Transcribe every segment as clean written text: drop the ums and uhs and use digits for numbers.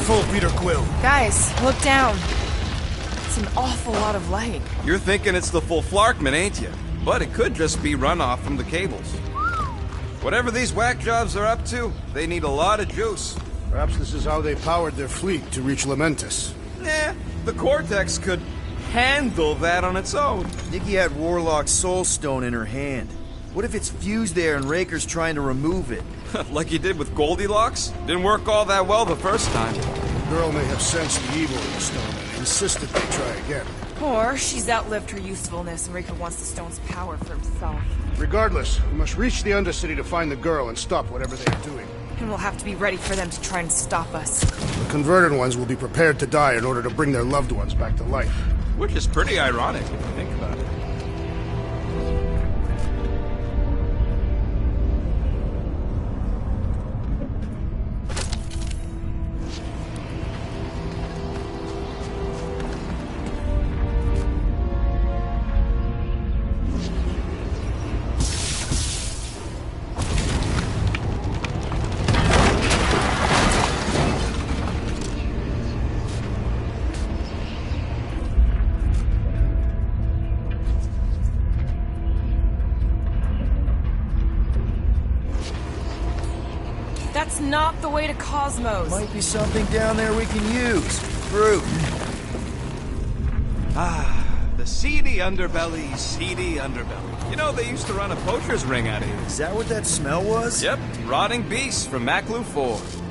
Careful, Peter Quill. Guys, look down. It's an awful lot of light. You're thinking it's the full Flarkman, ain't you? But it could just be runoff from the cables. Whatever these whack jobs are up to, they need a lot of juice. Perhaps this is how they powered their fleet to reach Lamentis. Nah, the Cortex could handle that on its own. Nikki had Warlock's Soul Stone in her hand. What if it's fused there and Raker's trying to remove it? Like he did with Goldilocks? Didn't work all that well the first time. The girl may have sensed the evil in the stone and insisted they try again. Or she's outlived her usefulness and Raker wants the stone's power for himself. Regardless, we must reach the Undercity to find the girl and stop whatever they are doing. And we'll have to be ready for them to try and stop us. The converted ones will be prepared to die in order to bring their loved ones back to life. Which is pretty ironic if you think about it. That's not the way to Cosmos. Might be something down there we can use. Fruit. The seedy underbelly, seedy underbelly. You know, they used to run a poacher's ring out of here. Is that what that smell was? Yep, rotting beasts from Maclu 4.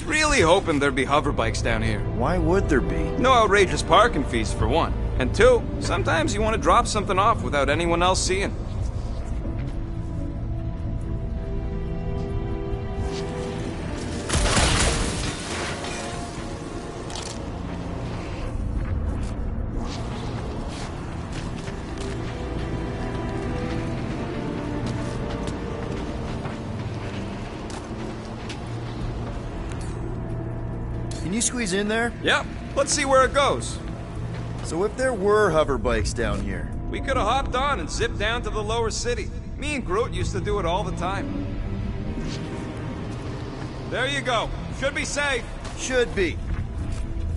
Really hoping there'd be hover bikes down here. Why would there be? No outrageous parking fees, for one. And two, sometimes you want to drop something off without anyone else seeing. Can you squeeze in there? Yep, let's see where it goes. So if there were hover bikes down here... We could have hopped on and zipped down to the lower city. Me and Groot used to do it all the time. There you go. Should be safe. Should be.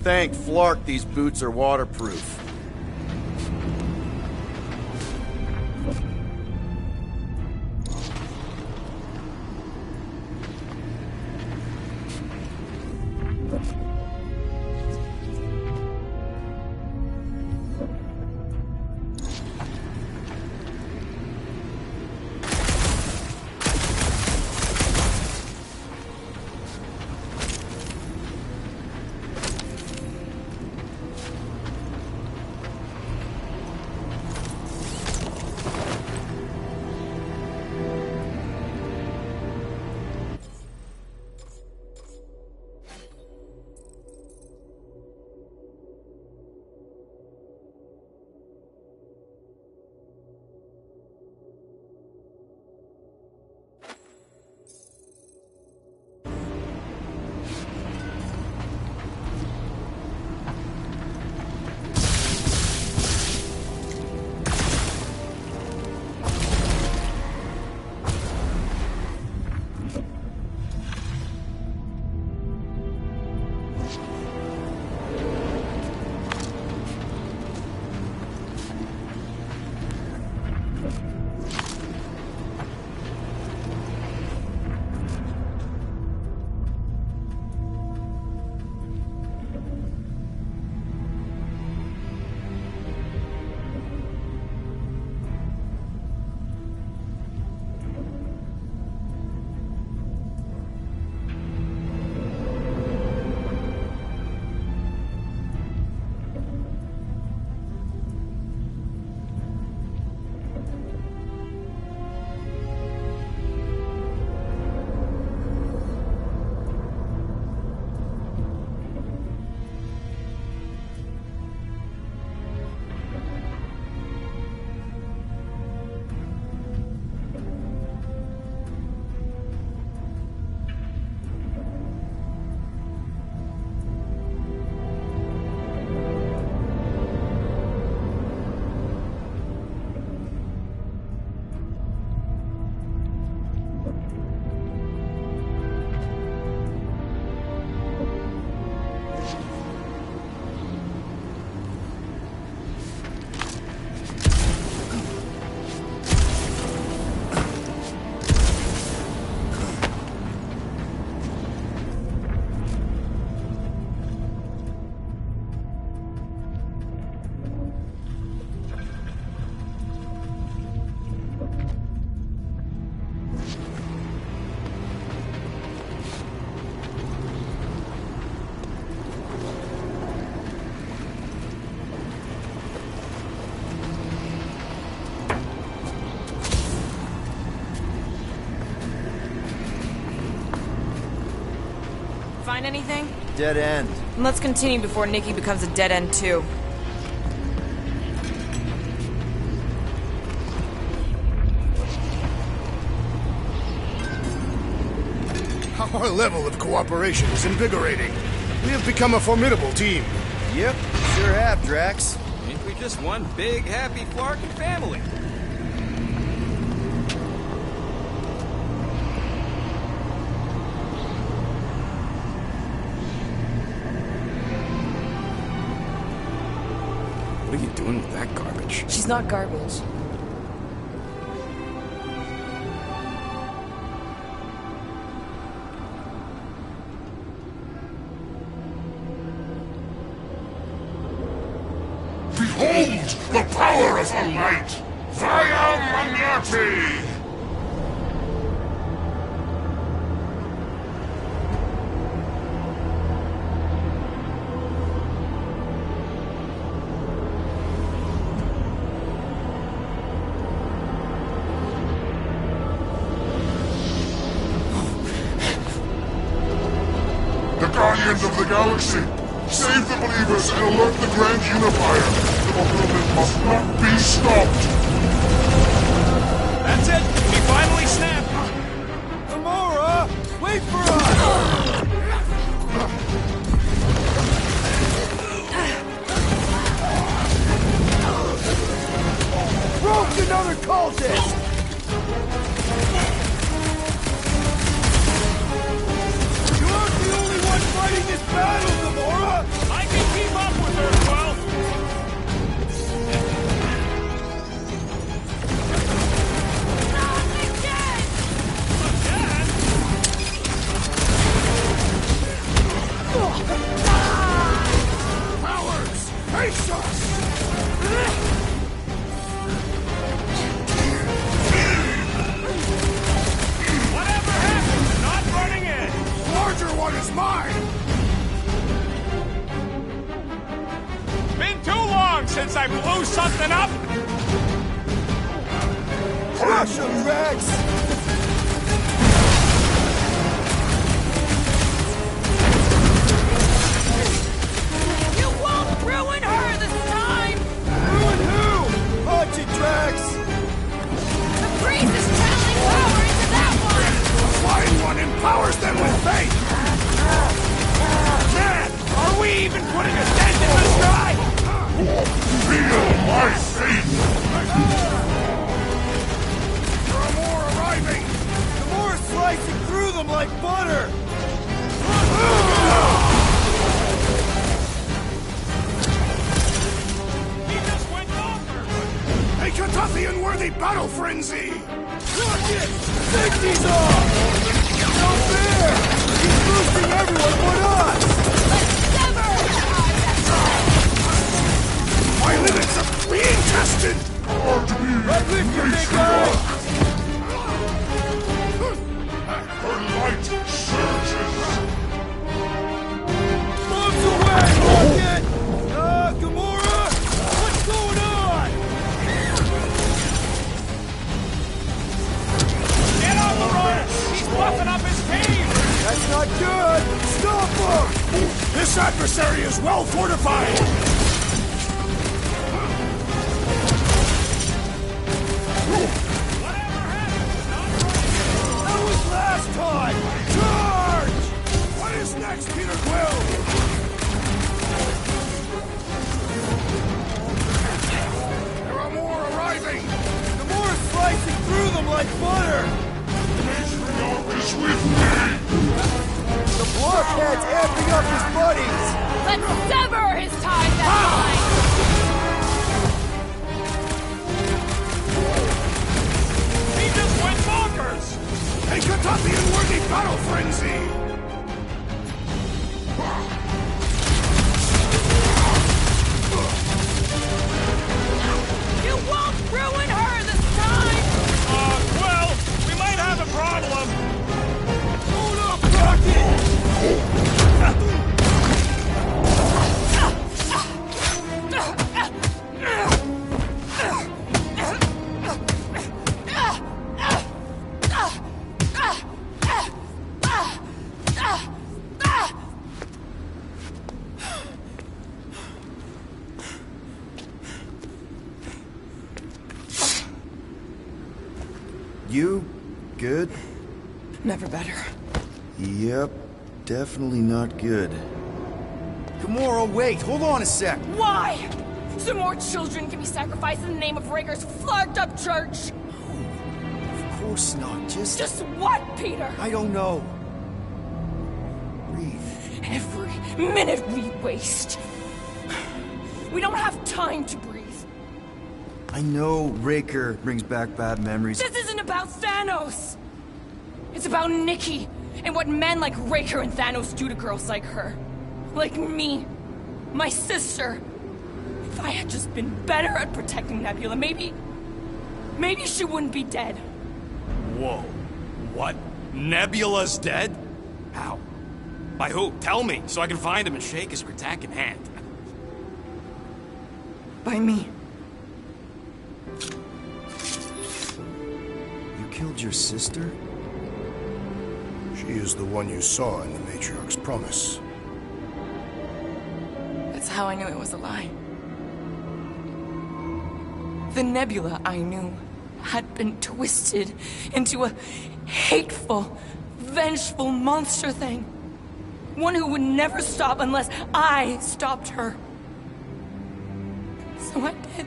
Thank Flark these boots are waterproof. find anything? Dead end. And let's continue before Nikki becomes a dead end too. Our level of cooperation is invigorating. We have become a formidable team. Yep, sure have, Drax. Ain't we just one big, happy Flarkin family? What are you doing with that garbage? She's not garbage. Behold the power of the light! Via Magnati! The Guardians of the Galaxy! Save the believers and alert the Grand Unifier! The fulfillment must not be stopped! That's it! We finally snapped! Gamora! Wait for us! Broke another cultist! You aren't the only one fighting this battle, Gamora! I can keep up with her, well! Powers! Face us! Whatever happens, not running in! The larger one is mine! Been too long since I blew something up! Crush him, Drax! You won't ruin her this time! Ruin who? Watch it, Drax! The priest is channeling power into that one! The flying one empowers them with faith! Man, are we even putting a dent in the sky? Feel my faith! There are more arriving! Gamora's slicing through them like butter! He just went bonkers! A Catuthian-worthy battle frenzy! Rocket! Take these off! No fair! He's boosting everyone but us! Let's sever his ties! My limits are being tested! Right with you, big guy! Her light surges! Bombs away, Rocket! Gamora? What's going on? Get on the road! He's bluffing up his cave! That's not good! Stop him! This adversary is well fortified! That was last time! Charge! What is next, Peter Quill? There are more arriving! Gamora's slicing through them like butter! Matriarch is with me! The blockhead's amping up his buddies! Let's sever his ties that line! He just went bonkers! A Catuthian-worthy battle frenzy! You won't ruin her this time! Well, we might have a problem. Hold up, Rocket! You? Good? Never better. Yep, definitely not good. Gamora, wait! Hold on a sec! Why? So more children can be sacrificed in the name of Raker's flarked up church? Of course not, Just what, Peter? I don't know. Breathe. Every minute we waste. We don't have time to breathe. I know Raker brings back bad memories. This isn't about Thanos. It's about Nikki and what men like Raker and Thanos do to girls like her. Like me. My sister. If I had just been better at protecting Nebula, maybe she wouldn't be dead. Whoa. What? Nebula's dead? How? By who? Tell me, so I can find him and shake his Kratak in hand. By me. You killed your sister? She is the one you saw in the Matriarch's promise. That's how I knew it was a lie. The Nebula I knew had been twisted into a hateful, vengeful monster thing. One who would never stop unless I stopped her. So I did.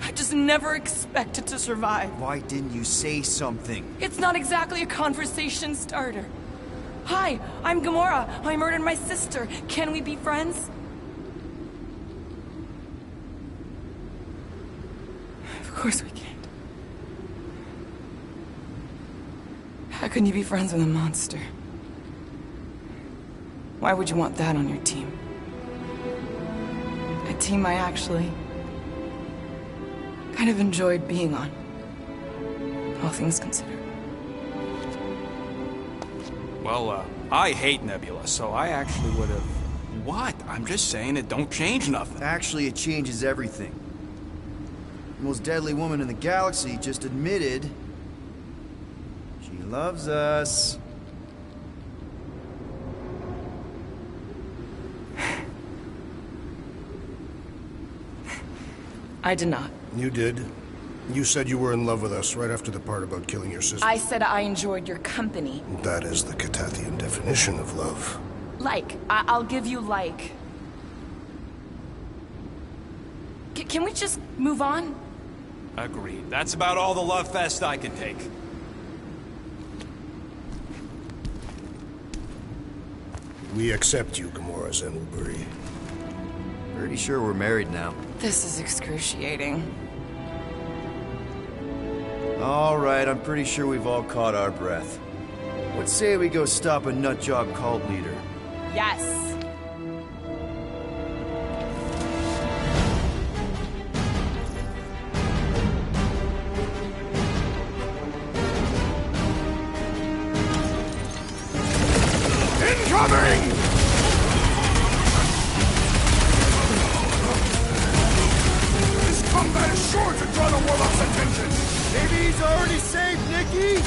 I just never expected to survive. Why didn't you say something? It's not exactly a conversation starter. Hi, I'm Gamora. I murdered my sister. Can we be friends? Of course we can't. How can you be friends with a monster? Why would you want that on your team? A team I actually kind of enjoyed being on. All things considered. Well, I hate Nebula, so I actually would have... What? I'm just saying it don't change nothing. Actually, it changes everything. The most deadly woman in the galaxy just admitted she loves us. I did not. You did. You said you were in love with us right after the part about killing your sister. I said I enjoyed your company. That is the Catathian definition of love. Like. I'll give you like. Can we just move on? Agreed. That's about all the love fest I can take. We accept you, Gamora Zenwuburi. Pretty sure we're married now. This is excruciating. All right, I'm pretty sure we've all caught our breath. What say we go stop a nutjob cult leader? Yes. Incoming! This combat is sure to draw the Warlock's attention! Maybe he's already saved Nikki?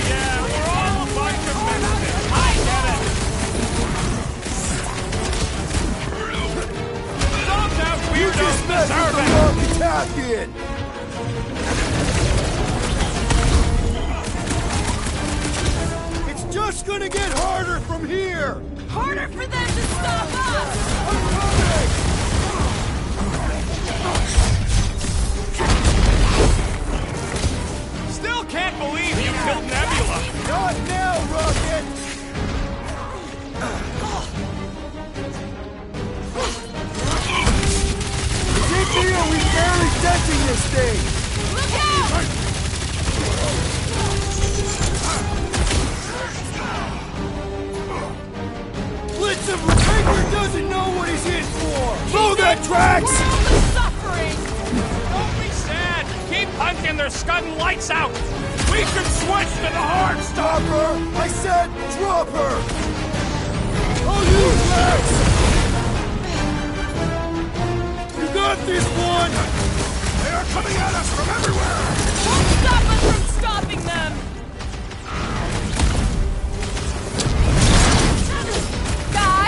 Yeah, we're all a bunch of misfits. I get it. Don't that weirdos deserve it. Wrong attack in! It's just gonna get harder from here! Harder for them to stop us! Still can't believe you killed Nebula. Not now, Rocket! Big deal, we barely touching this thing! Look out! Blitzen Raker doesn't know what he's in for! Blow that tracks! World of suffering! Don't be sad. Keep punching. They're scudding lights out. We can switch to the hard stuff. Stop her! I said drop her! I'll use Lex! You got this one! They are coming at us from everywhere! Won't stop us from stopping them! Die!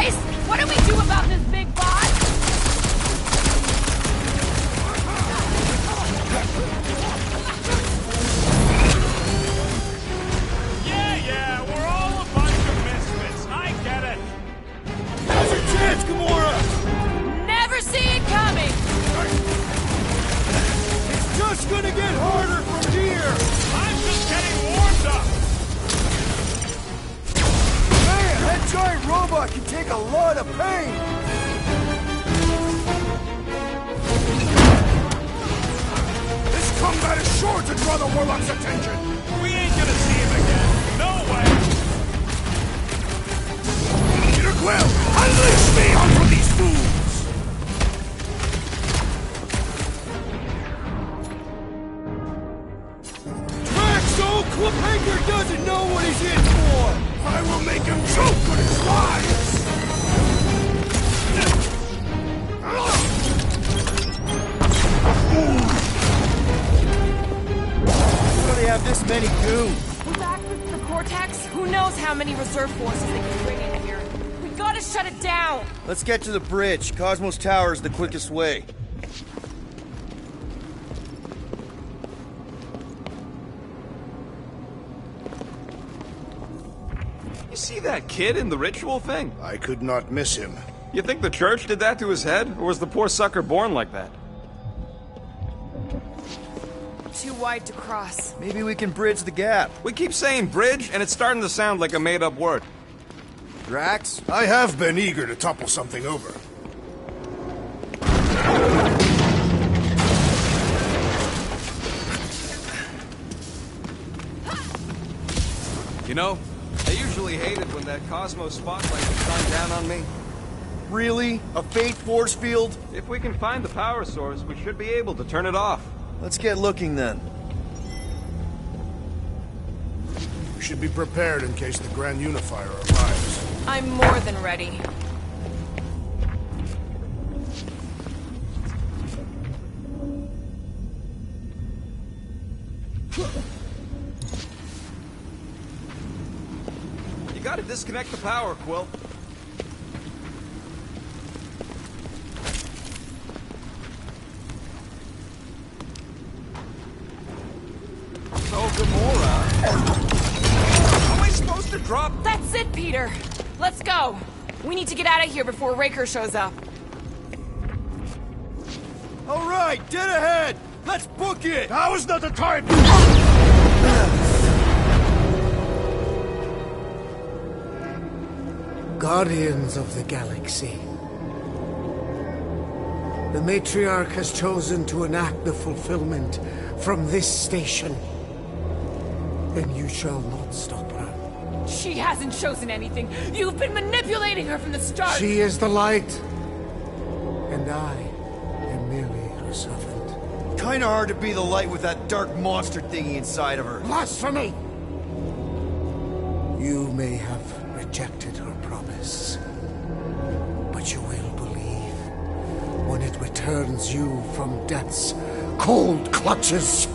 I can take a lot of pain! This combat is sure to draw the Warlock's attention! We ain't gonna see him again. No way. Peter Quill, unleash me onto these fools! Old Cliffhanger doesn't know what he's in for! I will make him choke on his lies! How do they have this many goons? With access to the Cortex, who knows how many reserve forces they can bring in here. We gotta shut it down! Let's get to the bridge. Cosmos Tower is the quickest way. You see that kid in the ritual thing? I could not miss him. You think the church did that to his head? Or was the poor sucker born like that? Too wide to cross. Maybe we can bridge the gap. We keep saying bridge, and it's starting to sound like a made-up word. Drax? I have been eager to topple something over. You know, I usually hated when that Cosmos spotlight was shone down on me. Really? A fate force field? If we can find the power source, we should be able to turn it off. Let's get looking then. We should be prepared in case the Grand Unifier arrives. I'm more than ready. You gotta disconnect the power, Quill. So, Gamora... Am I supposed to drop... That's it, Peter! Let's go! We need to get out of here before Raker shows up. All right, dead ahead! Let's book it! Now is not the time! Guardians of the Galaxy. The Matriarch has chosen to enact the fulfillment from this station. And you shall not stop her. She hasn't chosen anything. You've been manipulating her from the start. She is the light. And I am merely her servant. Kinda hard to be the light with that dark monster thingy inside of her. Blasphemy! You may have rejected her promise, but you will believe when it returns you from death's cold clutches.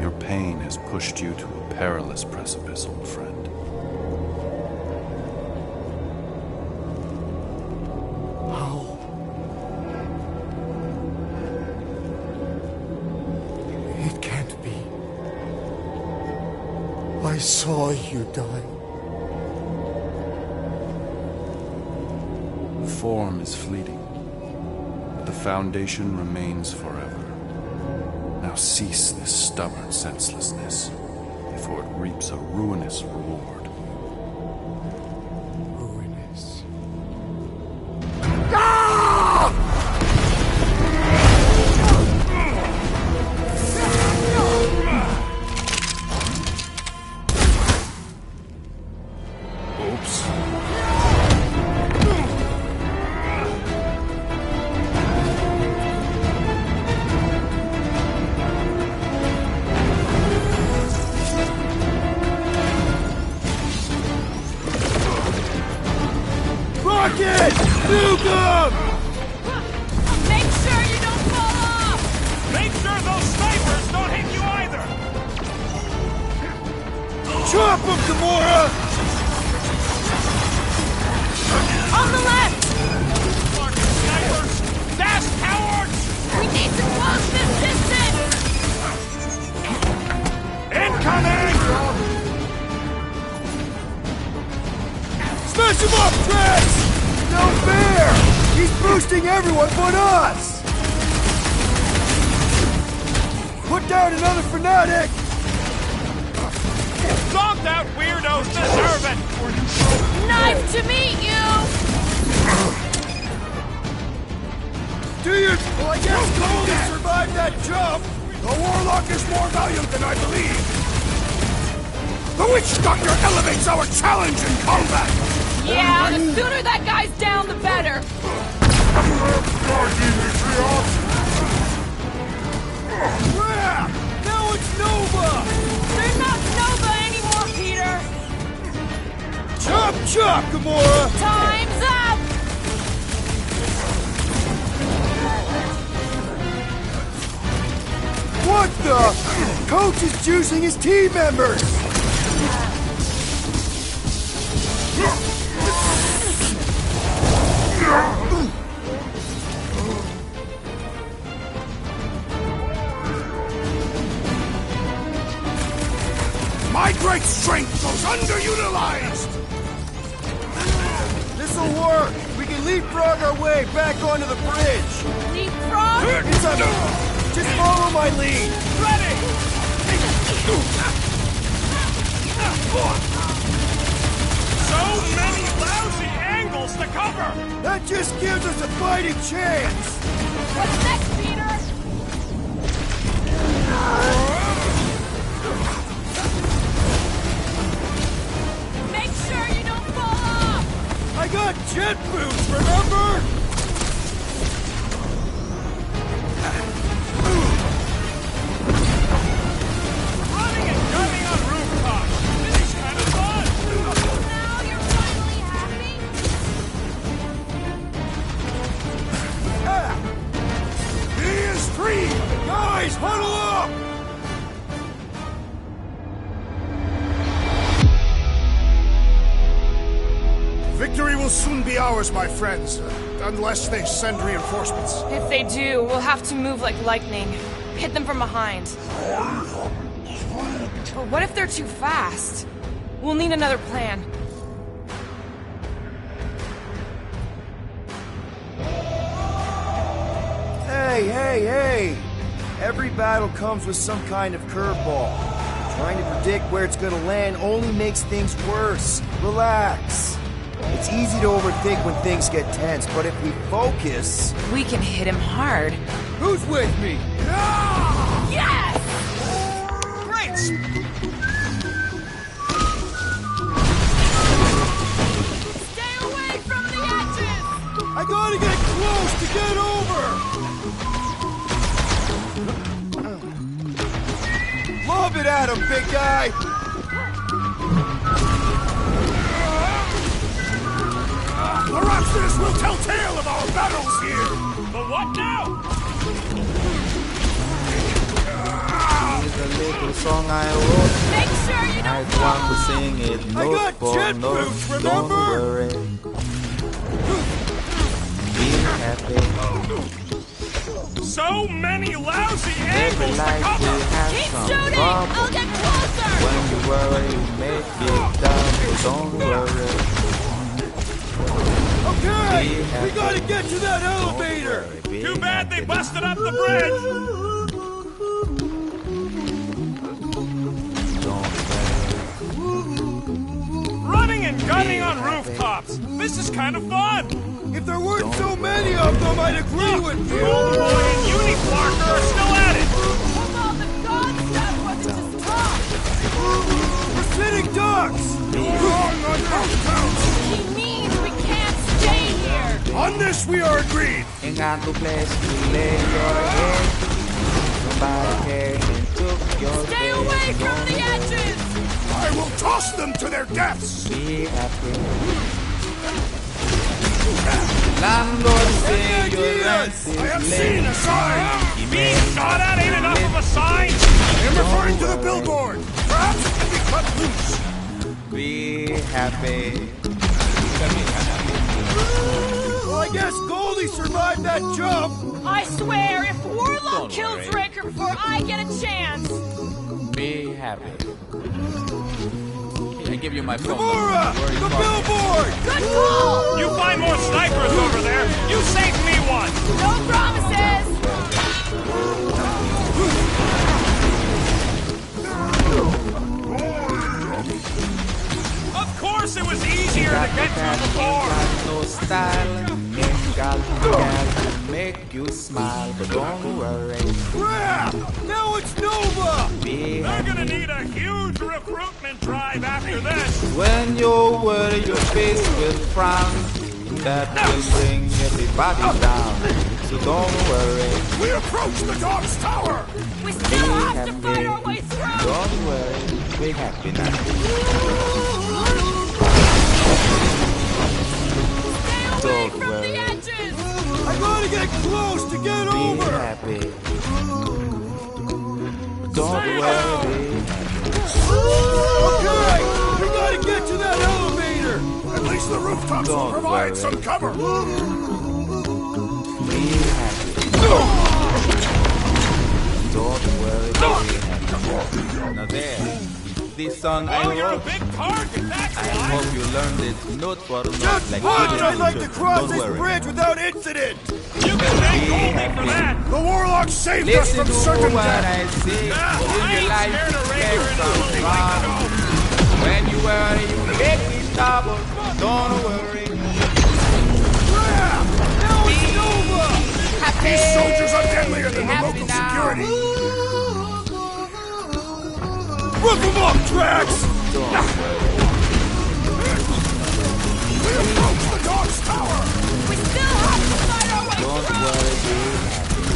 Your pain has pushed you to a perilous precipice, old friend. How? It can't be. I saw you die. Form is fleeting, but the foundation remains forever. Now cease this stubborn senselessness, before it reaps a ruinous reward. Ruinous. Rocket! Nuke 'em! Make sure you don't fall off! Make sure those snipers don't hit you either! Chop 'em, Gamora! On the left! Fucking snipers! Dash cowards! We need to close this distance! Incoming! Smash him up, Drax! No fair! He's boosting everyone but us! Put down another fanatic! Zonked out weirdos deserve it! Nice to meet you! Well, I guess Goldie survived that jump! The Warlock is more valiant than I believe. The Witch Doctor elevates our challenge in combat! Yeah, the sooner that guy's down, the better. Crap! Now it's Nova! They're not Nova anymore, Peter. Chop chop, Gamora! Time's up! What the? Coach is juicing his team members! My great strength goes underutilized! This'll work! We can leapfrog our way back onto the bridge! Leapfrog? It's on. Just follow my lead! Ready! So many lousy angles to cover! That just gives us a fighting chance! What's next, Peter? Make sure you don't fall off! I got jet boots, remember? Running and gunning on rooftops! This is kind of fun! Now you're finally happy? He is free! Guys, huddle up! Victory will soon be ours, my friends, unless they send reinforcements. If they do, we'll have to move like lightning. Hit them from behind. But what if they're too fast? We'll need another plan. Hey! Every battle comes with some kind of curveball. Trying to predict where it's gonna land only makes things worse. Relax. It's easy to overthink when things get tense, but if we focus... We can hit him hard. Who's with me? Yes! Great! Stay away from the edges! I gotta get close to get over! Lob it at him, big guy! The Raptors will tell tale of our battles here! The what now? It's a little song I wrote. Make sure you I don't want to fall! sing it I note got for jet note. boots, Don't remember? worry. Be happy. So many lousy Every angles to life cover! will have Keep some shooting! trouble. I'll get closer! When you worry, you make it down. Don't worry. Okay! We gotta get to that elevator! Be Too bad they happy. busted up the bridge! Don't Running and gunning on rooftops! This is kind of fun! If there weren't so many of them, I'd agree with you! Gold Boy and Uniflarker are still at it! Come on, the god stuff wasn't just talk! We're sitting ducks! You're wrong on both counts! He means we can't stay here! On this we are agreed! Ain't got no place to lay your head. Nobody came and took your Stay bed. away from the Don't edges! I will toss them to their deaths! Be happy. Landlord say your rent is I have late. seen a sign! Being shot at ain't enough of a sign! I am referring to the billboard! Perhaps it can be cut loose! Be happy. Well, I guess Goldie survived that jump! I swear, if Warlock kills Raker before I get a chance, Be happy. I give you my phone Gamora! The billboard! good call! You find more snipers over there! You You saved me one! No promises! Of course it was easier to get through before! No style, ain't got no gal to make you smile, but don't worry. Crap! Now it's Nova! Be They're gonna happy. need a huge recruitment drive after this! When you worry, your face will frown. That will bring everybody down. So don't worry, We approach the dog's tower! We be still have to fight happy. our way through! Don't worry, be happy now. Stay away Don't from worry. the edges! I gotta get close to get Be over! happy. Don't worry. Okay! We gotta get to that elevator! At least the rooftops will Don't provide worry. some cover! Be happy. Don't worry, be happy. Now there, this song I Oh, you're a wrote. big target, that's I why! hope you learned it note for note Just like punch! good I'd like to teachers. cross Don't this worry. bridge without incident! You can thank Goldie for that! The warlock saved us Listen from to certain what death! I say. I In your ain't life, scared of take Rager and some Goldie, fun. let's When you worry, you make me trouble. Don't worry. Now it's Nova! These soldiers are deadlier than the Happy local now. security! Rip them up, Drax! Don't worry. We approach the dog's tower! We still have to fight our way Don't through! worry, be happy.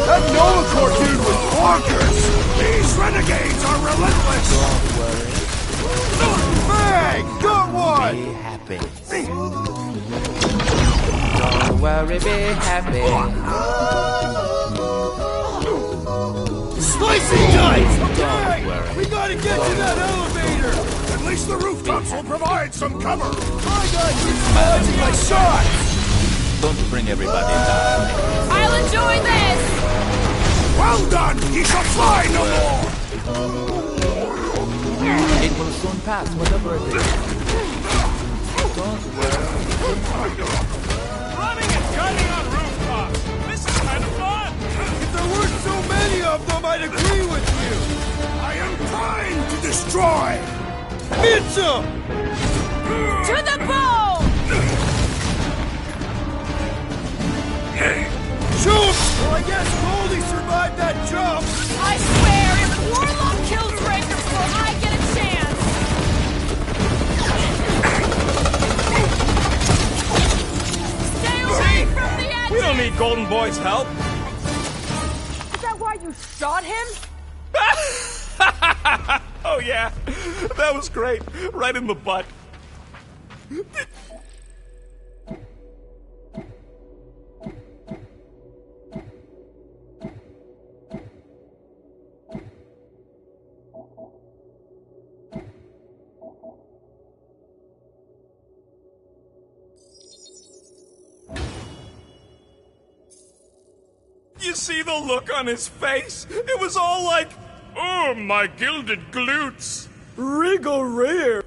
That Nova Corps dude was bonkers! These renegades are relentless! Don't worry, Bang! Got one! be happy. Don't worry, be happy. Slicing dice! Don't Okay! worry. We gotta get to that elevator! At least the rooftops will provide some cover! My guy keeps dodging my shots! Don't bring everybody down. I'll enjoy this! Well done! He shall fly no more! It will soon pass, whatever it is. Don't worry. Running and gunning on rooftops! This is kind of fun! If there weren't so many of them, I'd agree with you! I am trying to destroy! Hit 'em! To the bone! Shoot! Well, I guess Goldie survived that jump! I swear, if Warlock kills Raker before I get a chance! Stay away from the edges! We don't need Golden Boy's help! Is that why you shot him? Oh yeah, that was great. Right in the butt. You see the look on his face? It was all like, oh, my gilded glutes. Wriggle rear!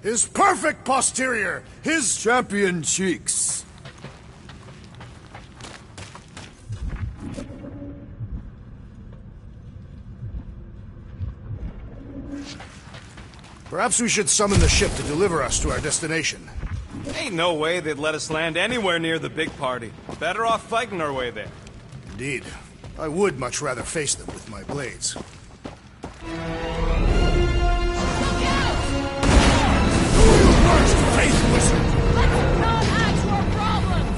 His perfect posterior! His champion cheeks. Perhaps we should summon the ship to deliver us to our destination. Ain't no way they'd let us land anywhere near the big party. Better off fighting our way there. Indeed. I would much rather face them with my blades. Look out! Faith wizard! Let's not add to our problems!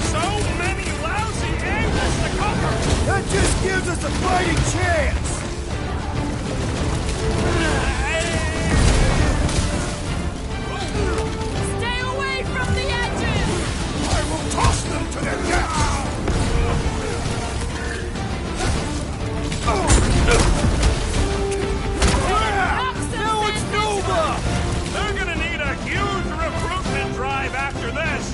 So many lousy angles to cover! That just gives us a fighting chance! Stay away from the edges! I will toss them to their death! Now it's Nova! They're gonna need a huge recruitment drive after this!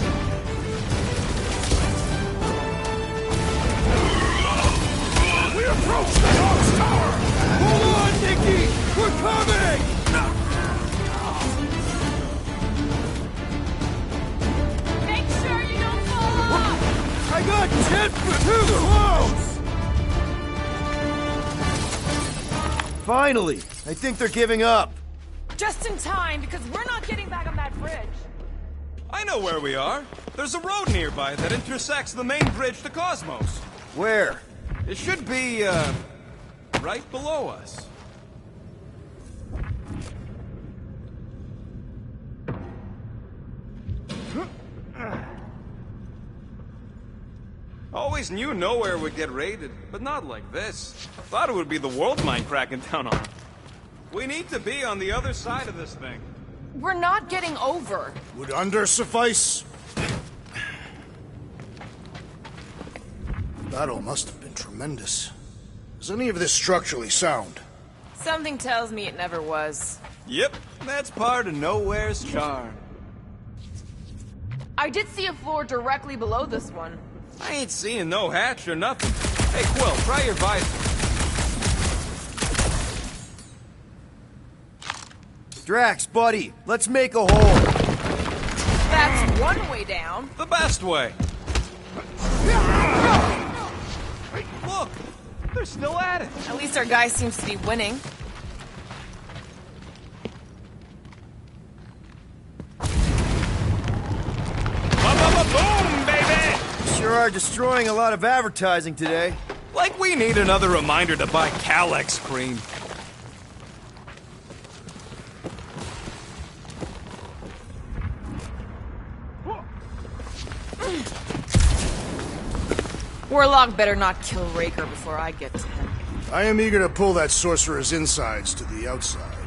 We approach the Dog's Tower! Hold on, Nikki! We're coming! Make sure you don't fall off! I got 10 for too close! Finally! I think they're giving up. Just in time, because we're not getting back on that bridge. I know where we are. There's a road nearby that intersects the main bridge to Cosmos. Where? It should be, right below us. Always knew nowhere would get raided, but not like this. Thought it would be the world mine cracking down on it. We need to be on the other side of this thing. We're not getting over. Would under suffice? Battle must have been tremendous. Is any of this structurally sound? Something tells me it never was. Yep, that's part of Nowhere's charm. I did see a floor directly below this one. I ain't seeing no hatch or nothing. Hey, Quill, try your visor. Drax, buddy, let's make a hole. That's one way down. The best way. Look, they're still at it. At least our guy seems to be winning. Boom, baby! Sure are destroying a lot of advertising today. Like we need another reminder to buy Calex cream. Warlock better not kill Raker before I get to him. I am eager to pull that sorcerer's insides to the outside.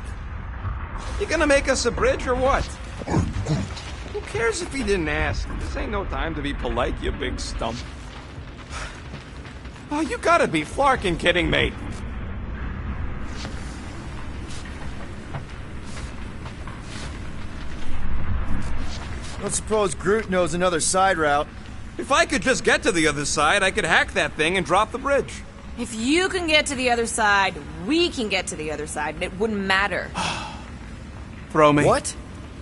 You gonna make us a bridge or what? Who cares if he didn't ask? This ain't no time to be polite, you big stump. Oh, you gotta be flarking kidding me. I don't suppose Groot knows another side route. If I could just get to the other side, I could hack that thing and drop the bridge. If you can get to the other side, we can get to the other side, and it wouldn't matter. Throw me. What?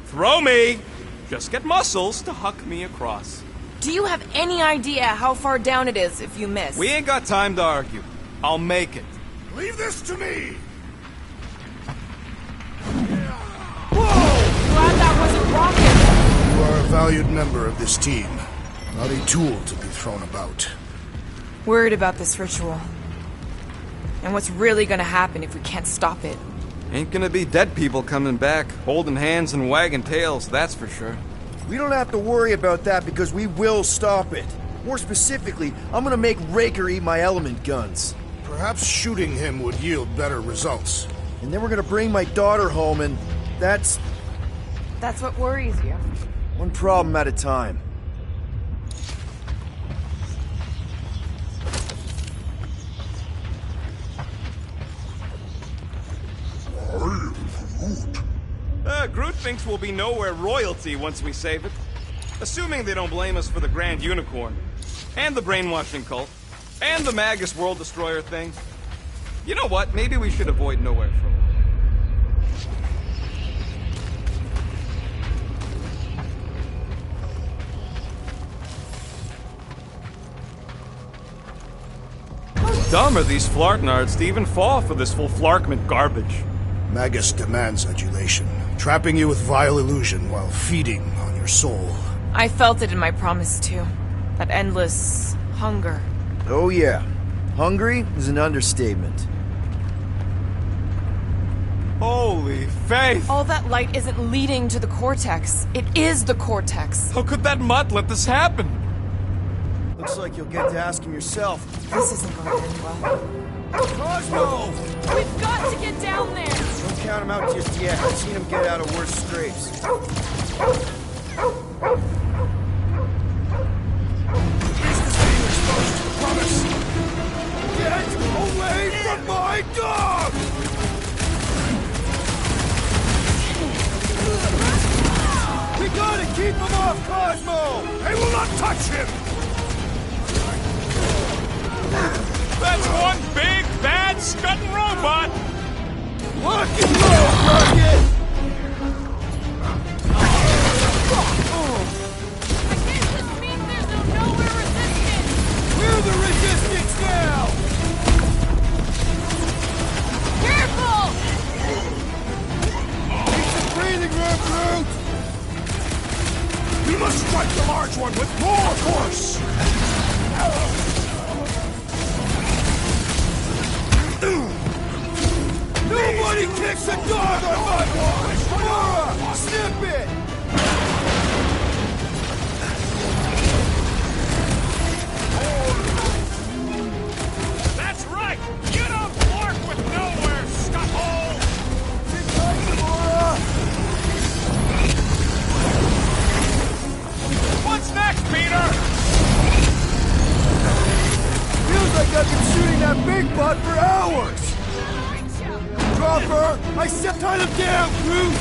Throw me! Just get muscles to huck me across. Do you have any idea how far down it is if you miss? We ain't got time to argue. I'll make it. Leave this to me! Glad that wasn't rocket. You are a valued member of this team, not a tool to be thrown about. Worried about this ritual. And what's really gonna happen if we can't stop it. Ain't gonna be dead people coming back, holding hands and wagging tails, that's for sure. We don't have to worry about that because we will stop it. More specifically, I'm gonna make Raker eat my element guns. Perhaps shooting him would yield better results. And then we're gonna bring my daughter home and that's What worries you. one problem at a time. Groot thinks we'll be nowhere royalty once we save it. Assuming they don't blame us for the Grand Unicorn, and the brainwashing cult, and the Magus World Destroyer thing. You know what? Maybe we should avoid nowhere for a while. How dumb are these Flarknards to even fall for this full Flarkment garbage? Magus demands adulation, trapping you with vile illusion while feeding on your soul. I felt it in my promise too. That endless hunger. Oh yeah. Hungry is an understatement. Holy faith! All that light isn't leading to the cortex. It is the cortex. How could that mutt let this happen? Looks like you'll get to ask him yourself. This isn't going to end well. Cosmo! We've got to get down there! Don't count him out just yet. I've seen him get out of worse scrapes. Promise! Get away from my dog! We gotta keep him off Cosmo! They will not touch him! That's one big, bad, scutting robot! Lock and load, Rocket! I guess this means there's no nowhere resistance! We're the resistance now! Careful! Need some breathing room, Groot! We must strike the large one with more force! Nobody kicks a dog on my watch! Mora, snip it! That's right! You don't flark with nowhere, scuthole! Sit tight, Mora! What's next, Peter? Feels like I've been shooting that big butt for hours! Drop her! I said tie them down, Groot!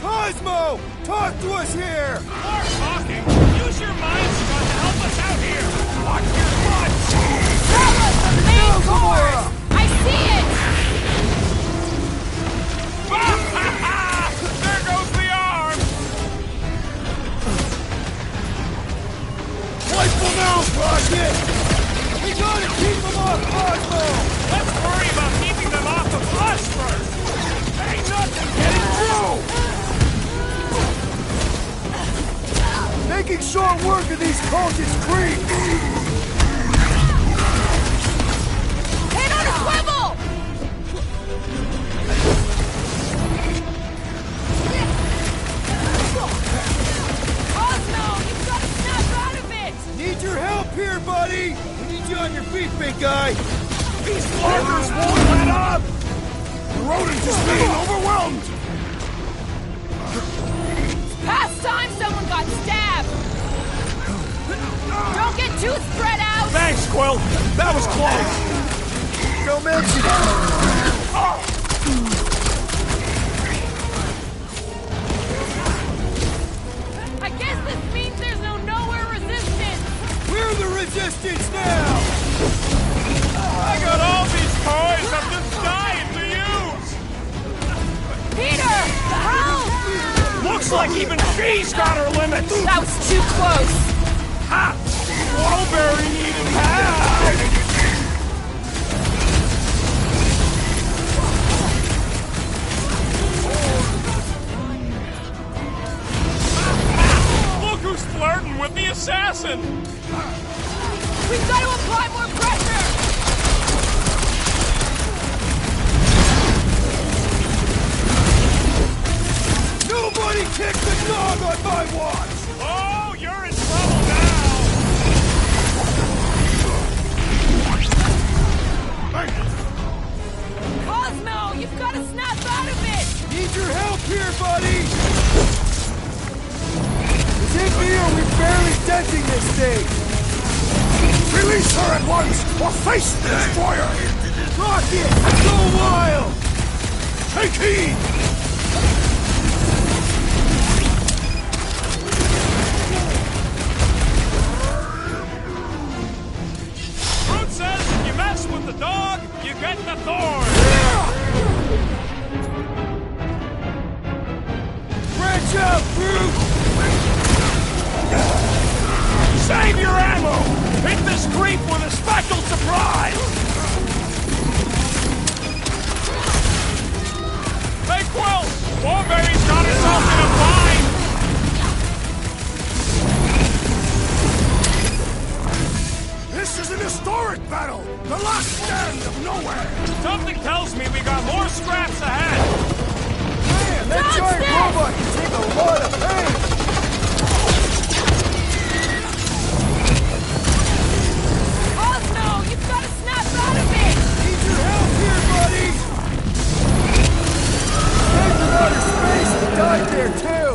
Cosmo! Talk to us here! More talking! Use your mind, Scott, to help us out here! Watch your butts! That was the main course! I see it! There goes the arm! Wipe them out, Rocket! We gotta keep them off Cosmo! Let's worry about keeping them off of us first! Ain't nothing getting through! Making short work of these cultist creeps! Hit on a swivel! Cosmo, you've got to snap out of it! Need your help here, buddy! We need you on your feet, big guy! These largers won't let up! The rodent is being overwhelmed! Past time someone got stabbed! Don't get too spread out! Thanks, Quill! That was close! Don't mention it! I guess this means there's no nowhere resistance! We're the resistance now! I got all these toys I'm just dying to use! Peter! Help! Looks like even she's got her limits! That was too close! Ha! Wallberry needed help! Look who's flirting with the assassin! We've got to apply more pressure! Nobody kicks a dog on my watch! Oh, you're in trouble now! Cosmo, you've got to snap out of it! Need your help here, buddy! Is it me or are we barely denting this thing? Release her at once, or face the destroyer! Rocket! Go wild! Take heed! Treat this creep with a special surprise! Hey, Quill! Warberry's got herself in a bind! This is an historic battle! The last stand of nowhere! Something tells me we got more scraps ahead! Man, that giant robot can take a lot of pain! Osmo, you've got to snap out of it! Need your help here, buddy! Came from outer space and died there, too!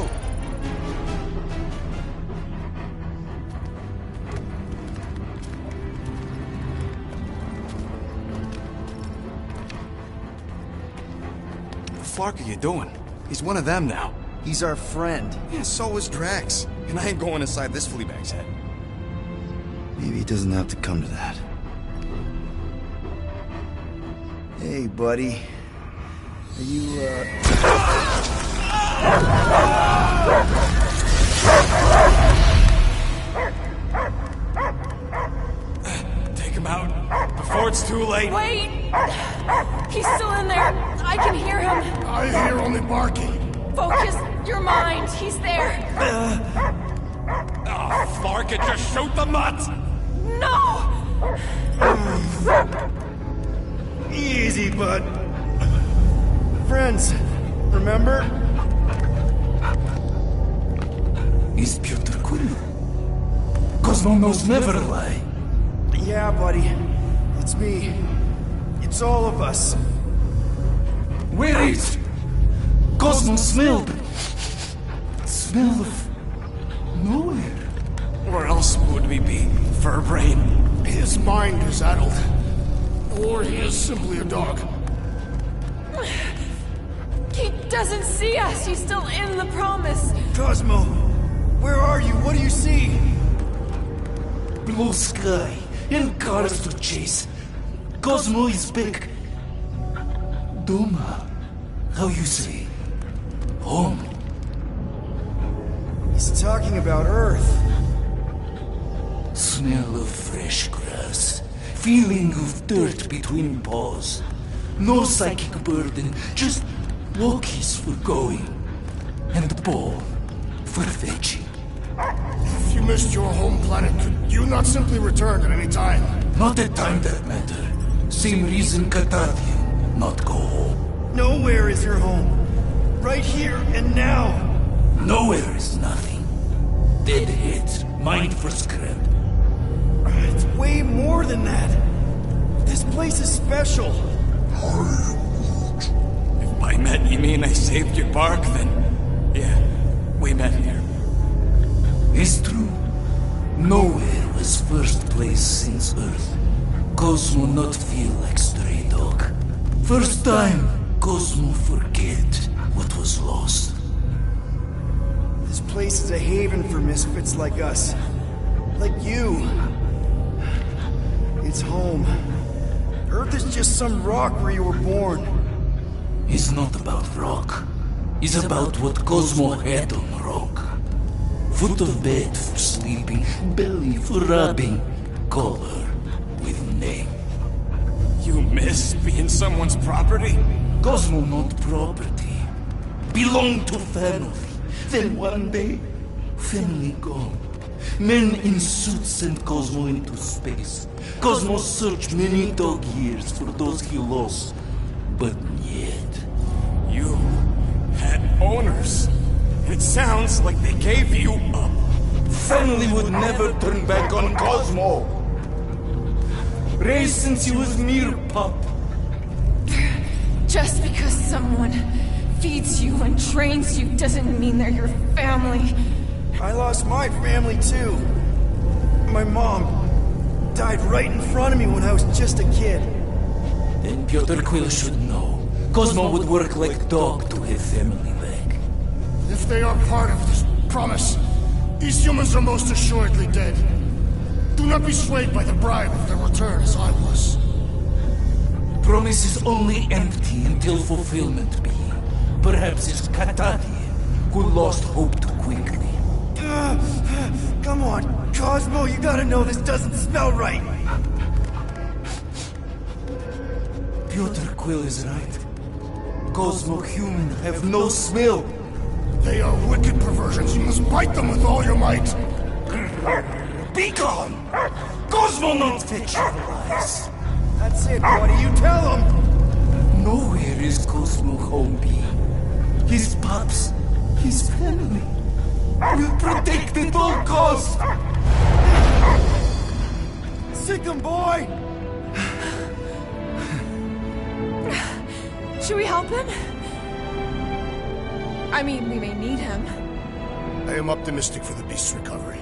What the fuck are you doing? He's one of them now. He's our friend. Yeah, so was Drax. And I ain't going inside this fleabag's head. Maybe it doesn't have to come to that. Hey, buddy. Are you, Take him out before it's too late. Wait! He's still in there. I can hear him. I hear only barking. Focus your mind. He's there. Oh, Flark, it just shoot the nuts! No! Easy, bud. Friends, remember? Is Peter Quill? Cosmo knows never lie. Yeah, buddy. It's me. It's all of us. Where is Cosmo smelled? Smell of nowhere. Where else would we be, Furbrain? His mind is addled. Or he is simply a dog. He doesn't see us. He's still in the promise. Cosmo, where are you? What do you see? Blue sky and cars to chase. Cosmo is back. Doma, how you say? Home. He's talking about Earth. Smell of fresh grass. Feeling of dirt between paws. No psychic burden, just walkies for going. And the ball for fetching. If you missed your home planet, could you not simply return at any time? Not a time that matter. Same reason Catadian not go home. Nowhere is your home. Right here and now. Nowhere is nothing. Dead heads, mind for scrap. It's way more than that. This place is special. If by met you mean I saved your bark, then yeah, we met here. It's true. Nowhere was first place since Earth. Cosmo not feel like stray dog. First time, Cosmo forget what was lost. This place is a haven for misfits like us. Like you. It's home. Earth is just some rock where you were born. It's not about rock. It's about what Cosmo had on rock. Foot of bed for sleeping, belly for rubbing, color with name. You miss being someone's property? Cosmo not property. Belong to family. Then one day, family gone. Men in suits sent Cosmo into space. Cosmo searched many dog years for those he lost. But yet... You had owners. It sounds like they gave you up. Family would never turn back on Cosmo. Raised since he was mere pup. Just because someone feeds you and trains you doesn't mean they're your family. I lost my family too. My mom died right in front of me when I was just a kid. Then Piotr Quill should know. Cosmo would work like dog to have family back. If they are part of this promise, these humans are most assuredly dead. Do not be swayed by the bribe of their return as I was. Promise is only empty until fulfillment be. Perhaps it's Catadian who lost hope too quickly. Come on. on, Cosmo, you gotta know this doesn't smell right. Piotr Quill is right. Cosmo human have no smell. They are wicked perversions. You must bite them with all your might. Be gone! Cosmo not fetch your lies. That's it, buddy, you tell him. Nowhere is Cosmo home be. His pups, his family, will protect at all costs. Sick him, boy! Should we help him? I mean, we may need him. I am optimistic for the beast's recovery.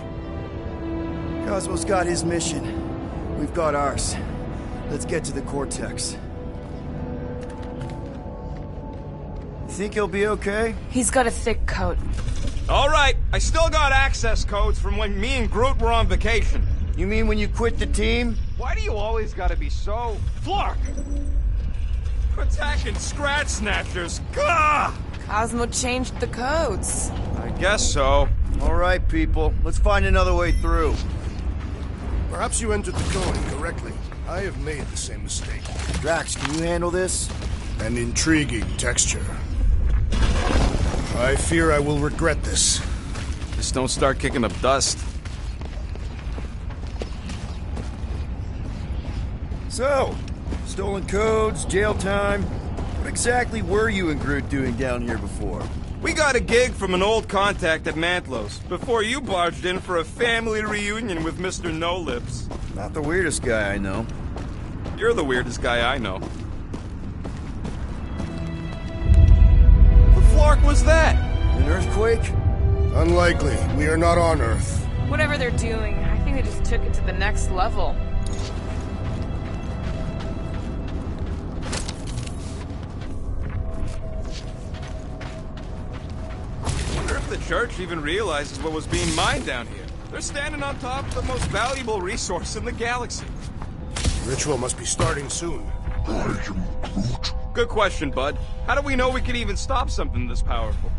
Cosmo's got his mission. We've got ours. Let's get to the Cortex. You think he'll be okay? He's got a thick coat. All right, I still got access codes from when me and Groot were on vacation. You mean when you quit the team? Why do you always gotta be so... Flark! Attacking Scratch Snatchers! Gah! Cosmo changed the codes. I guess so. All right, people. Let's find another way through. Perhaps you entered the code incorrectly. I have made the same mistake. Drax, can you handle this? An intriguing texture. I fear I will regret this. Just don't start kicking up dust. So, stolen codes, jail time. What exactly were you and Groot doing down here before? We got a gig from an old contact at Mantlos before you barged in for a family reunion with Mr. No Lips. Not the weirdest guy I know. You're the weirdest guy I know. The Flark was that? An earthquake? Unlikely. We are not on Earth. Whatever they're doing, I think they just took it to the next level. The church even realizes what was being mined down here. They're standing on top of the most valuable resource in the galaxy. Ritual must be starting soon. Good question, bud. How do we know we can even stop something this powerful?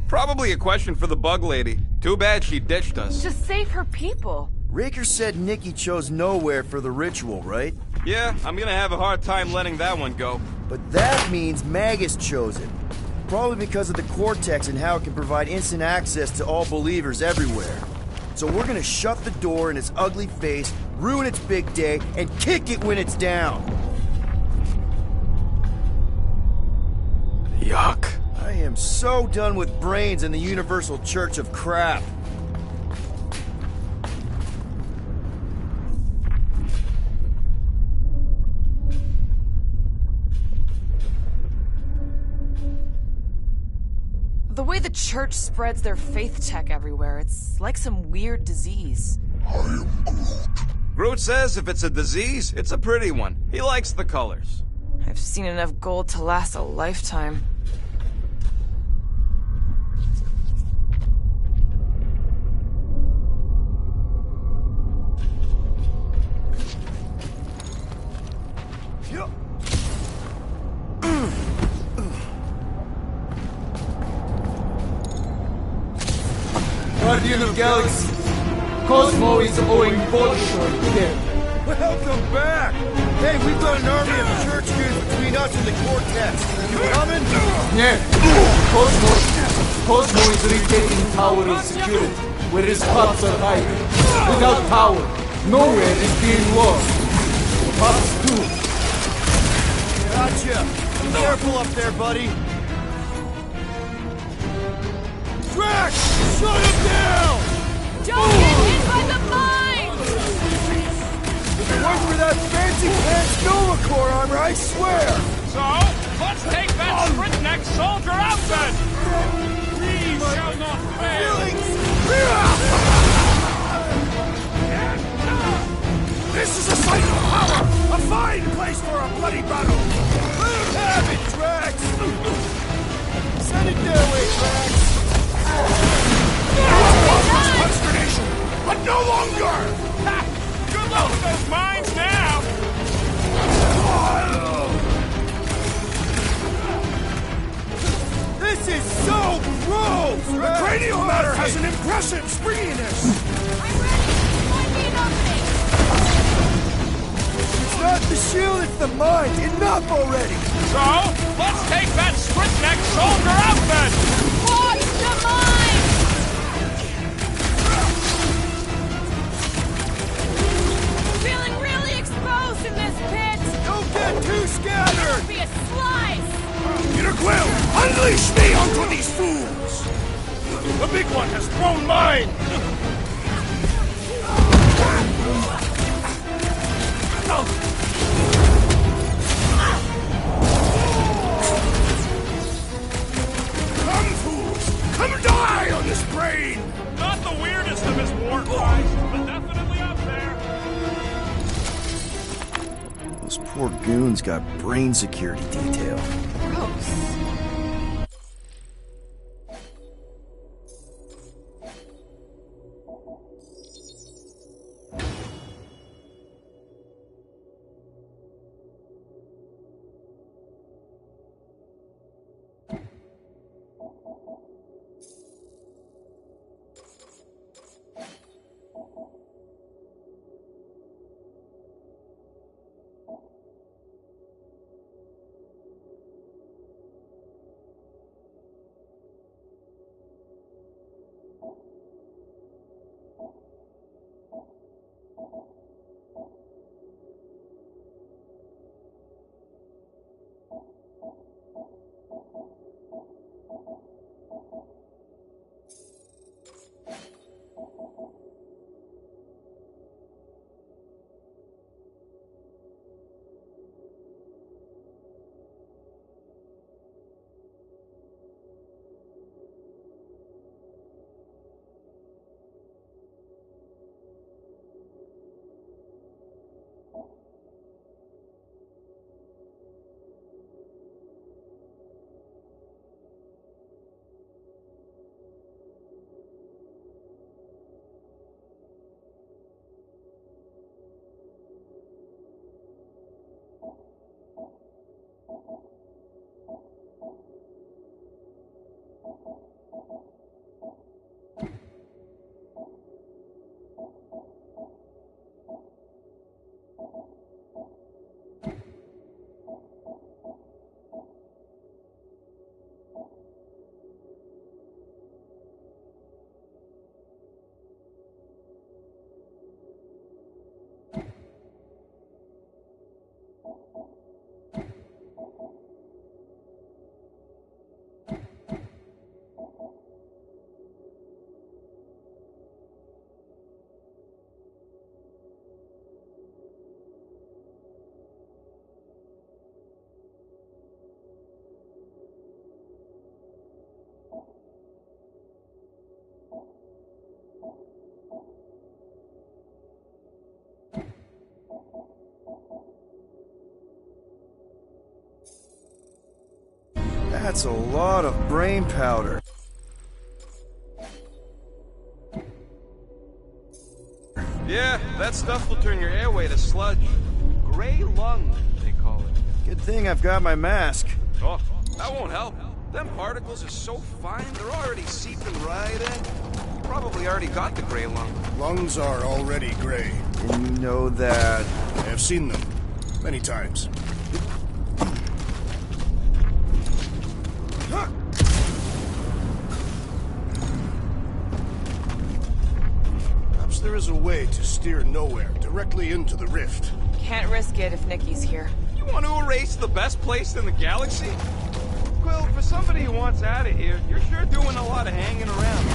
Probably a question for the bug lady. Too bad she ditched us. Just save her people. Raker said Nikki chose nowhere for the ritual, right? Yeah, I'm gonna have a hard time letting that one go. But that means Magus chose it. Probably because of the Cortex and how it can provide instant access to all believers everywhere. So we're gonna shut the door in its ugly face, ruin its big day, and kick it when it's down. Yuck. I am so done with brains and the Universal Church of crap. The way the church spreads their faith tech everywhere, it's like some weird disease. Groot says if it's a disease, it's a pretty one. He likes the colors. I've seen enough gold to last a lifetime. Guardian of Galaxy, Cosmo is owing Bolshoi dead. Welcome back! Hey, we've got an army of church dudes between us and the Cortex. You coming? Yeah. Cosmo is retaking Tower of Security, where his pups are hiding. Without power, nowhere is being lost. Pups too. Gotcha. Be careful up there, buddy. Drax! Shut him down! Don't get hit by the mine! If it weren't for that fancy pants Nova Corps armor, I swear! So, let's take that sprint-neck soldier out then! We shall not fail! This is a site of power! A fine place for a bloody battle! Let him have it, Drax! Send it their way, Drax! Consternation, but no longer! Ha! Good luck with those mines now! This is so gross! The cranial matter readiness! I'm ready! Find me an opening! It's not the shield, it's the mind! Enough already! So, let's take that strip-neck soldier out then! Watch the mine! Feeling really exposed in this pit! Don't get too scattered! Be a slice! Peter Quill, unleash me onto these fools! The big one has thrown mine! Come, fools! Come die on this brain! Not the weirdest of his war cries, but definitely up there. Those poor goons got brain security detail. Gross. That's a lot of brain powder. Yeah, that stuff will turn your airway to sludge. Gray lung, they call it. Good thing I've got my mask. Oh, that won't help. Them particles are so fine, they're already seeping right in. You probably already got the gray lung. Lungs are already gray. And you know that... I have seen them. Many times. Perhaps there is a way to steer nowhere, directly into the rift. Can't risk it if Nikki's here. You want to erase the best place in the galaxy? Quill, for somebody who wants out of here, you're sure doing a lot of hanging around.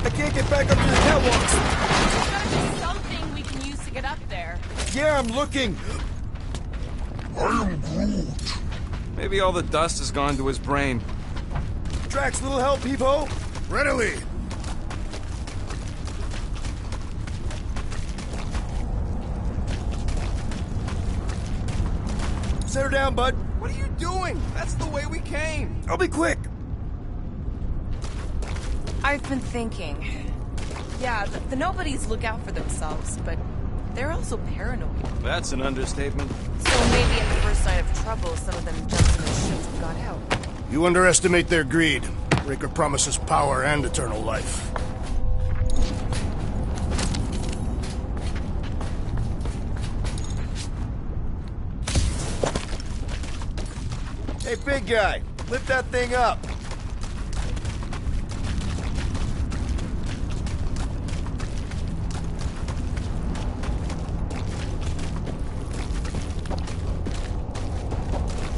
I can't get back up to the catwalks! There's gotta be something we can use to get up there. Yeah, I'm looking! I am Groot. Maybe all the dust has gone to his brain. Drax, little help, Peepo? Readily! Set her down, bud. What are you doing? That's the way we came. I'll be quick. I've been thinking. Yeah, the nobodies look out for themselves, but they're also paranoid. That's an understatement. So maybe at the first sign of trouble, some of them jumped in the ships and got out. You underestimate their greed. Raker promises power and eternal life. Hey, big guy, lift that thing up.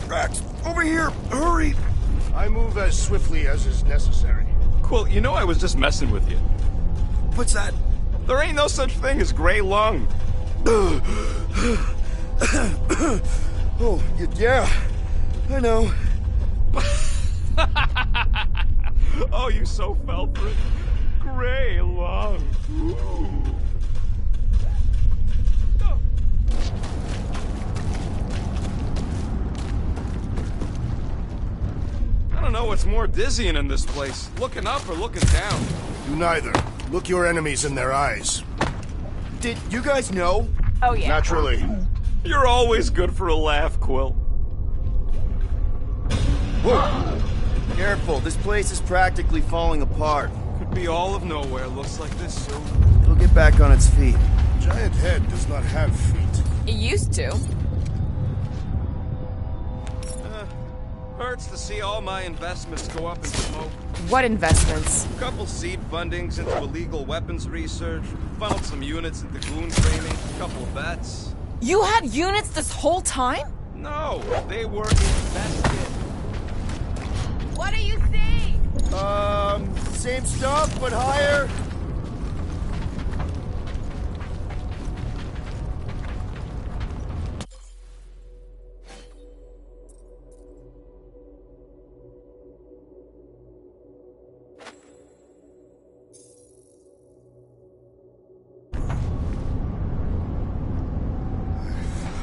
Drax, over here, hurry! I move as swiftly as is necessary. Quill, you know I was just messing with you. What's that? There ain't no such thing as gray lung. Oh, yeah, I know. Oh, you so fell for it. Gray lung. Ooh. I don't know what's more dizzying in this place, looking up or looking down. Do neither. Look your enemies in their eyes. Did you guys know? Oh, yeah. Naturally. You're always good for a laugh, Quill. Whoa! Careful, this place is practically falling apart. Could be all of nowhere, looks like this soon. It'll get back on its feet. Giant head does not have feet. It used to. Hurts to see all my investments go up in smoke. What investments? A couple seed fundings into illegal weapons research, funneled some units into goon training, a couple of bets. You had units this whole time? No, they were invested. What do you see? Same stuff, but higher.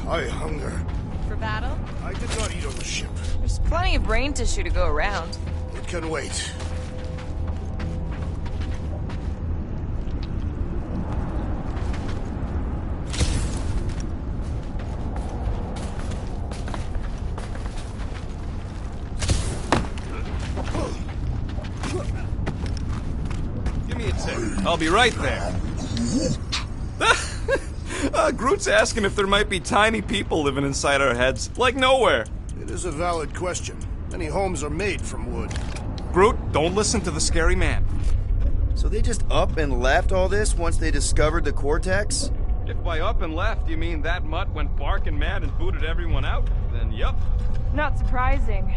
I hunger. For battle? I did not eat on the ship. There's plenty of brain tissue to go around. It can wait. Give me a tick. I'll be right there. Groot's asking if there might be tiny people living inside our heads, like nowhere. It is a valid question. Many homes are made from wood. Groot, don't listen to the scary man. So they just up and left all this once they discovered the Cortex? If by up and left you mean that mutt went barking mad and booted everyone out, then yup. Not surprising.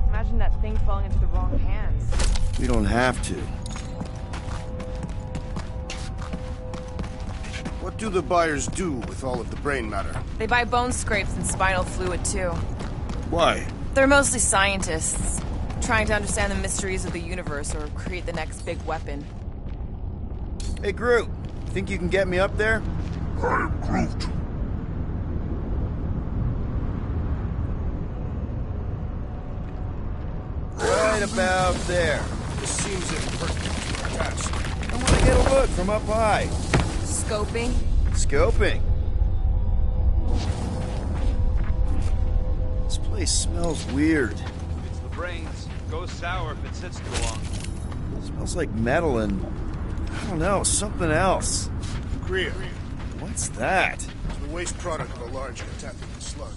Imagine that thing falling into the wrong hands. We don't have to. What do the buyers do with all of the brain matter? They buy bone scrapes and spinal fluid, too. Why? They're mostly scientists, trying to understand the mysteries of the universe or create the next big weapon. Hey, Groot, think you can get me up there? I am Groot. Right about there. This seems impertinent to our task. I want to get a look from up high. Scoping? Scoping. This place smells weird. It's the brains. Goes sour if it sits too long. It smells like metal and, I don't know, something else. Kriya. What's that? It's the waste product of a large catapult slug.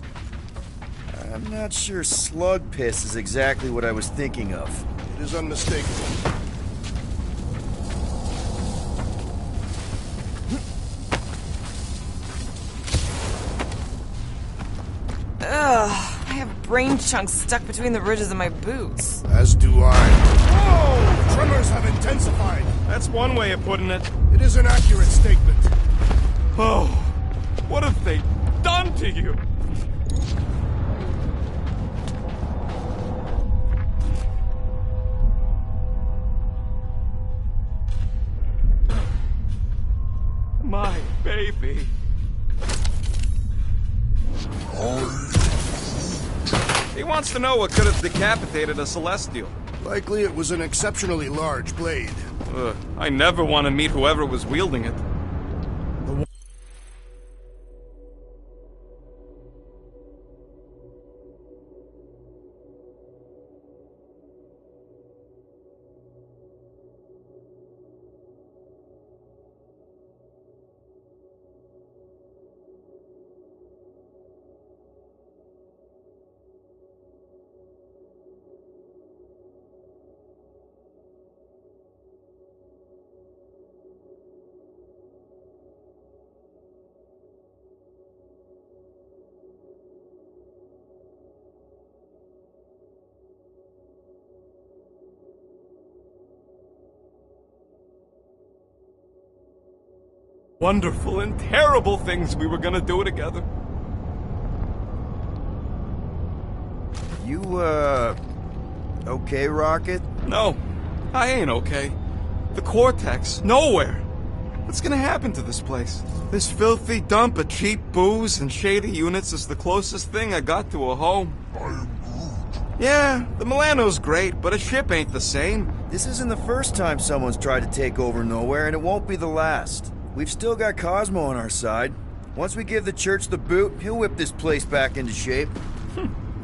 I'm not sure slug piss is exactly what I was thinking of. It is unmistakable. Ugh, I have brain chunks stuck between the ridges of my boots. As do I. Whoa! Tremors have intensified. That's one way of putting it. It is an accurate statement. Oh, what have they done to you? My baby. He wants to know what could have decapitated a Celestial. Likely it was an exceptionally large blade. I never want to meet whoever was wielding it. wonderful and terrible things we were gonna do together. You, okay, Rocket? No, I ain't okay. The Cortex, nowhere. What's gonna happen to this place? This filthy dump of cheap booze and shady units is the closest thing I got to a home. Yeah, the Milano's great, but a ship ain't the same. This isn't the first time someone's tried to take over Nowhere, and it won't be the last. We've still got Cosmo on our side. Once we give the church the boot, he'll whip this place back into shape.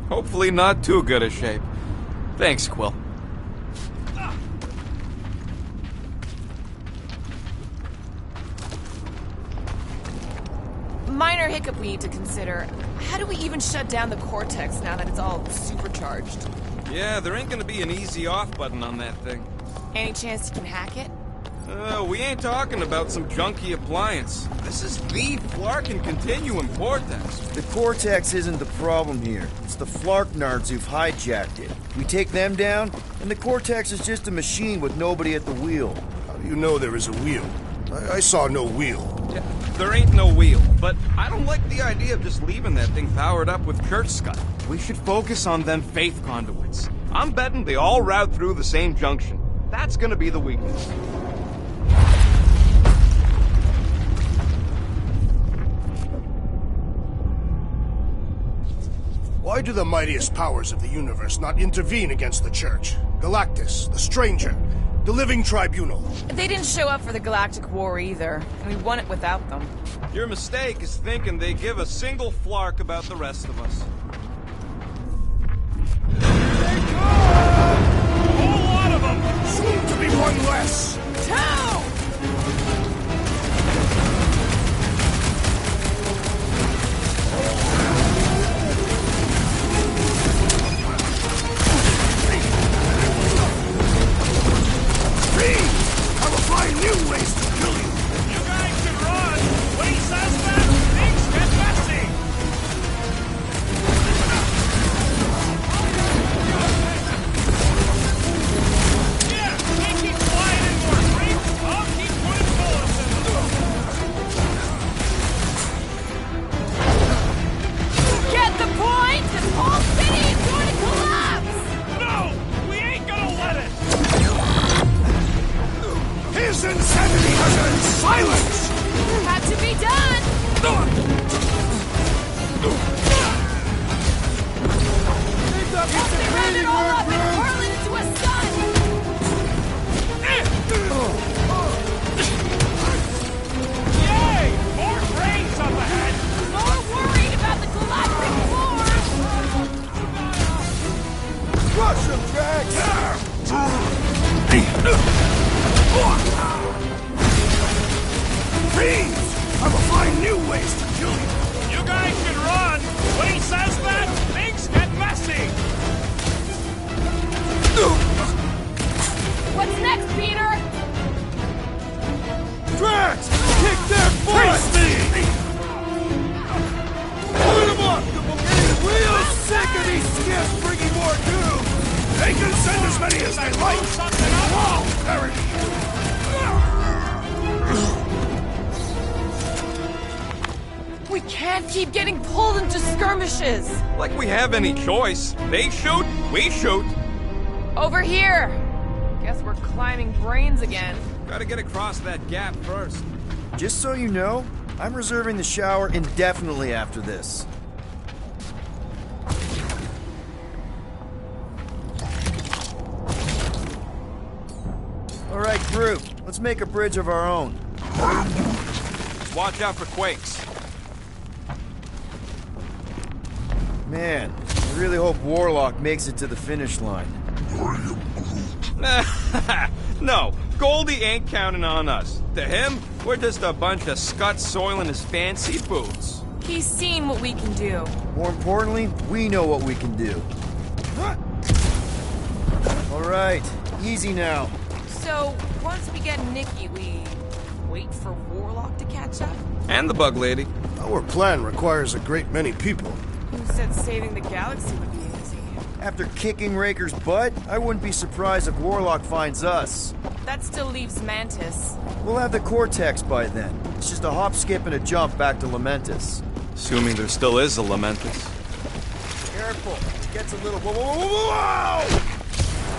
Hopefully not too good a shape. Thanks, Quill. Minor hiccup we need to consider. How do we even shut down the Cortex now that it's all supercharged? Yeah, there ain't gonna be an easy off button on that thing. Any chance you can hack it? We ain't talking about some junky appliance. This is the Flarkin Continuum Cortex. The Cortex isn't the problem here. It's the Flarknards who've hijacked it. We take them down, and the Cortex is just a machine with nobody at the wheel. How do you know there is a wheel? I saw no wheel. Yeah, there ain't no wheel, but I don't like the idea of just leaving that thing powered up with church scud. We should focus on them faith conduits. I'm betting they all route through the same junction. That's gonna be the weakness. Why do the mightiest powers of the universe not intervene against the Church? Galactus, the Stranger, the Living Tribunal. They didn't show up for the Galactic War either, and we won it without them. Your mistake is thinking they give a single flark about the rest of us. A whole lot of them! Soon to be one less! Two! I will find new ways to kill you! You guys can run! When he says that, things get messy! Yeah, he keeps flying in more creep. I'll keep putting bullets in them. Get the point? This whole city is going to collapse! No! We ain't gonna let it! His insanity has been silenced! Had to be done! Help me round it all up and hurl it into a sun! Yay! More brains up ahead! More worried about the galactic war! Crush them, Drax! Please! I will find new ways to kill you! You guys can run! When he says that, things get messy! What's next, Peter? Drax! Kick their butt! Face me! Put them up! I'm real sick of these skips bringing more doom! They can send as many as they like! Wall parody! We can't keep getting pulled into skirmishes! Like we have any choice. They shoot, we shoot. Over here! Guess we're climbing brains again. Gotta get across that gap first. Just so you know, I'm reserving the shower indefinitely after this. All right, group, let's make a bridge of our own. Just watch out for quakes. Man, I really hope Warlock makes it to the finish line. No, Goldie ain't counting on us. To him, we're just a bunch of scuts soiling his fancy boots. He's seen what we can do. More importantly, we know what we can do. All right, easy now. So, once we get Nikki, we wait for Warlock to catch up? And the bug lady. Our plan requires a great many people. Who said saving the galaxy would be easy? After kicking Raker's butt, I wouldn't be surprised if Warlock finds us. that still leaves Mantis. We'll have the Cortex by then. It's just a hop, skip, and a jump back to Lamentus. Assuming there still is a Lamentus. Careful, it gets a little... Whoa, whoa, whoa, whoa!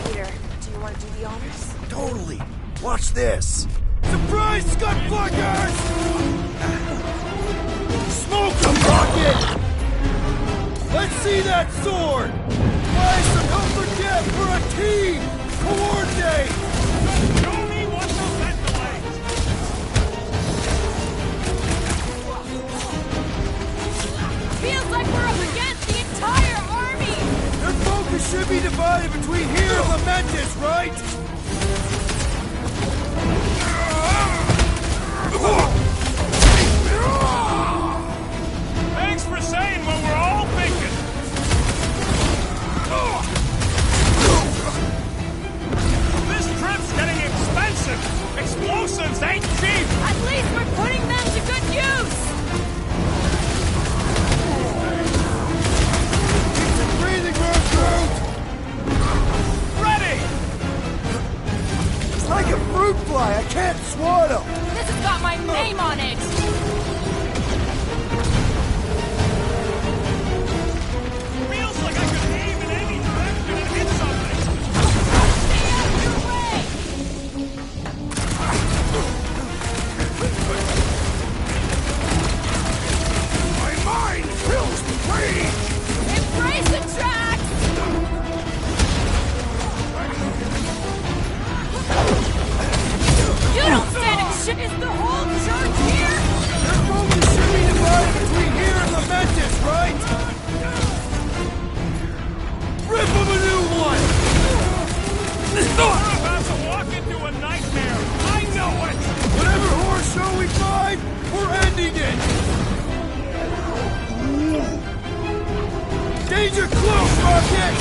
Peter, do you want to do the honors? Totally. Watch this. Surprise, Scud Fuckers! Smoke them, Rocket! Let's see that sword! Try some help or get for a team! Coordinate! Show me what the ventilates! Feels like we're up against the entire army! Their focus should be divided between here and Lamentus, right? Thanks for saying what we're all thinking. This trip's getting expensive. Explosives ain't cheap. At least we're putting them to good use! Breathing room, Groot! Ready! It's like a fruit fly, I can't swat him! This has got my name on it! Feels like I could aim in any direction and hit something. Stay out of your way! My mind fills with rage! Embrace the tracks! You don't stand a shit! Is the whole church here? Their focus should be divided between here and Lamentus, right? Rip him a new one! We're about to walk into a nightmare. I know it. Whatever horror show we find, we're ending it! Danger close, Rocket!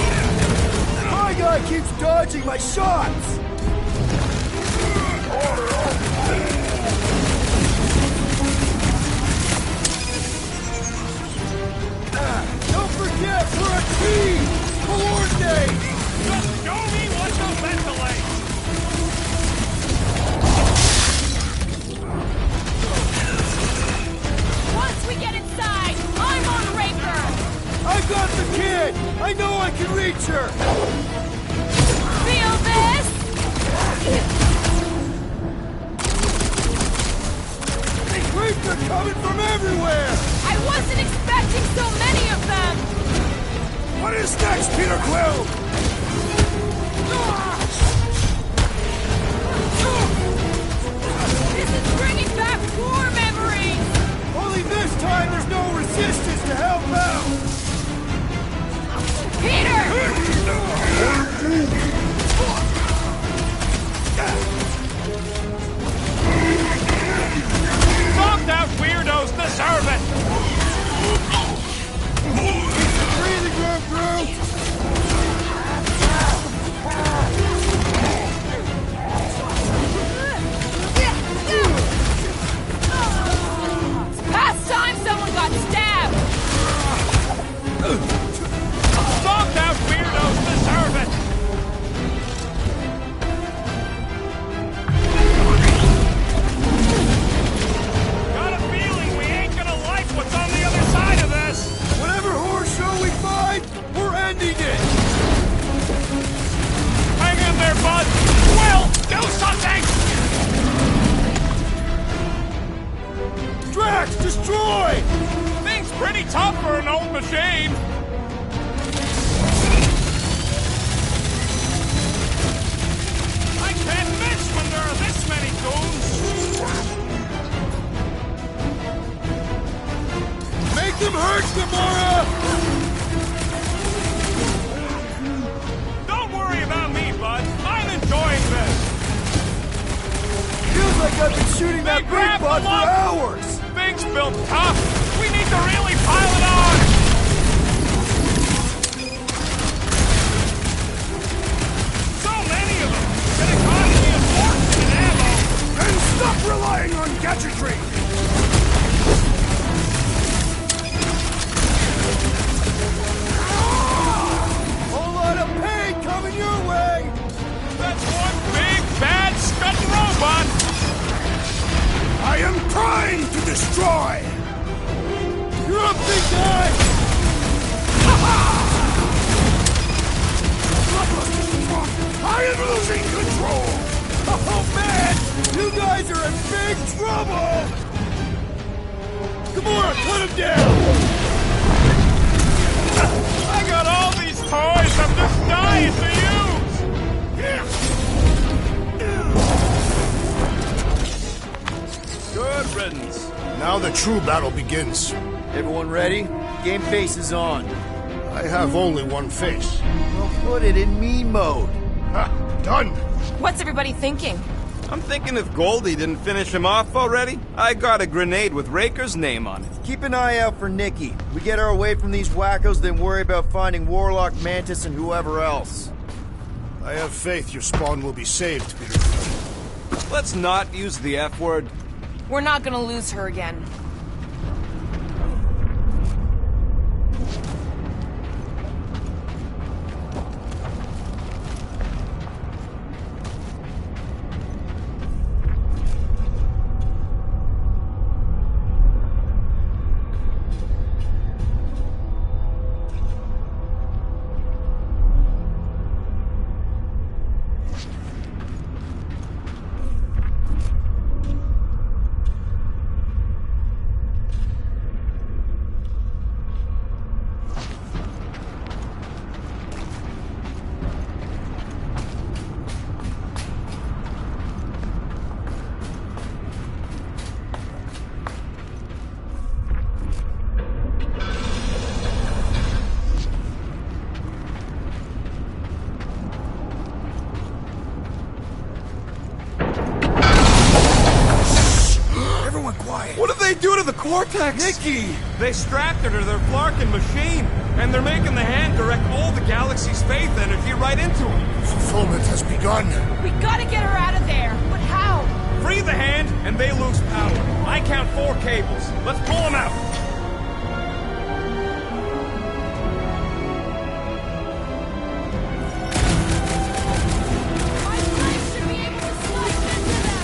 My guy keeps dodging my shots! Don't forget, we're a team! Coordinate! Just show me what the ventilates. Once we get inside, I'm on Raker! I got the kid! I know I can reach her! Feel this? Creeps are coming from everywhere! I wasn't expecting so many of them! What is next, Peter Quill? This is bringing back war memories! Only this time there's no resistance to help out! Peter! Knocked out weirdos deserve it. Breathing room, Groot! It's past time someone got stabbed! Knocked out weirdos deserve it. Got a feeling we ain't gonna like what's on the other side of this. Whatever horror show we find, we're ending it! Hang in there, bud. Will, do something. Drax, destroy! Thing's pretty tough for an old machine. I can't miss when there are this many goons. Make them hurt, Gamora! Don't worry about me, bud. I'm enjoying this. Feels like I've been shooting that They grabbed big bud them for up. hours! Thing's built tough. We need to really pile it on. So many of them. Gonna cost me a fortune in ammo. Then stop relying on gadgetry! Whole lot of pain coming your way! That's one big bad destroy! You're up, big guy! I am losing control! Oh man! You guys are in big trouble! Come on, cut him down! I got all these toys I'm just dying to use! Good riddance. Now the true battle begins. Everyone ready? Game face is on. I have only one face. Well, put it in me mode. Ha! Done! What's everybody thinking? I'm thinking if Goldie didn't finish him off already, I got a grenade with Raker's name on it. Keep an eye out for Nikki. We get her away from these wackos, then worry about finding Warlock, Mantis, and whoever else. I have faith your spawn will be saved, Peter. Let's not use the F word. We're not gonna lose her again. What did they do to the Cortex? Nikki! They strapped her to their Flarkin machine, and they're making the hand direct all the galaxy's faith energy right into it. Fulfillment has begun. We gotta get her out of there! But how? Free the hand, and they lose power. I count 4 cables. Let's pull them out. My legs should be able to slice into them!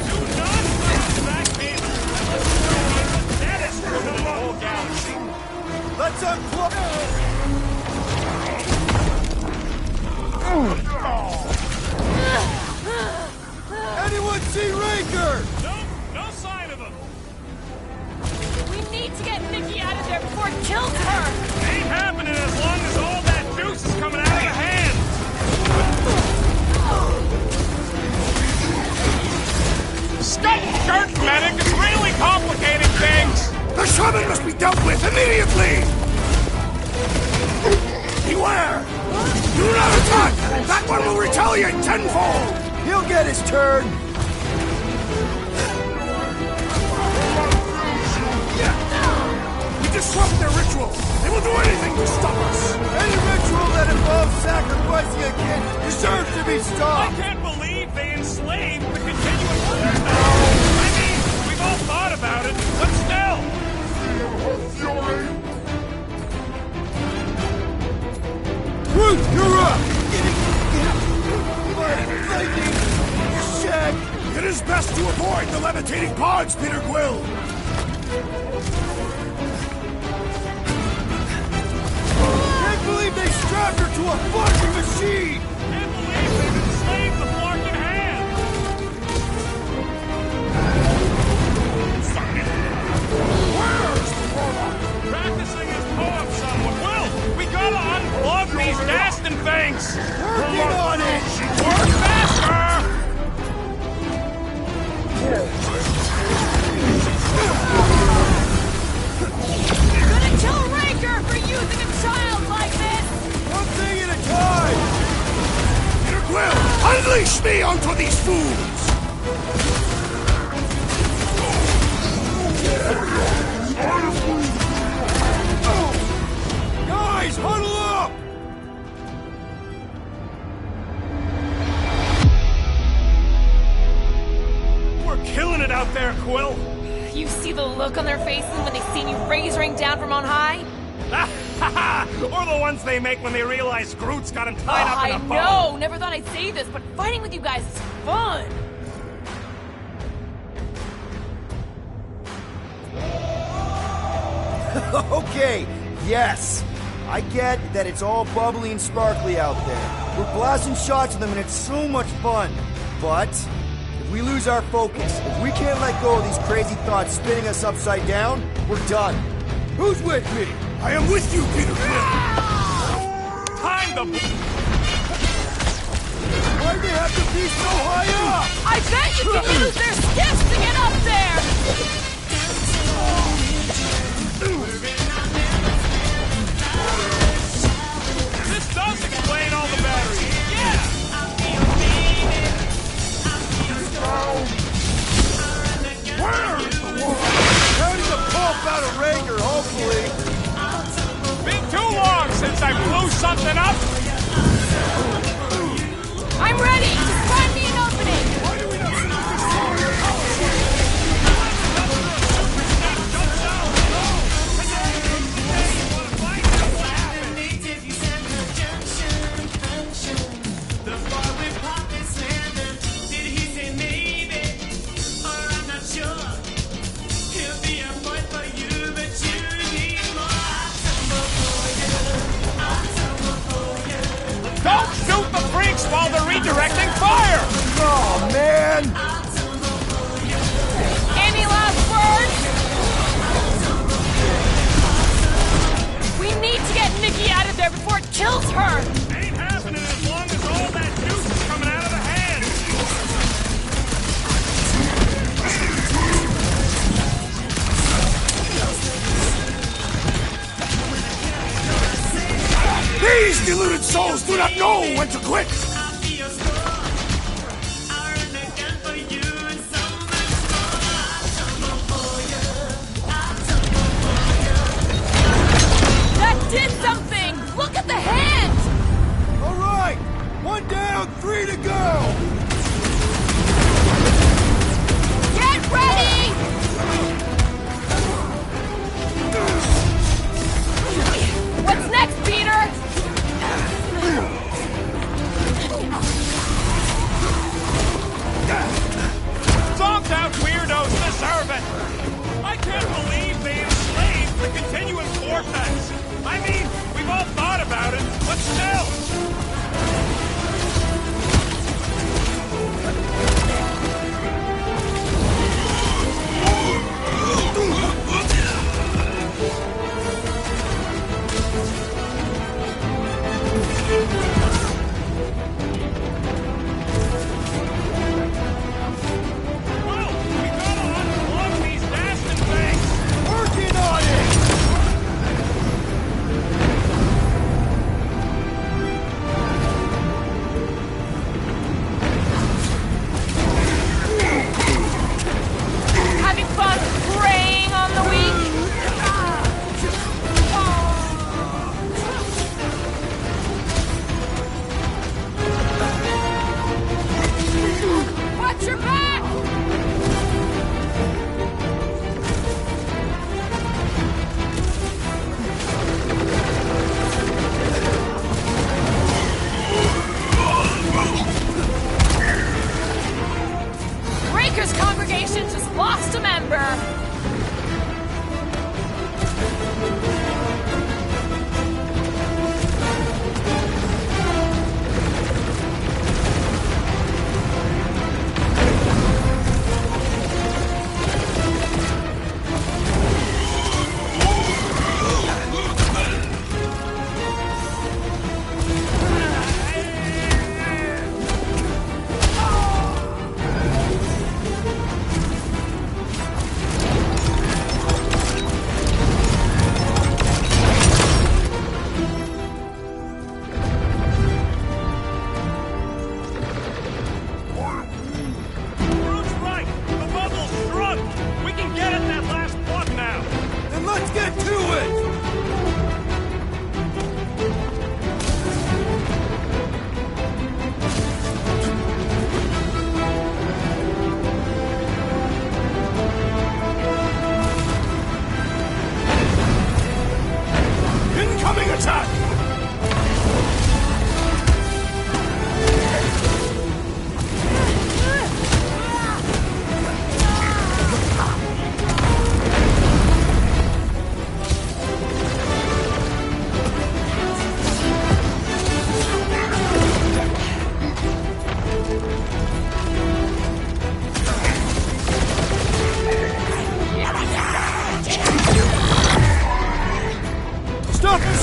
Do not push back in! That is for the whole galaxy! Let's unplug. Anyone see Raker? No sign of him! We need to get Nikki out of there before it kills her! Ain't happening as long as all that juice is coming out of the hands! Scut shirt medic is really complicating things! The shaman must be dealt with immediately! Beware! Do not attack! That one will retaliate tenfold! He'll get his turn. We disrupt their ritual! They will do anything to stop us! Any ritual that involves sacrificing a kid deserves to be I stopped. can't believe they enslaved the continuous order! I mean, we've all thought about it, but still! Groot, you're up. Lightning, check. It is best to avoid the levitating pods, Peter Quill! Can't believe they strapped her to a fucking machine. Can't believe they've enslaved the Flarkin hand! Where's the Warlock? Practicing his poem somewhere. Will, we gotta unplug these Dastin things! Working on it. Work faster! Gonna kill Raker for using a child like this! One thing at a time. Peter Quill, unleash me onto these fools! Guys, huddle up. We're killing it out there, Quill! You see the look on their faces when they see you rain down from on high? Or the ones they make when they realize Groot's got him tied up in a I bow. know! Never thought I'd say this, but fighting with you guys is fun! Okay, yes. I get that it's all bubbly and sparkly out there. We're blasting shots at them and it's so much fun. But if we lose our focus, if we can't let go of these crazy thoughts spinning us upside down, we're done. Who's with me? I am with you, Peter Quill! Time to... Why'd they have to be so high up? I bet you can use their skiffs to get up there! This does explain all the batteries! Yeah! Where is the war? Ready to pulp out of Rager, hopefully. Been too long since I blew something up! I'm ready! Just find me an opening! Why do we not see this? Don't shoot the freaks while they're redirecting fire! Oh, man! Any last words? We need to get Nikki out of there before it kills her! Ain't happening as long as all that juice is coming out of the hand! These deluded souls do not know when to quit! That did something! Look at the hand! All right! One down, 3 to go! Get ready! What's next, Peter? Zombed out weirdos deserve it! I can't believe they enslaved the continuous vortex! I mean, we've all thought about it, but still! Well, we gotta unplug these nasty things! Working on it! Having fun preying on the weak? Watch your back! Raker's congregation just lost a member!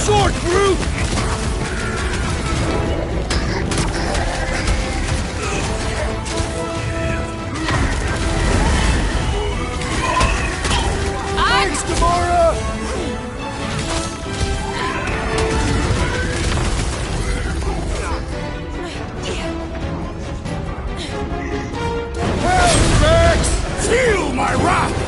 sword, Groot! Thanks, Gamora! Hell, Rex! Feel my wrath!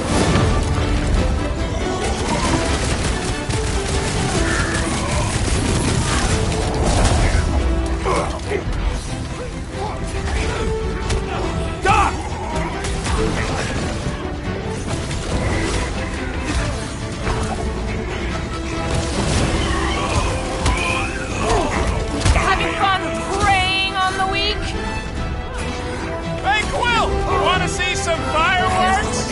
Having fun preying on the weak? Hey, Quill! Want to see some fireworks?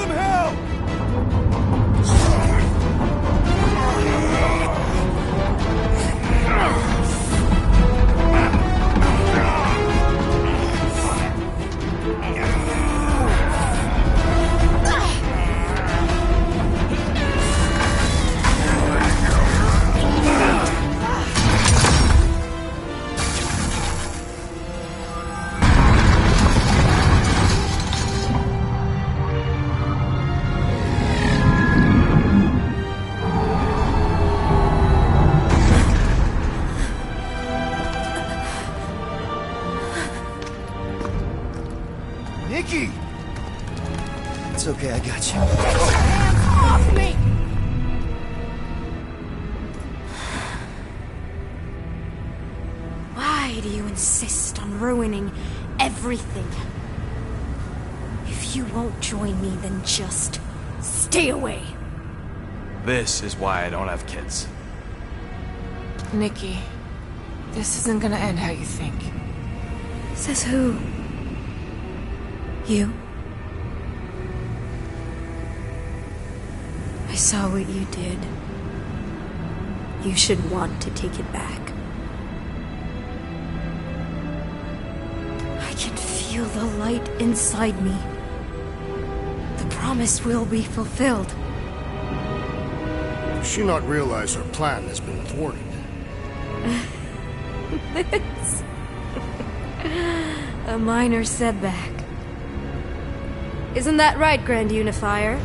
some help! Nikki! It's okay, I got you. Hands off me! Why do you insist on ruining everything? If you won't join me, then just stay away. This is why I don't have kids. Nikki, this isn't gonna end how you think. Says who? You? I saw what you did. You should want to take it back. I can feel the light inside me. The promise will be fulfilled. Does she not realize her plan has been thwarted? This... a minor setback. Isn't that right, Grand Unifier?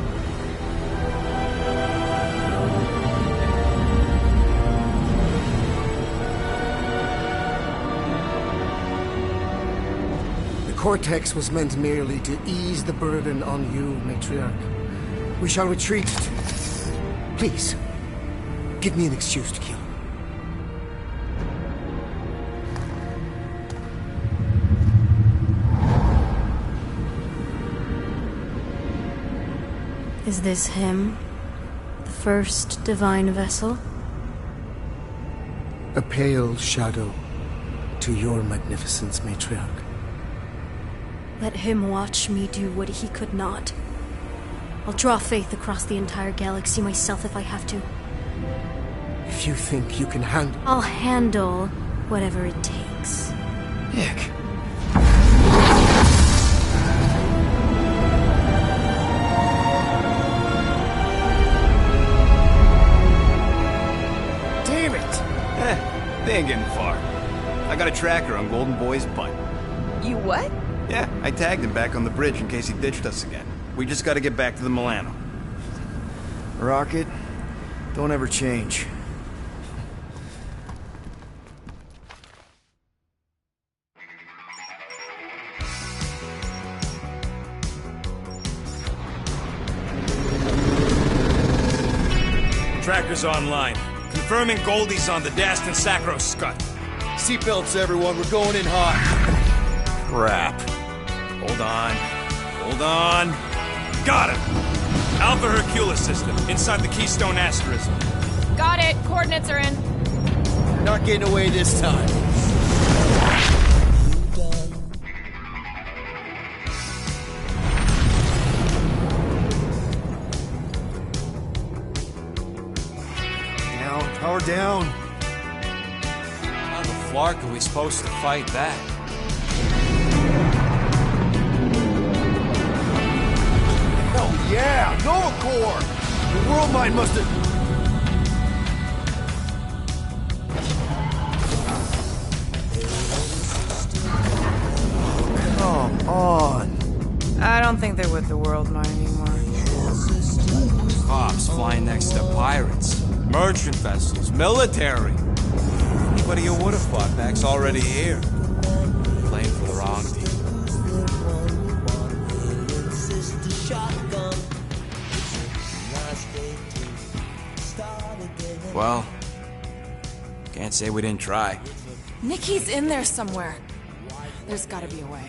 The Cortex was meant merely to ease the burden on you, Matriarch. We shall retreat. Please, give me an excuse to kill. Is this him? The first divine vessel? A pale shadow to your magnificence, Matriarch. Let him watch me do what he could not. I'll draw faith across the entire galaxy myself if I have to. If you think you can handle... I'll handle whatever it takes. Nick. Damn it! They ain't getting far. I got a tracker on Golden Boy's butt. You what? Yeah, I tagged him back on the bridge in case he ditched us again. We just gotta get back to the Milano. Rocket, don't ever change. Tracker's online. Confirming Goldie's on the Dastan Sacro Scut. Seatbelts, everyone. We're going in hot. Crap. Hold on. Hold on. Got him! Alpha Hercules system, inside the Keystone Asterism. Got it. Coordinates are in. We're not getting away this time. Down, power down. How the flark are we supposed to fight that? Oh yeah, Nova Corps! The world mind must have... Come on. I don't think they're with the world mine anymore. Cops flying next to pirates, merchant vessels, military. Anybody you would have fought back's already here. Playing for the wrong team. Well, can't say we didn't try. Nikki's in there somewhere. There's gotta be a way.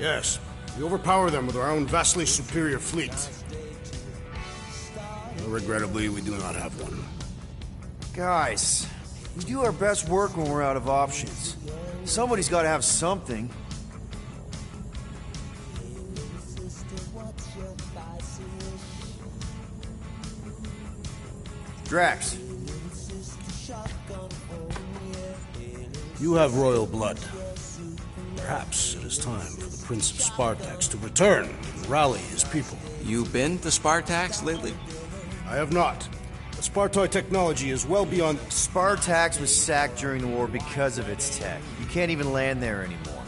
Yes, we overpower them with our own vastly superior fleet. Regrettably, we do not have one. Guys, we do our best work when we're out of options. Somebody's got to have something. Drax. You have royal blood. Perhaps it is time for the Prince of Spartax to return and rally his people. You been to Spartax lately? I have not. But Spartoid technology is well beyond... Spartax was sacked during the war because of its tech. You can't even land there anymore.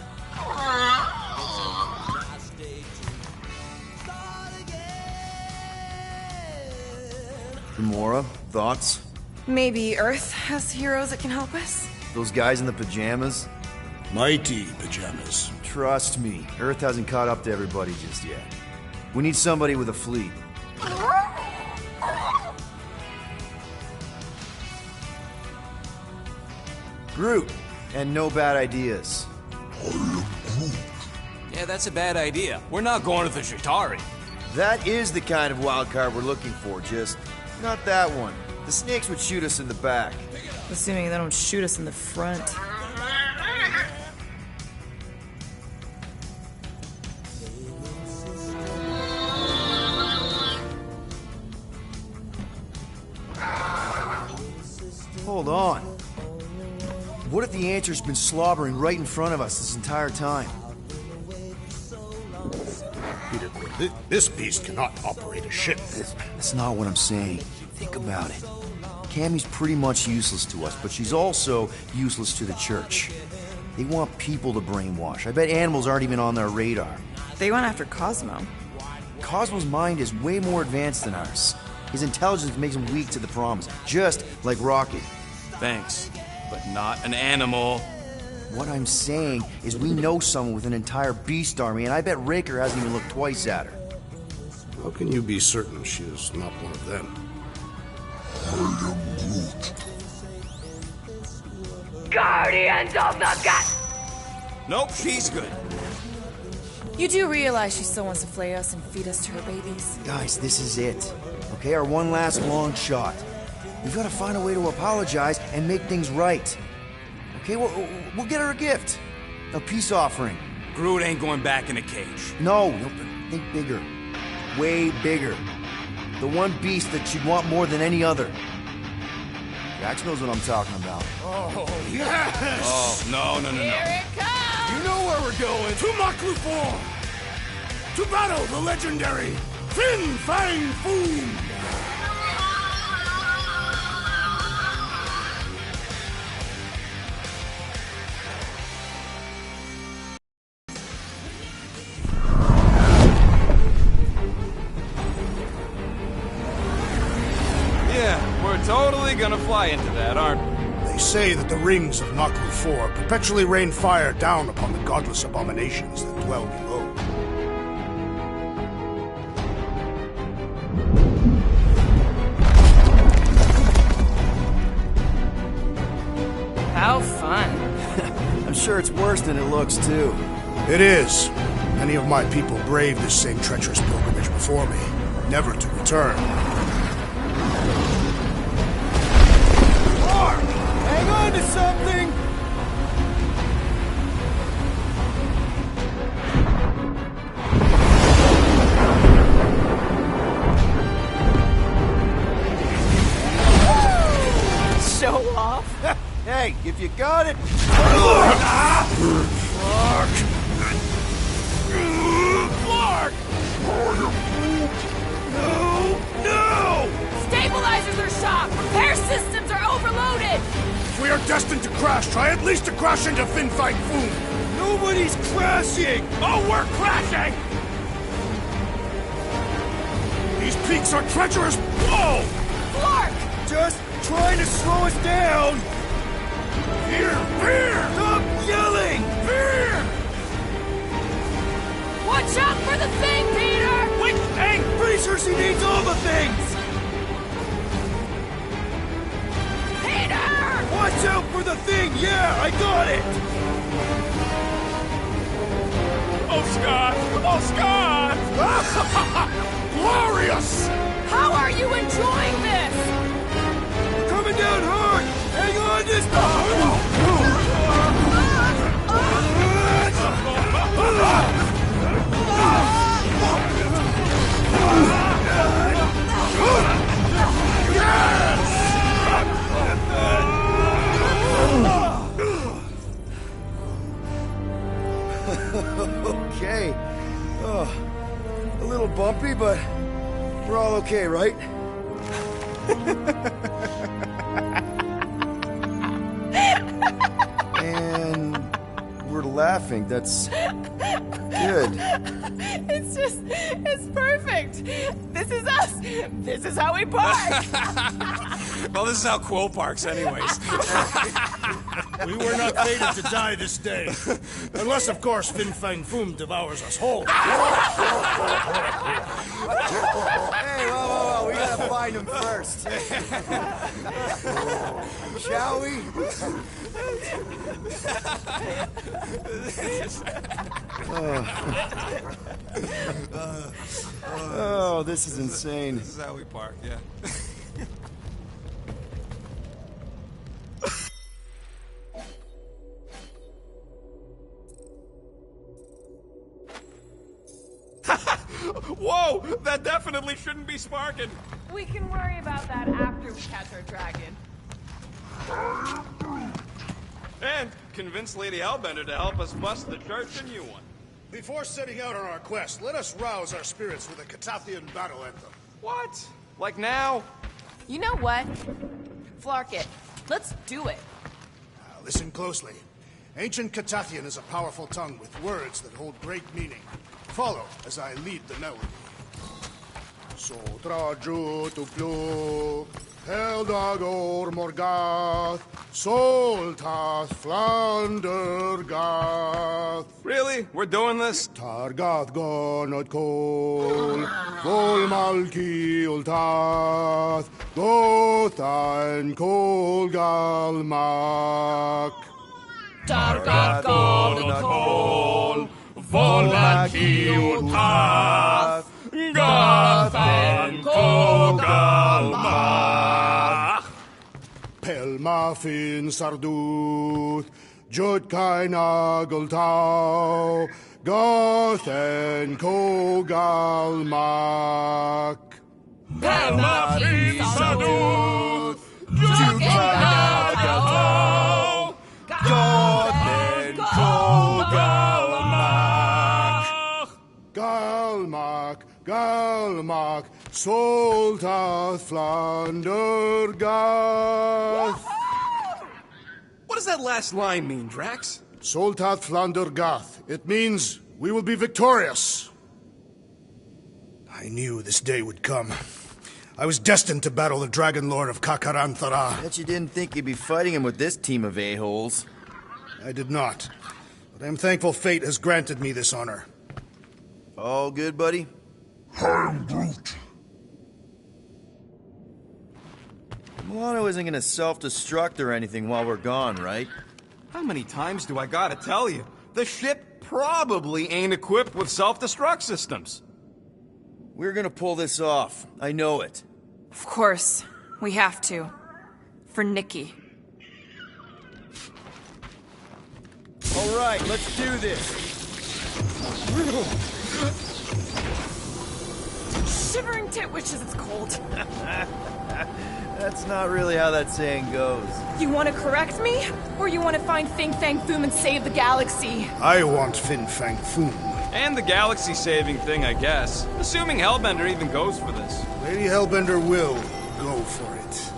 Gamora, thoughts? Maybe Earth has heroes that can help us? Those guys in the pajamas? Mighty pajamas. Trust me, Earth hasn't caught up to everybody just yet. We need somebody with a fleet. Groot, and no bad ideas. Yeah, that's a bad idea. We're not going to the Chitauri. That is the kind of wild card we're looking for, just not that one. The snakes would shoot us in the back. Assuming they don't shoot us in the front. Hold on. What if the Answer's been slobbering right in front of us this entire time? Peter, this beast cannot operate a ship. That's not what I'm saying. Think about it. Cammy's pretty much useless to us, but she's also useless to the Church. They want people to brainwash. I bet animals aren't even on their radar. They went after Cosmo. Cosmo's mind is way more advanced than ours. His intelligence makes him weak to the promise, just like Rocket. Thanks, but not an animal. What I'm saying is we know someone with an entire beast army, and I bet Raker hasn't even looked twice at her. How can you be certain she is not one of them? Guardians of the Gut! Nope, she's good. You do realize she still wants to flay us and feed us to her babies? Guys, this is it. Okay, our one last long shot. We've got to find a way to apologize and make things right. Okay, we'll get her a gift. A peace offering. Groot ain't going back in a cage. No, think bigger. Way bigger. The one beast that she'd want more than any other. Jax knows what I'm talking about. Oh, yes! Oh, no. Here it comes! You know where we're going. To Maklu 4! To battle the legendary Fin Fang Foom! Totally gonna fly into that, aren't we? They say that the rings of Maklu 4 perpetually rain fire down upon the godless abominations that dwell below. How fun. I'm sure it's worse than it looks, too. It is. Many of my people braved this same treacherous pilgrimage before me, never to return. Hang on to something! Show off? Hey, if you got it... Clark! No! Stabilizers are shot! Repair systems are overloaded! If we are destined to crash, try at least to crash into Fin Fang Foom! Nobody's crashing! Oh, we're crashing! These peaks are treacherous! Whoa! Clark! Just trying to slow us down! Fear! Fear! Stop yelling! Fear! Watch out for the thing, Peter! Which thing? Pretty sure she needs all the things! Peter! Watch out for the thing! Yeah, I got it! Oh, Scott! Oh, Scott! Glorious! How are you enjoying this? We're coming down hard! Hang on this time! A little bumpy, but we're all okay, right? And we're laughing. That's good. It's perfect. This is us. This is how we park. Well, this is how Quill parks anyways. We were not fated to die this day. Unless, of course, Fin Fang Foom devours us whole. Hey, whoa. We gotta find him first. Shall we? Oh, this is insane. This is how we park, yeah. Whoa! That definitely shouldn't be sparking. We can worry about that after we catch our dragon. And convince Lady Hellbender to help us bust the church a new one. Before setting out on our quest, let us rouse our spirits with a Catathian battle anthem. What? Like now? You know what? Flark it. Let's do it. Listen closely. Ancient Catathian is a powerful tongue with words that hold great meaning. Follow as I lead the melody. Sotra jutu plu, Heldagor Morgath, Soltath Flandergath. Really? We're doing this? Targath Gonot Kol, Vol Malki Ultath, Gothan Kol Galmak. Targath Gonot Kol, Vol Malki Ultath, Gothan Kol Galmak. Pelma Fin Sarduth, Jud Kain Ageltau, Gothen Kogalmak. Pelma Fin Sarduth, Jud Kain Ageltau, Gothen Kogalmak. Galmak, Soltath Flandergath. What does that last line mean, Drax? Soltath Flandergath. It means we will be victorious. I knew this day would come. I was destined to battle the Dragon Lord of Kakaranthara. Bet you didn't think you'd be fighting him with this team of a-holes. I did not. But I am thankful fate has granted me this honor. All good, buddy? I'm Groot. Milano isn't gonna self-destruct or anything while we're gone, right? How many times do I gotta tell you? The ship probably ain't equipped with self-destruct systems. We're gonna pull this off. I know it. Of course. We have to. For Nikki. All right, let's do this. Shivering tit wishes it's cold. That's not really how that saying goes. You want to correct me? Or you want to find Fin Fang Foom and save the galaxy? I want Fin Fang Foom. And the galaxy-saving thing, I guess. Assuming Hellbender even goes for this. Lady Hellbender will go for it.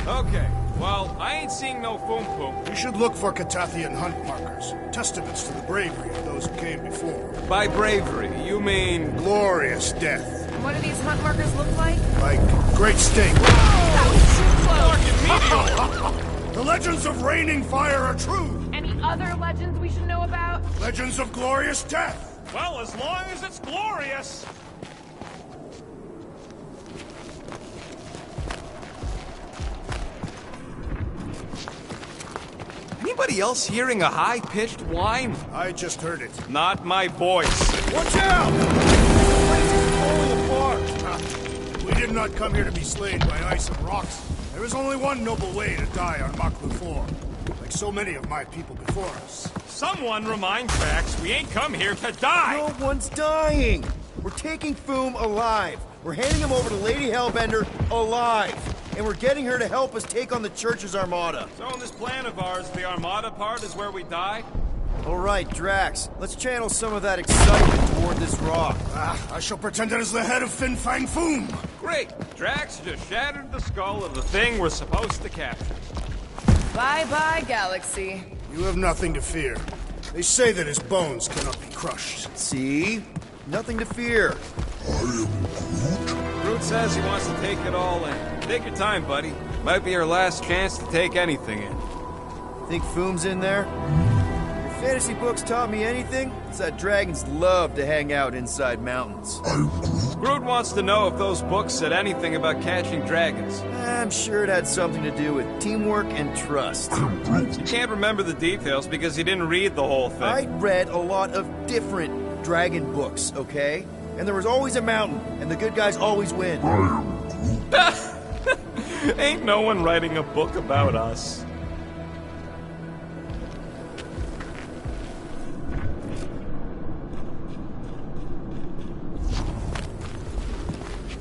Okay, well, I ain't seeing no Foom Poom. We should look for Catathian hunt markers, testaments to the bravery of those who came before. By bravery, you mean... Glorious death. What do these hunt markers look like? Like great steak. That was too close! The legends of raining fire are true. Any other legends we should know about? Legends of glorious death. Well, as long as it's glorious. Anybody else hearing a high-pitched whine? I just heard it. Not my voice. Watch out! We did not come here to be slain by ice and rocks. There is only one noble way to die on Maklu 4, like so many of my people before us. Someone remind Drax we ain't come here to die! No one's dying! We're taking Foom alive. We're handing him over to Lady Hellbender alive. And we're getting her to help us take on the Church's armada. So in this plan of ours, the armada part is where we die? Alright, Drax, let's channel some of that excitement toward this rock. I shall pretend it is the head of Fin Fang Foom. Great! Drax just shattered the skull of the thing we're supposed to capture. Bye-bye, Galaxy. You have nothing to fear. They say that his bones cannot be crushed. See? Nothing to fear. Groot says he wants to take it all in. Take your time, buddy. Might be our last chance to take anything in. Think Foom's in there? If fantasy books taught me anything, it's that dragons love to hang out inside mountains. Groot wants to know if those books said anything about catching dragons. I'm sure it had something to do with teamwork and trust. You can't remember the details because you didn't read the whole thing. I read a lot of different dragon books, okay? And there was always a mountain, and the good guys always win. Ain't no one writing a book about us.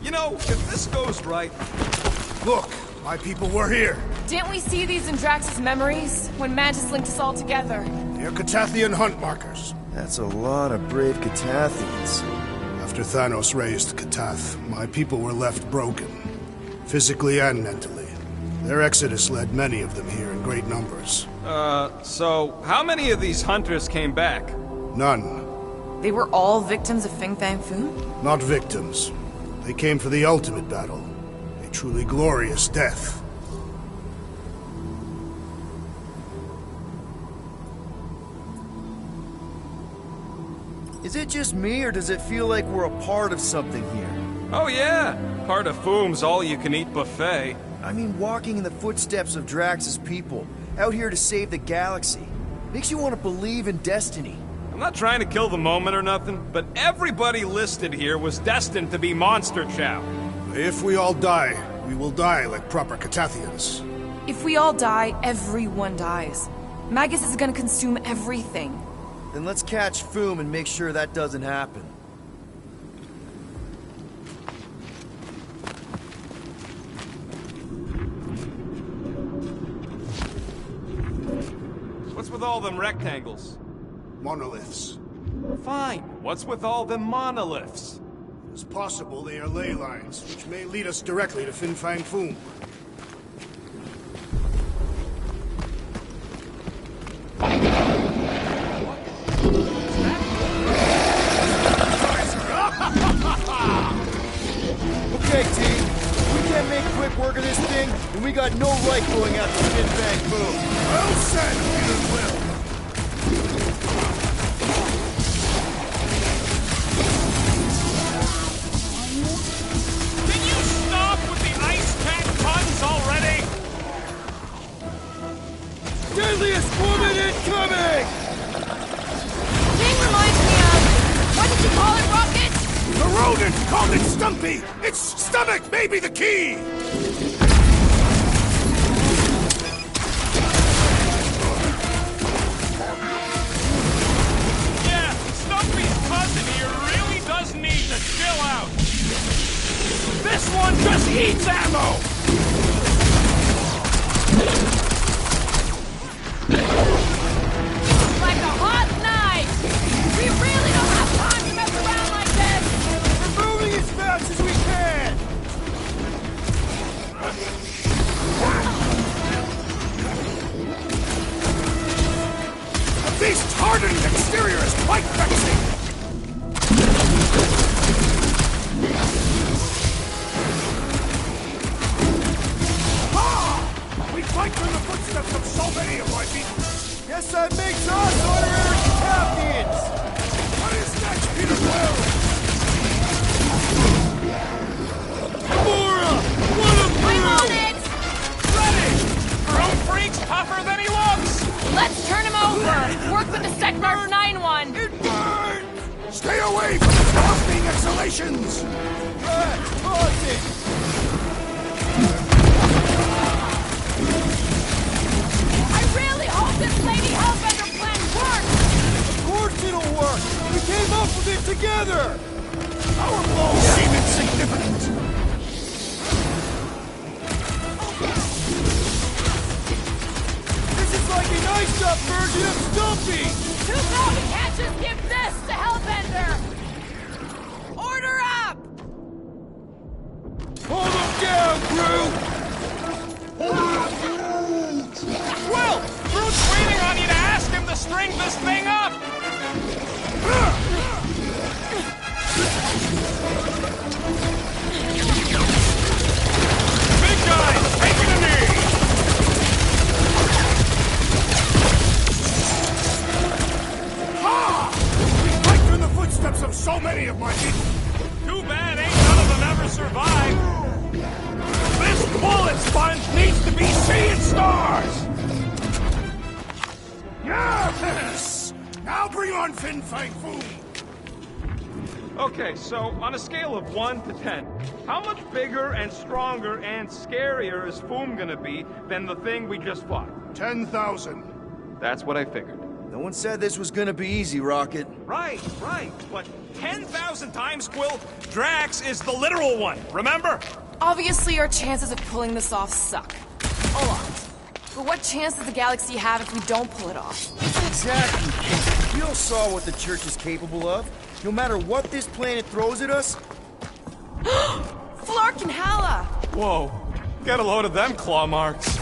You know, if this goes right... Look, my people were here. Didn't we see these in Drax's memories when Mantis linked us all together? They're Catathian hunt markers. That's a lot of brave Catathians. After Thanos raised Catath, my people were left broken, physically and mentally. Their exodus led many of them here in great numbers. So how many of these hunters came back? None. They were all victims of Fin Fang Foom? Not victims. They came for the ultimate battle. A truly glorious death. Is it just me, or does it feel like we're a part of something here? Oh yeah, part of Foom's all-you-can-eat buffet. I mean, walking in the footsteps of Drax's people, out here to save the galaxy, makes you want to believe in destiny. I'm not trying to kill the moment or nothing, but everybody listed here was destined to be monster chow. If we all die, we will die like proper Catathians. If we all die, everyone dies. Magus is gonna consume everything. Then let's catch Foom and make sure that doesn't happen. What's with all them rectangles? Monoliths. Fine. What's with all them monoliths? It's possible they are ley lines, which may lead us directly to Fin Fang Foom. Okay, team. We can't make quick work of this thing, and we got no right going out to Fin Fang Foom. Well said, Peter Will. Can you stop with the ice cat puns already? Deadliest woman incoming! Thing reminds me of... What did you call it, Rocket? The rodent called it Stumpy! Its stomach may be the key! Yeah, Stumpy's cousin here really does need to chill out. This one just eats ammo! Like a hot knife! We really don't have time to mess around like this! We're moving as fast as we can! The beast's hardened exterior is quite vexing! We fight through the footsteps of so many of my people! Guess that makes us honorary Catathians! What is next, Peter Will? Gamora! What a I'm on it! Ready! Groom freak's tougher than he looks! Let's turn him over! Work with the Seknarf 9-1! It burns! Stay away from the scorching exhalations! Toss it! I really hope this Lady Hellbender plan works! Of course it'll work! We came up with it together! Our blows seem insignificant! This is like an Nice job, Virgin of Stumpy! Too bad we can't just give this to Hellbender! Order up! Hold them down, crew! Will! Groot's waiting on you to ask him to string this thing up! Big guy, taking a knee! Right in the footsteps of so many of my people! Too bad ain't none of them ever survived. This bullet sponge needs to be seeing stars! Yes! Now bring on Fin Fang Foom! Okay, so on a scale of 1 to 10, how much bigger and stronger and scarier is Foom gonna be than the thing we just fought? 10,000. That's what I figured. No one said this was gonna be easy, Rocket. Right, but 10,000 times, Quill, Drax is the literal one, remember? Obviously, our chances of pulling this off suck. A lot. But what chance does the galaxy have if we don't pull it off? Exactly. We all saw what the Church is capable of. No matter what this planet throws at us... Flark and Hala! Whoa. Get a load of them claw marks.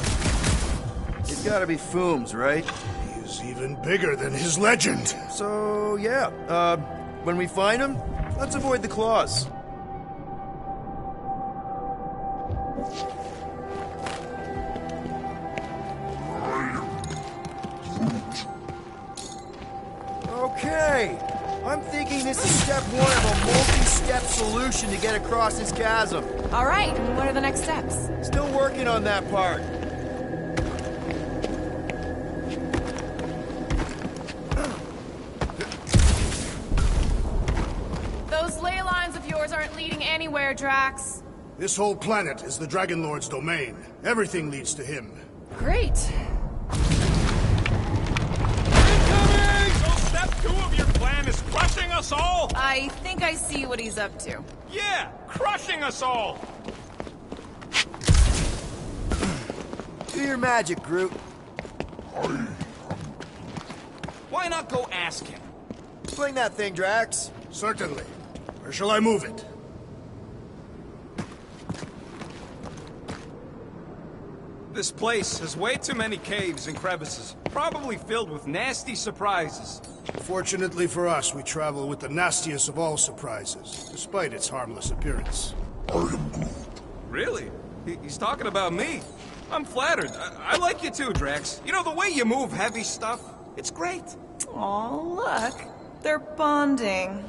It's gotta be Foom's, right? He's even bigger than his legend. So, yeah. When we find him, let's avoid the claws. Okay. I'm thinking this is step 1 of a multi-step solution to get across this chasm. All right, what are the next steps? Still working on that part. Those ley lines of yours aren't leading anywhere, Drax. This whole planet is the Dragon Lord's domain. Everything leads to him. Great. So step 2 of your plan is crushing us all? I think I see what he's up to. Yeah, crushing us all! Do your magic, Groot. Why not go ask him? Swing that thing, Drax. Certainly. Where shall I move it? This place has way too many caves and crevices, probably filled with nasty surprises. Fortunately for us, we travel with the nastiest of all surprises, despite its harmless appearance. Really? He's talking about me. I'm flattered. I like you too, Drax. You know, the way you move heavy stuff, it's great. Aw, look. They're bonding.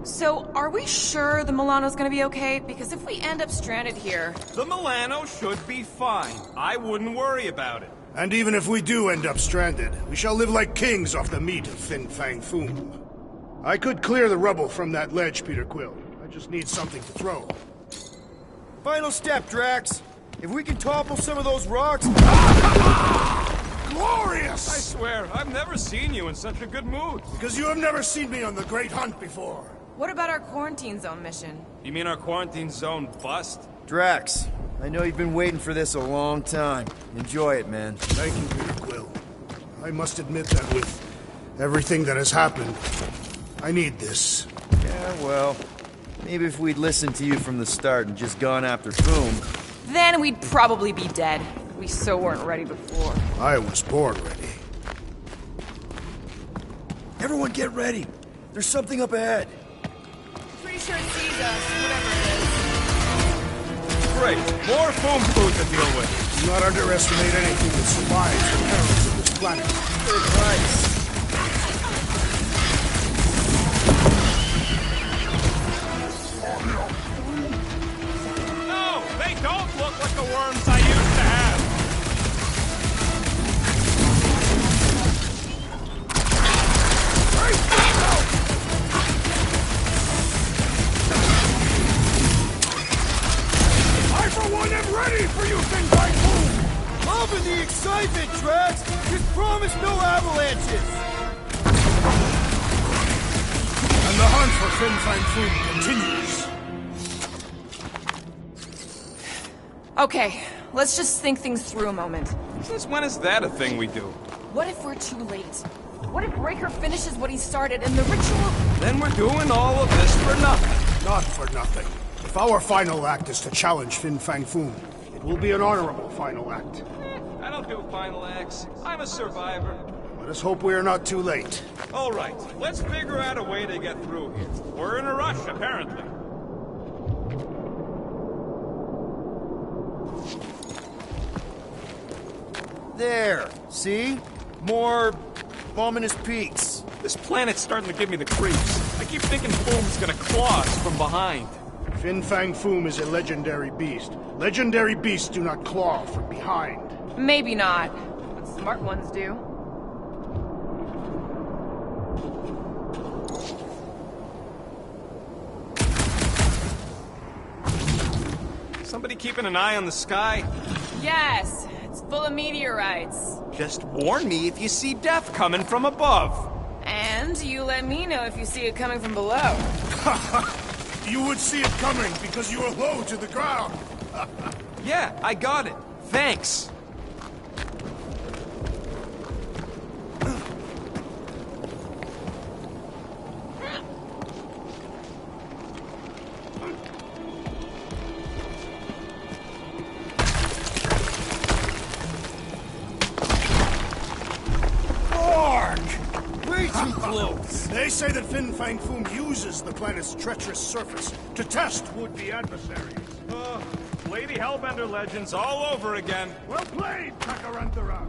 So, are we sure the Milano's gonna be okay? Because if we end up stranded here... The Milano should be fine. I wouldn't worry about it. And even if we do end up stranded, we shall live like kings off the meat of Fin Fang Foom. I could clear the rubble from that ledge, Peter Quill. I just need something to throw. Final step, Drax. If we can topple some of those rocks... Glorious! I swear, I've never seen you in such a good mood. Because you have never seen me on the Great Hunt before. What about our quarantine zone mission? You mean our quarantine zone bust? Drax, I know you've been waiting for this a long time. Enjoy it, man. Thank you, Peter Quill. I must admit that with everything that has happened, I need this. Yeah, well, maybe if we'd listened to you from the start and just gone after Foom... Then we'd probably be dead. We so weren't ready before. I was born ready. Everyone get ready. There's something up ahead. Pretty sure it sees us, whatever it is. Great. More foam food to deal with. Do not underestimate anything that survives the perils of this planet. Good advice. No, they don't look like the worms I used to have. I, for one, am ready for you Knife it, Drax! Just promise no avalanches! And the hunt for Fin Fang Foom continues. Okay, let's just think things through a moment. Since when is that a thing we do? What if we're too late? What if Raker finishes what he started and the ritual... Then we're doing all of this for nothing. Not for nothing. If our final act is to challenge Fin Fang Foom, it will be an honorable final act. I don't do final acts. I'm a survivor. Let us hope we are not too late. All right, let's figure out a way to get through here. We're in a rush, apparently. There, see? More ominous peaks. This planet's starting to give me the creeps. I keep thinking Foom's gonna claw us from behind. Fin Fang Foom is a legendary beast. Legendary beasts do not claw from behind. Maybe not, but smart ones do. Somebody keeping an eye on the sky? Yes, it's full of meteorites. Just warn me if you see death coming from above. And you let me know if you see it coming from below. You would see it coming because you are low to the ground. Yeah, I got it. Thanks. Way too close! They say that Fin Fang Foom uses the planet's treacherous surface to test would-be adversaries. Lady Hellbender legends all over again. Well played, Takarantara!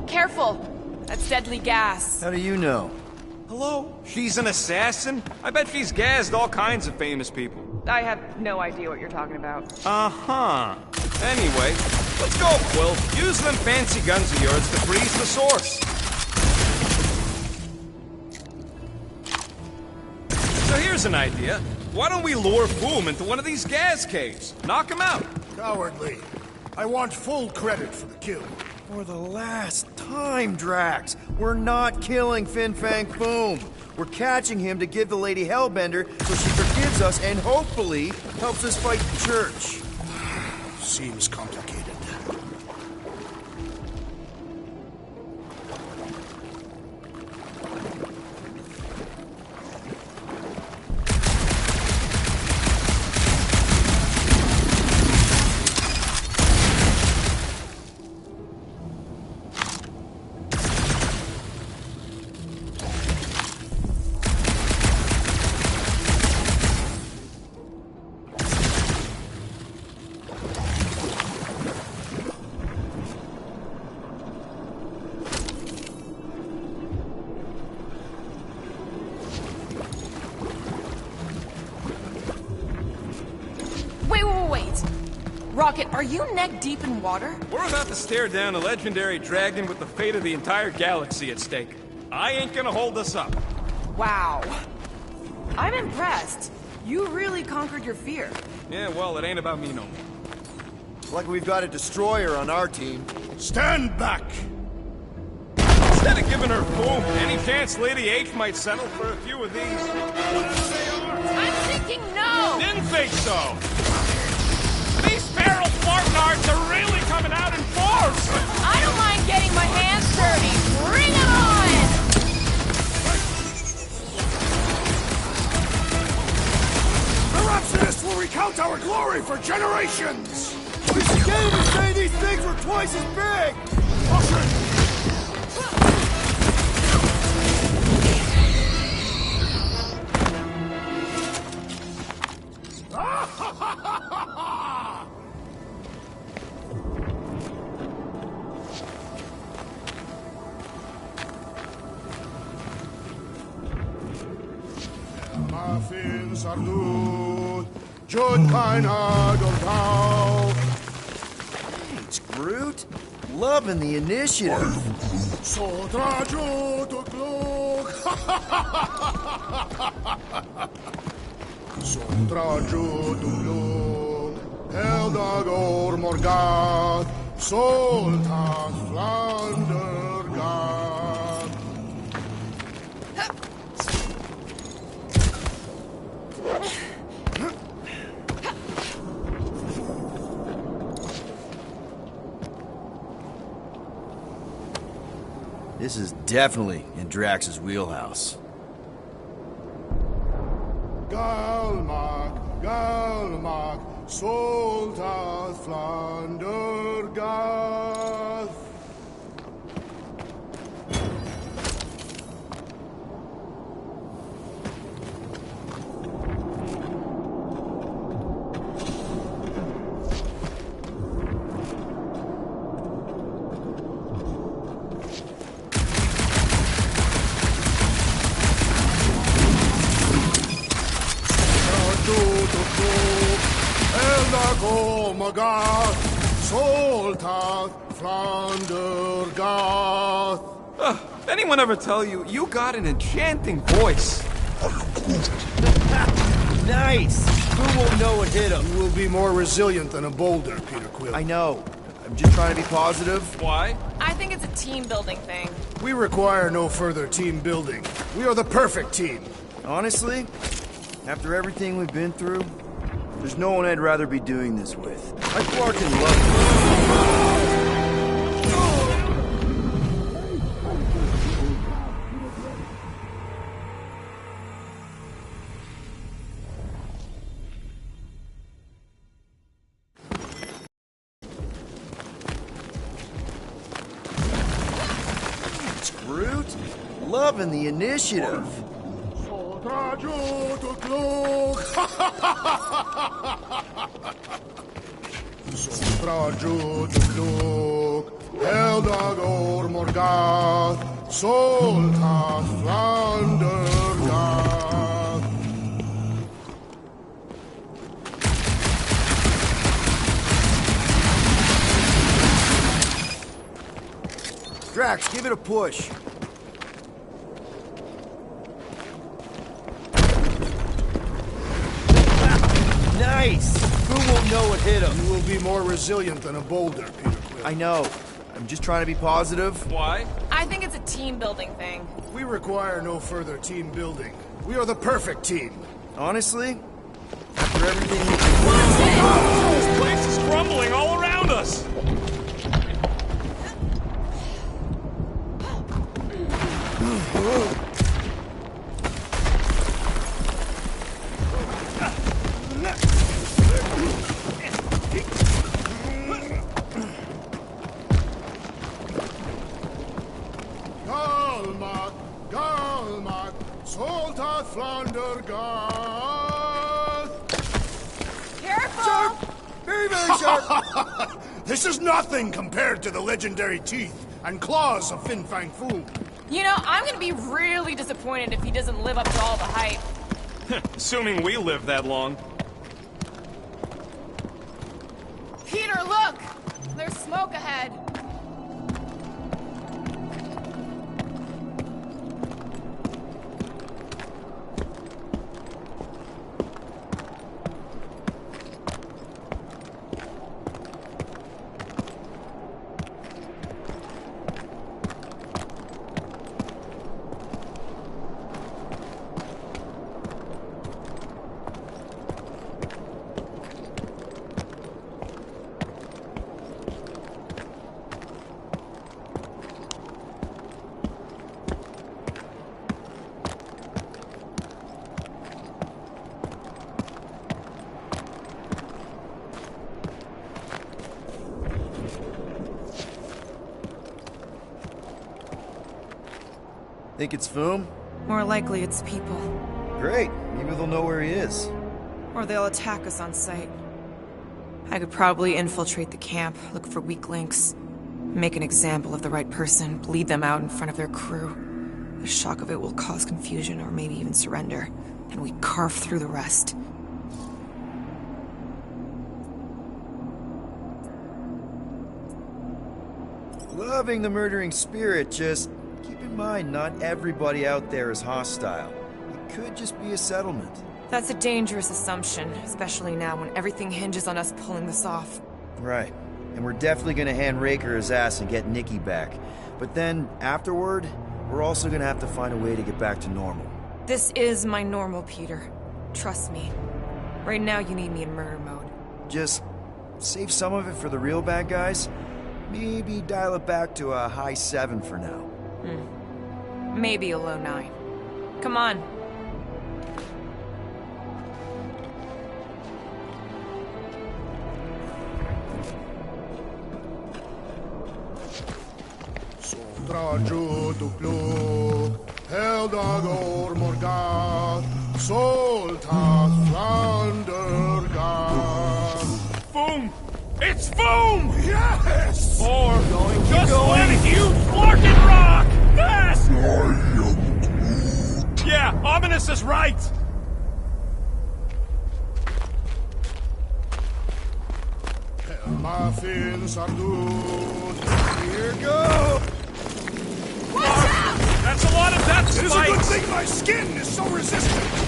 Careful! That's deadly gas. How do you know? Hello? She's an assassin? I bet she's gassed all kinds of famous people. I have no idea what you're talking about. Uh-huh. Anyway, let's go, Quill. Use them fancy guns of yours to freeze the source. So here's an idea. Why don't we lure Foom into one of these gas caves? Knock him out. Cowardly. I want full credit for the kill. For the last time, Drax, we're not killing Fin Fang Foom. We're catching him to give the Lady Hellbender so she forgives us and hopefully helps us fight the Church. Seems complicated. Rocket, are you neck deep in water? We're about to stare down a legendary dragon with the fate of the entire galaxy at stake. I ain't gonna hold us up. Wow. I'm impressed. You really conquered your fear. Yeah, well, it ain't about me no more. Like we've got a destroyer on our team. Stand back! Instead of giving her Foom, any chance Lady H might settle for a few of these? Whatever they are. I'm thinking no! Didn't think so! These feral Spartanards are really coming out in force! I don't mind getting my hands dirty! Bring it on! count our glory for generations! We should get him to say these things were twice as big! Muffin Sardut, Jud keiner Dortau. It's Groot. Loving the initiative. Sotra Jud Glug. Sotra Jud Glug. Eldagor Morgath. Soltan Flandergath. This is definitely in Drax's wheelhouse. Galmak, Galmak, Soltath Flandergath. Eldagomagat, Soltath Flandergath. Anyone ever tell you, you got an enchanting voice? Nice! Who won't know what hit him? You will be more resilient than a boulder, Peter Quill. I know. I'm just trying to be positive. Why? I think it's a team-building thing. We require no further team building. We are the perfect team. Honestly, after everything we've been through, there's no one I'd rather be doing this with. I fucking love It's Groot. Loving the initiative. Eldagor Morgath, Soltath Flandergath. Drax, give it a push. Nice! Who won't know what hit him? You will be more resilient than a boulder, Peter Quill. I know. I'm just trying to be positive. Why? I think it's a team-building thing. We require no further team building. We are the perfect team. Honestly, after everything we've This place is crumbling all around us! Galmak, Galmak, Soltath Flandergath. Careful! Sharp! Very, very sharp! This is nothing compared to the legendary teeth and claws of Fin Fang Foom. You know, I'm gonna be really disappointed if he doesn't live up to all the hype. Assuming we live that long. Peter, look! There's smoke ahead. Think it's Foom? More likely it's people. Great. Maybe they'll know where he is. Or they'll attack us on sight. I could probably infiltrate the camp, look for weak links, make an example of the right person, bleed them out in front of their crew. The shock of it will cause confusion or maybe even surrender, and we carve through the rest. Loving the murdering spirit, just keep in mind not everybody out there is hostile. It could just be a settlement. That's a dangerous assumption, especially now when everything hinges on us pulling this off. Right. And we're definitely gonna hand Raker his ass and get Nikki back. But then, afterward, we're also gonna have to find a way to get back to normal. This is my normal, Peter. Trust me. Right now you need me in murder mode. Just save some of it for the real bad guys. Maybe dial it back to a high 7 for now. Maybe a low 9. Come on. Traju tu plug, Heldagor Morgat, Soltat Flandergat. Boom! It's Boom! Yes! Or just one huge flarkin' rock! Yes! Yeah, Ominous is right! Muffins are good. Here go! That's a lot of death spikes! It is a good thing my skin is so resistant!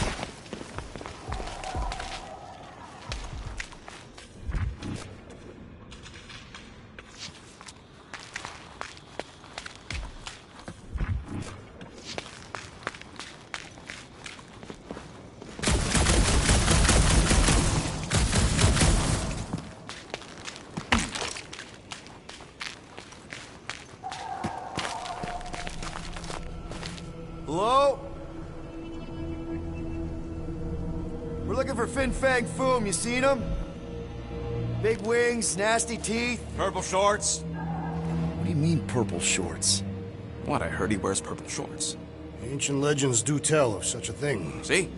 Hello? We're looking for Fin Fang Foom, you seen him? Big wings, nasty teeth. Purple shorts? What do you mean, purple shorts? What, I heard he wears purple shorts. Ancient legends do tell of such a thing. See?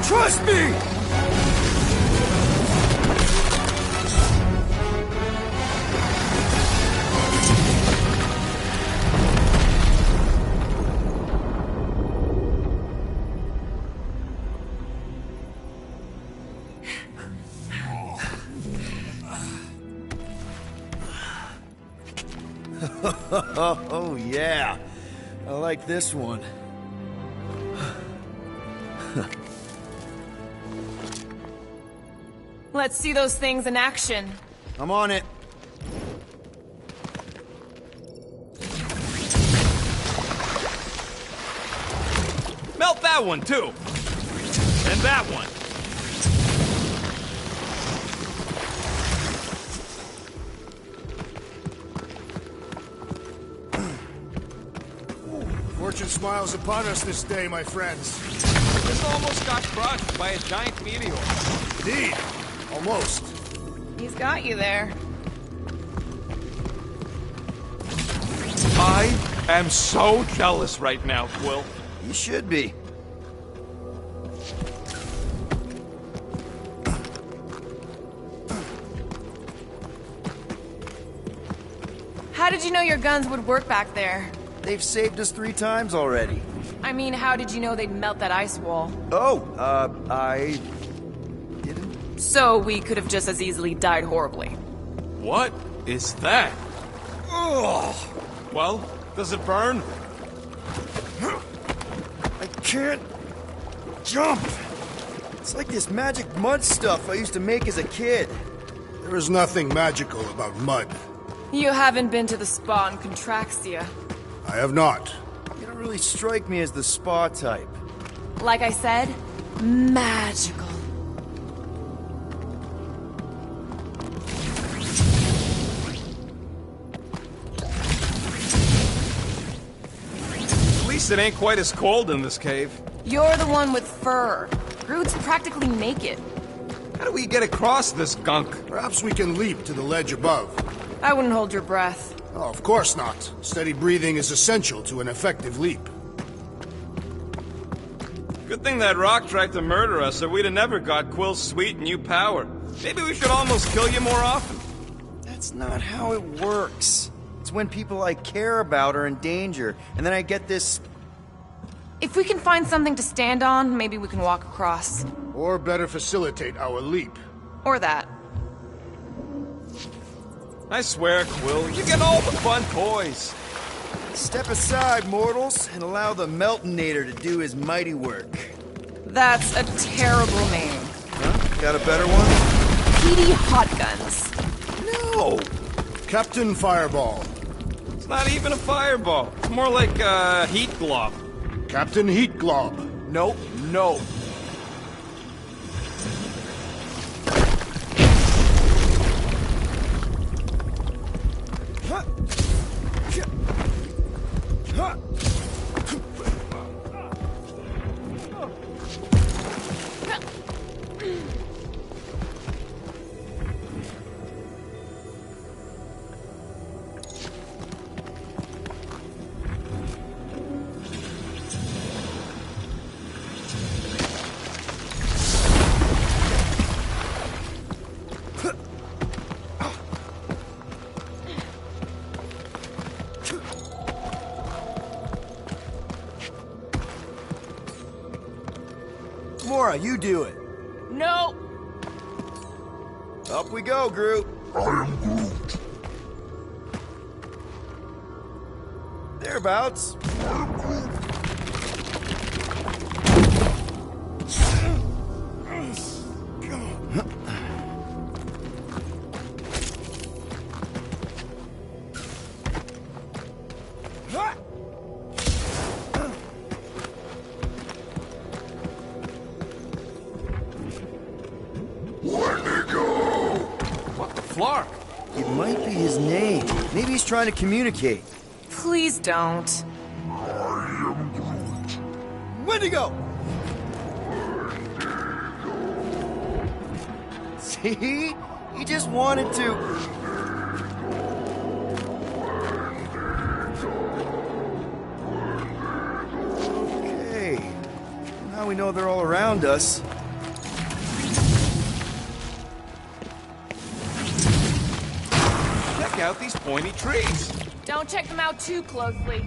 Trust me! Oh, yeah. I like this one. Let's see those things in action. I'm on it. Melt that one, too! And that one! Fortune smiles upon us this day, my friends. This almost got crushed by a giant meteor. Indeed. Almost. He's got you there. I am so jealous right now, Quill. You should be. How did you know your guns would work back there? They've saved us 3 times already. I mean, how did you know they'd melt that ice wall? Oh, I... didn't... So we could have just as easily died horribly. What is that? Ugh. Well, does it burn? I can't... jump! It's like this magic mud stuff I used to make as a kid. There is nothing magical about mud. You haven't been to the spa in Contraxia. I have not. You don't really strike me as the spa type. Like I said, magical. At least it ain't quite as cold in this cave. You're the one with fur. Groot's practically naked. How do we get across this gunk? Perhaps we can leap to the ledge above. I wouldn't hold your breath. Oh, of course not. Steady breathing is essential to an effective leap. Good thing that rock tried to murder us, or we'd have never got Quill's sweet new power. Maybe we should almost kill you more often. That's not how it works. It's when people I care about are in danger, and then I get this... If we can find something to stand on, maybe we can walk across. Or better facilitate our leap. Or that. I swear, Quill, you get all the fun toys. Step aside, mortals, and allow the Meltonator to do his mighty work. That's a terrible name. Huh? Got a better one? Petey Hot Guns. No! Captain Fireball. It's not even a fireball. It's more like a heat glob. Captain Heat Glob. Nope, no. Mora, you do it. No! Up we go, Groot. I am Groot. Thereabouts. Flark. It might be his name. Maybe he's trying to communicate. Please don't. Wendigo! See? He just wanted to... Okay. Now we know they're all around us. Check out these pointy trees. Don't check them out too closely.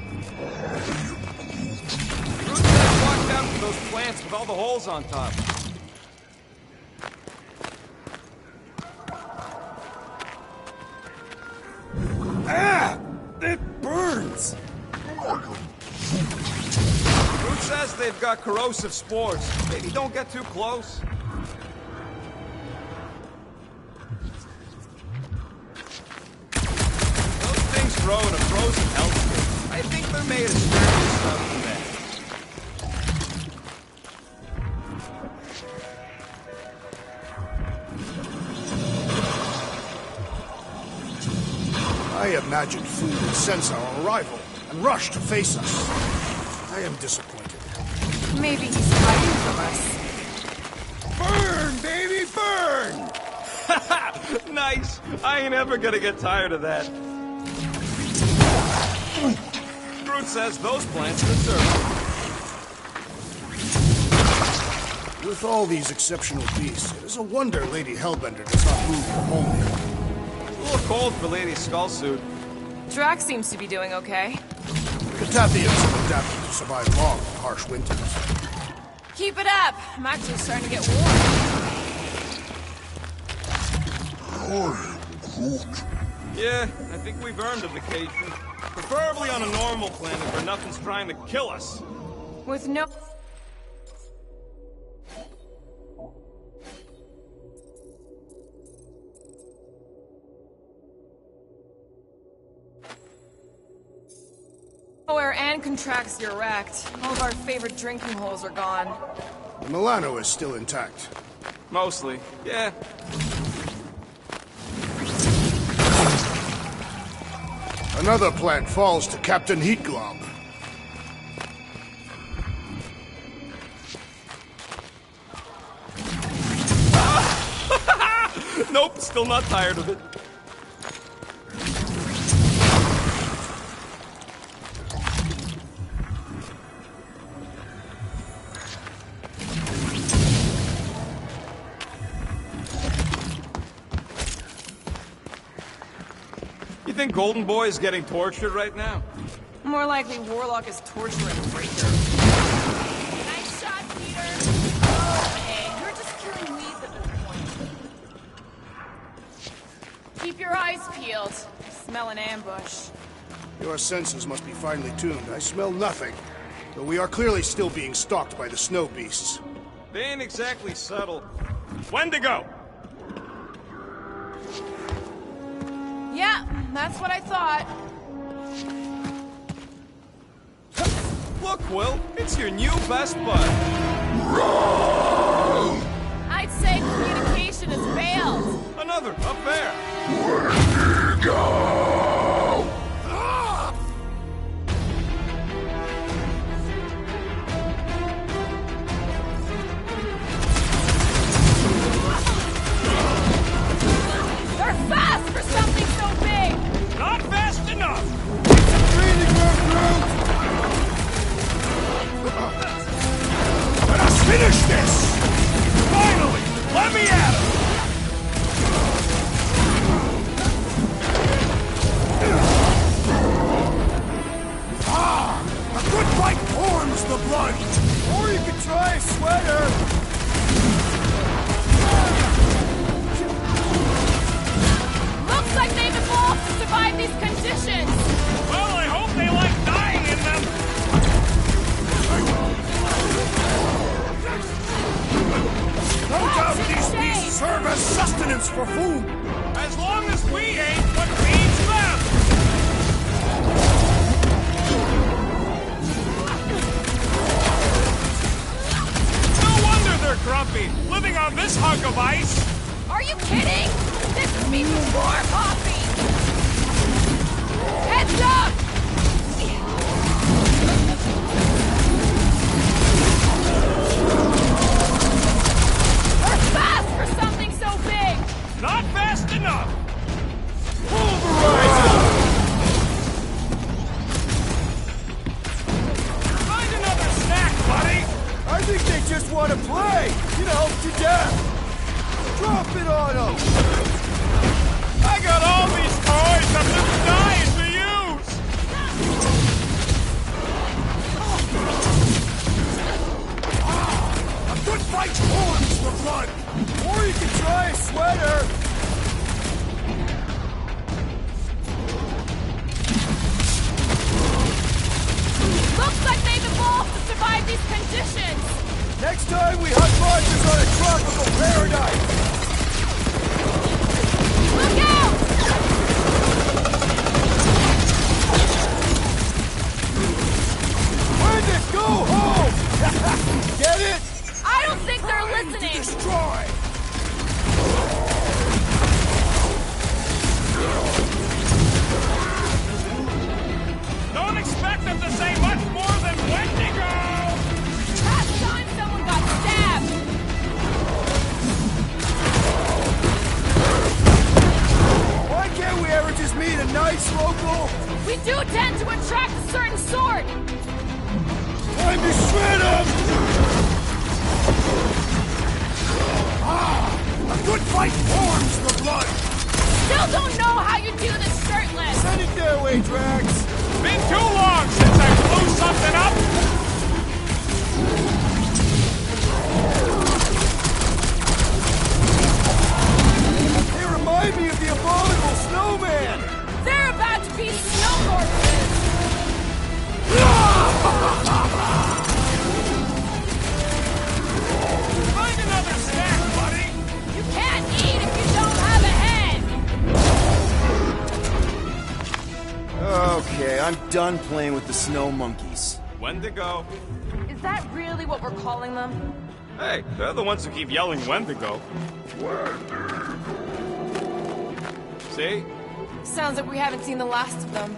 Groot said watch out for those plants with all the holes on top. Ah! It burns! Groot says they've got corrosive spores. Maybe don't get too close. Those things grow in a frozen hellscape. I think they're made of sturdy stuff in there. I imagined food would sense our arrival and rush to face us. I am disappointed. Maybe he's hiding from us. Burn, baby, burn! Nice. I ain't ever gonna get tired of that. Groot says those plants deserve it. With all these exceptional beasts, it is a wonder Lady Hellbender does not move her home here. A little cold for Lady Skullsuit. Drax seems to be doing okay. The Tathians have adapted to survive long and harsh winters. Keep it up. I'm actually starting to get warm. Yeah, I think we've earned a vacation. Preferably on a normal planet where nothing's trying to kill us. With no... Nowhere and contracts you're wrecked. All of our favorite drinking holes are gone. Milano is still intact. Mostly, yeah. Another plant falls to Captain Heatglob. Nope, still not tired of it. You think Golden Boy is getting tortured right now? More likely, Warlock is torturing Breaker. Nice shot, Peter! Oh, hey, you're just killing weeds at this point. Keep your eyes peeled. I smell an ambush. Your senses must be finely tuned. I smell nothing. Though we are clearly still being stalked by the snow beasts. They ain't exactly subtle. Wendigo! Yeah, that's what I thought. Look, Will, it's your new best bud. I'd say communication has failed. Another, up there. They're fast for something so big! Not fast enough! Let us finish this! Finally! Let me at him! A good fight warms the blood! Or you could try a sweater! Looks like they've evolved to survive these conditions! Well, I hope they like dying in them! No doubt these beasts serve as sustenance for food! As long as we ain't what feeds them! No wonder they're grumpy, living on this hunk of ice! Are you kidding? This is me before coffee! Heads up! We're fast for something so big! Not fast enough! Find another snack, buddy! I think they just want to play! You know, to death! Drop it on them! I got all these toys I'm just dying to use! A good fight warms the blood! Or you could try a sweater! Looks like they've evolved to survive these conditions! Next time we hunt monsters on a tropical paradise! Look out! Wendigo, go home! Get it? I don't think they're listening! Destroy! Don't expect them to say much more than Wendigo! Last time someone got stabbed! Why can't we ever just meet a nice local? We do tend to attract a certain sort! Time to shred them! A good fight warms the blood! Still don't know how you do this shirtless! Send it their way, Drax! Been too long since I blew something up! They remind me of the abominable snowman! They're about to be snowlords! Find another snack, buddy! You can't eat if you don't have a head! Okay, I'm done playing with the snow monkeys. Wendigo. Is that really what we're calling them? Hey, they're the ones who keep yelling Wendigo. See? Sounds like we haven't seen the last of them.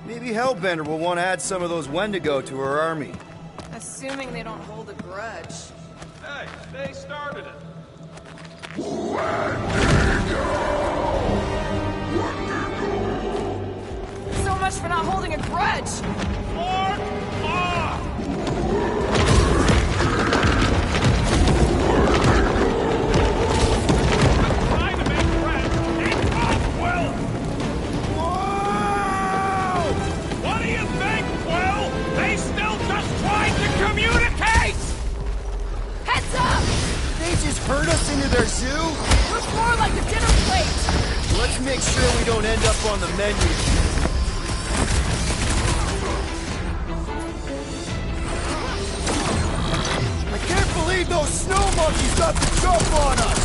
Maybe Hellbender will want to add some of those Wendigo to her army. Assuming they don't hold a grudge. Hey, they started it. So much for not holding a grudge! Lord, law! Trying to make friends. It's off, Quill! Whoa! What do you think, Quill? They still just tried to communicate! Heads up! They just herd us into their zoo? Looks more like a dinner plate! Let's make sure we don't end up on the menu. I can't believe those snow monkeys got the jump on us!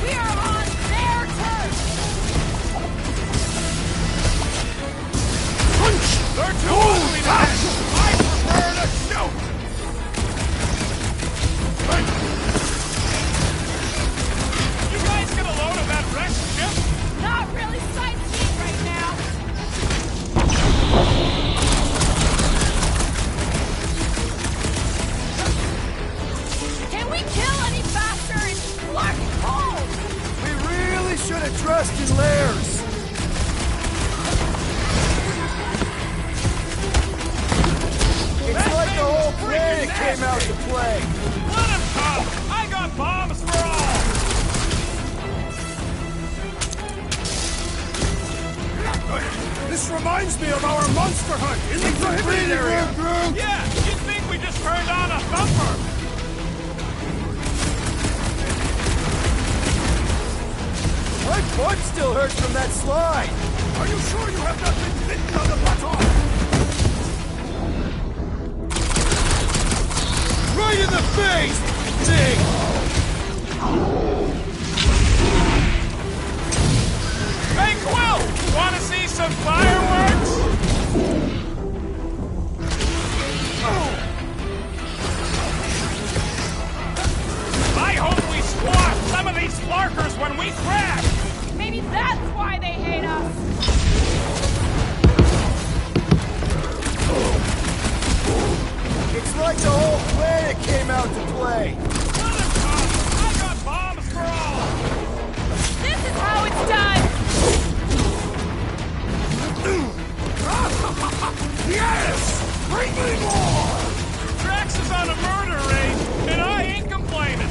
We are on their turf! Punch! They're too ugly to hit! I prefer to shoot! You guys get a load of that wrecked ship? Not really sightseeing right now! Can we kill any faster? It's fucking cold! We really should have trusted Lairs. It's like the whole planet came out to play. Let him come! I got bombs for all! This reminds me of our monster hunt in the prohibited area. Yeah, you'd think we just turned on a thumper! My butt still hurts from that slide. Are you sure you have not been bitten on the buttock? Right in the face! Ding! Hey, Quill! Wanna see some fireworks? I hope we squash some of these flarkers when we crash! Maybe that's why they hate us! It's like the whole planet came out to play. Let him come! I got bombs for all! This is how it's done! Yes! Bring me more! Drax is on a murder raid, and I ain't complaining!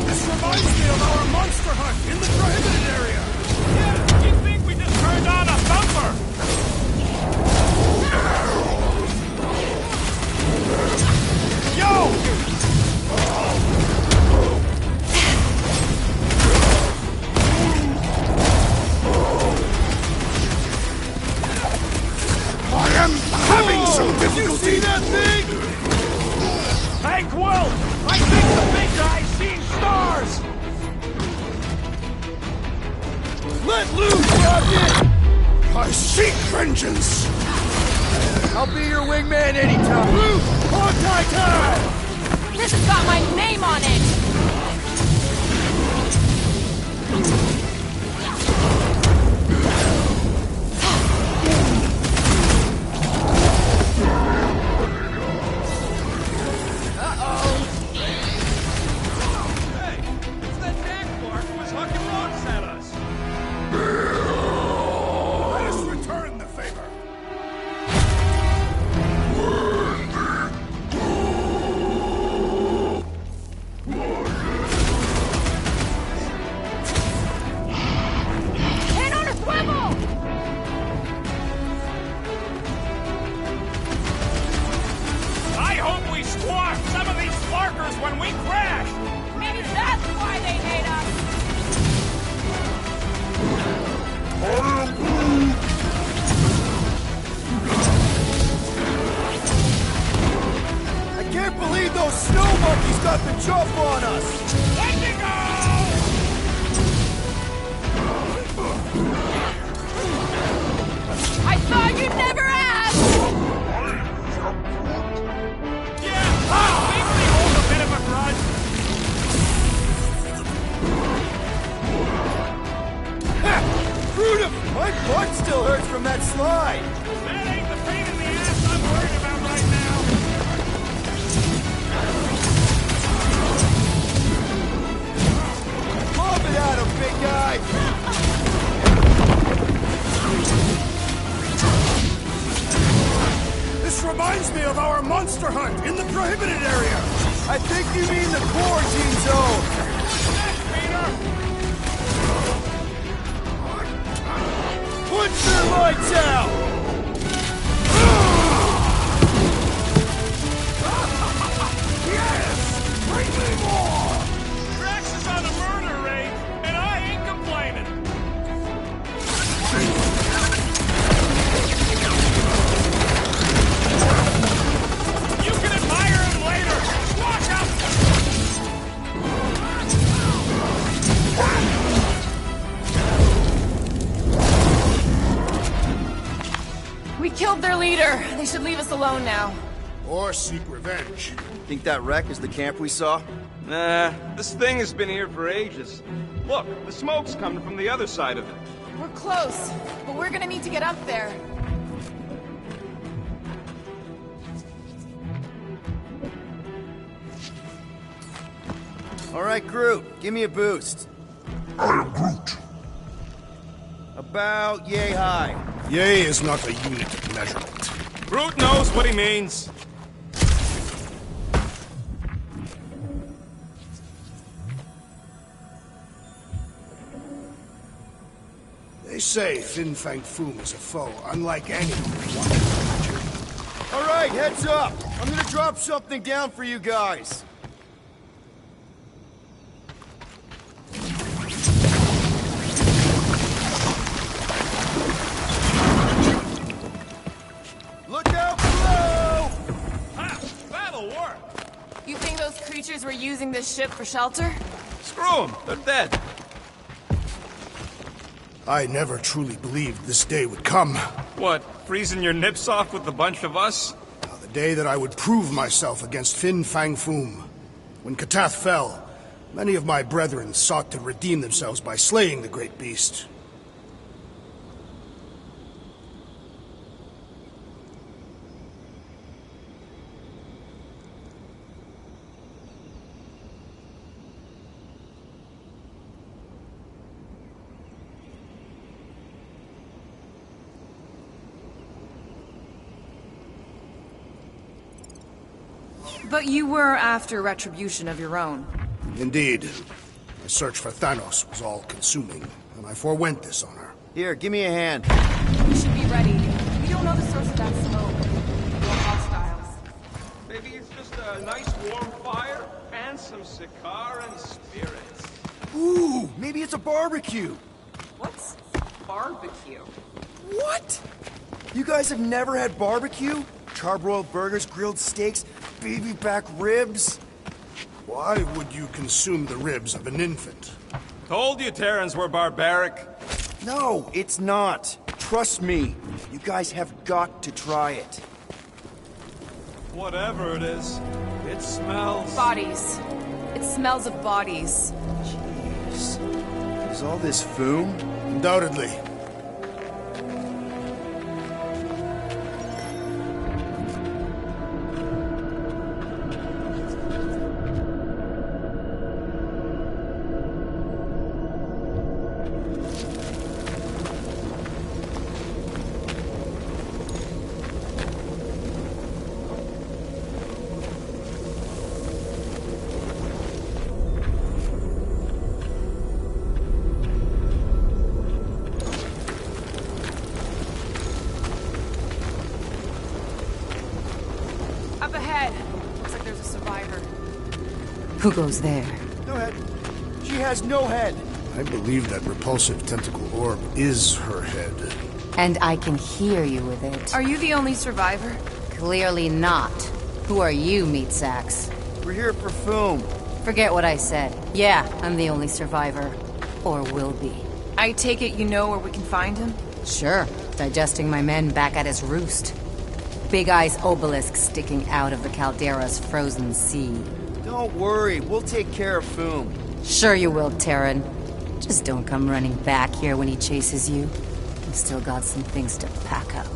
This reminds me of our monster hunt in the prohibited area. Yeah, you'd think we just turned on a thumper! Yo! I am having some difficulty. See that thing? Hey, Quill! I think the big guy's seen stars! Let loose, Rocket! I seek vengeance. I'll be your wingman anytime. Luke, contact time! This has got my name on it! Hey, it's that jackpot who was hucking rocks at us! Let us return the favor. Head on a swivel! I hope we squash some of these flarkers when we crash! Maybe that's why they hate us! I He's got the jump on us! Let me go! I thought you'd never ask! Yeah, I think we hold a bit of a grudge. Fruit of... My butt still hurts from that slide! That ain't the pain in the ass I'm worried about right now. Pump it at him, big guy! This reminds me of our monster hunt in the prohibited area! I think you mean the quarantine zone! Put your lights out! Yes! Bring me more! Drax is on a murder raid, and I ain't complaining. You can admire him later. Watch out! We killed their leader. They should leave us alone now. Or seek revenge. Think that wreck is the camp we saw? Nah, this thing has been here for ages. Look, the smoke's coming from the other side of it. We're close, but we're gonna need to get up there. All right, Groot, give me a boost. I am Groot. About yay high. Yay is not a unit of measurement. Groot knows what he means. They say Fin Fang Foom is a foe unlike any one can imagine. All right, heads up. I'm gonna drop something down for you guys. Look out below! Ha! That'll work. You think those creatures were using this ship for shelter? Screw them, they're dead. I never truly believed this day would come. What, freezing your nips off with a bunch of us? The day that I would prove myself against Fin Fang Foom. When Katath fell, many of my brethren sought to redeem themselves by slaying the great beast. But you were after retribution of your own. Indeed. My search for Thanos was all-consuming, and I forewent this honor. Here, give me a hand. We should be ready. We don't know the source of that smoke. We're hostiles. Maybe it's just a nice warm fire and some cigar and spirits. Ooh, maybe it's a barbecue. What's barbecue? What? You guys have never had barbecue? Charbroiled burgers, grilled steaks, baby back ribs? Why would you consume the ribs of an infant? Told you Terrans were barbaric. No, it's not. Trust me. You guys have got to try it. Whatever it is, it smells. Bodies. It smells of bodies. Jeez. Is all this foom? Undoubtedly. Up ahead. Looks like there's a survivor. Who goes there? No head. She has no head. I believe that repulsive tentacle orb is her head. And I can hear you with it. Are you the only survivor? Clearly not. Who are you, meat sacks? We're here for Foom. Forget what I said. Yeah, I'm the only survivor. Or will be. I take it you know where we can find him? Sure. Digesting my men back at his roost. Big Eye's obelisk sticking out of the Caldera's frozen sea. Don't worry, we'll take care of Foom. Sure you will, Terran. Just don't come running back here when he chases you. You've still got some things to pack up.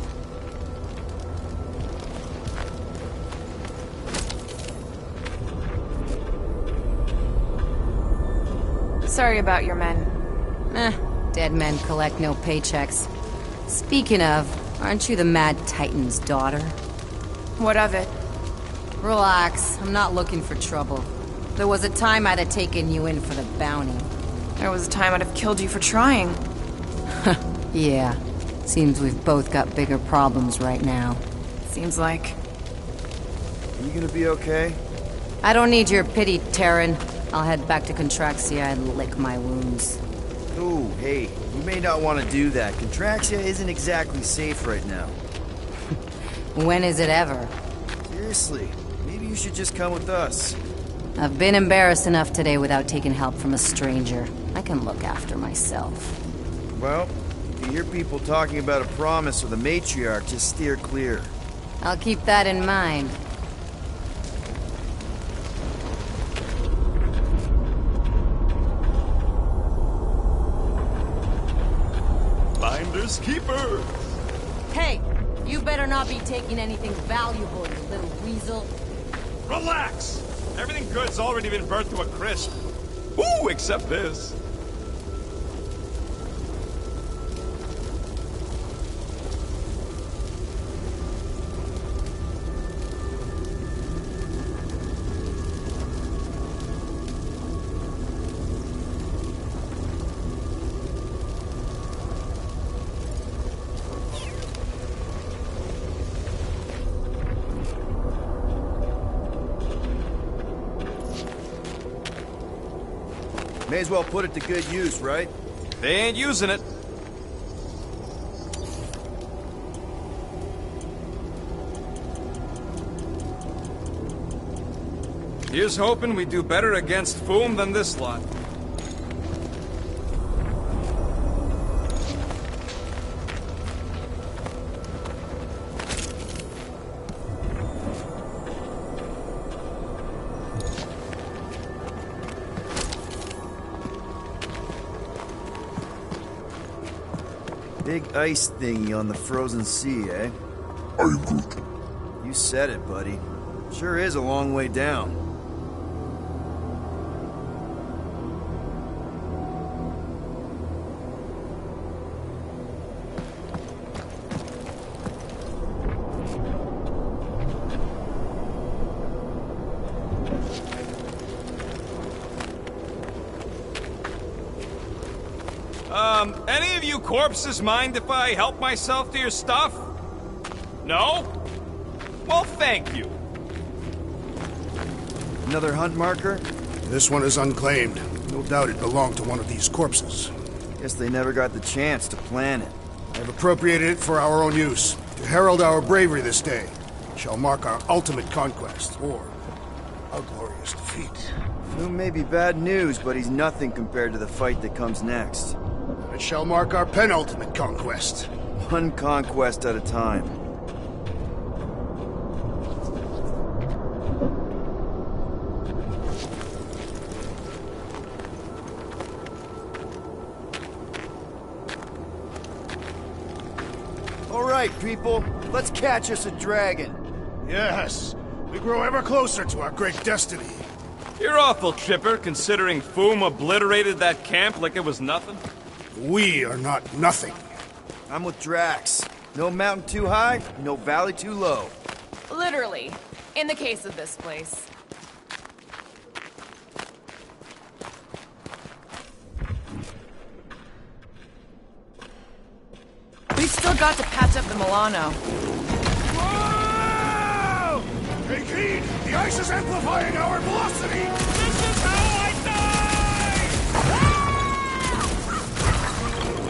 Sorry about your men. Dead men collect no paychecks. Speaking of, aren't you the Mad Titan's daughter? What of it? Relax, I'm not looking for trouble. There was a time I'd have taken you in for the bounty. There was a time I'd have killed you for trying. Yeah. Seems we've both got bigger problems right now. Seems like. Are you gonna be okay? I don't need your pity, Terran. I'll head back to Contraxia and lick my wounds. Ooh, hey, you may not want to do that. Contraxia isn't exactly safe right now. When is it ever? Seriously, maybe you should just come with us. I've been embarrassed enough today without taking help from a stranger. I can look after myself. Well, if you hear people talking about a promise with a matriarch, just steer clear. I'll keep that in mind. Finders keepers! Hey, you better not be taking anything valuable, you little weasel. Relax! Everything good's already been burnt to a crisp. Ooh, except this. May as well put it to good use, right? They ain't using it. Here's hoping we do better against Foom than this lot. Big ice thingy on the frozen sea, eh? I'm good. You said it, buddy. Sure is a long way down. Any of you corpses mind if I help myself to your stuff? No? Well, thank you. Another hunt marker? This one is unclaimed. No doubt it belonged to one of these corpses. Guess they never got the chance to plan it. I've appropriated it for our own use, to herald our bravery this day. It shall mark our ultimate conquest, or a glorious defeat. Foom may be bad news, but he's nothing compared to the fight that comes next. It shall mark our penultimate conquest. One conquest at a time. All right, people, let's catch us a dragon. Yes, we grow ever closer to our great destiny. You're awful chipper, considering Foom obliterated that camp like it was nothing. We are not nothing. I'm with Drax. No mountain too high, no valley too low. Literally. In the case of this place. We've still got to patch up the Milano. Whoa! Take heed! The ice is amplifying our velocity! This is how I die!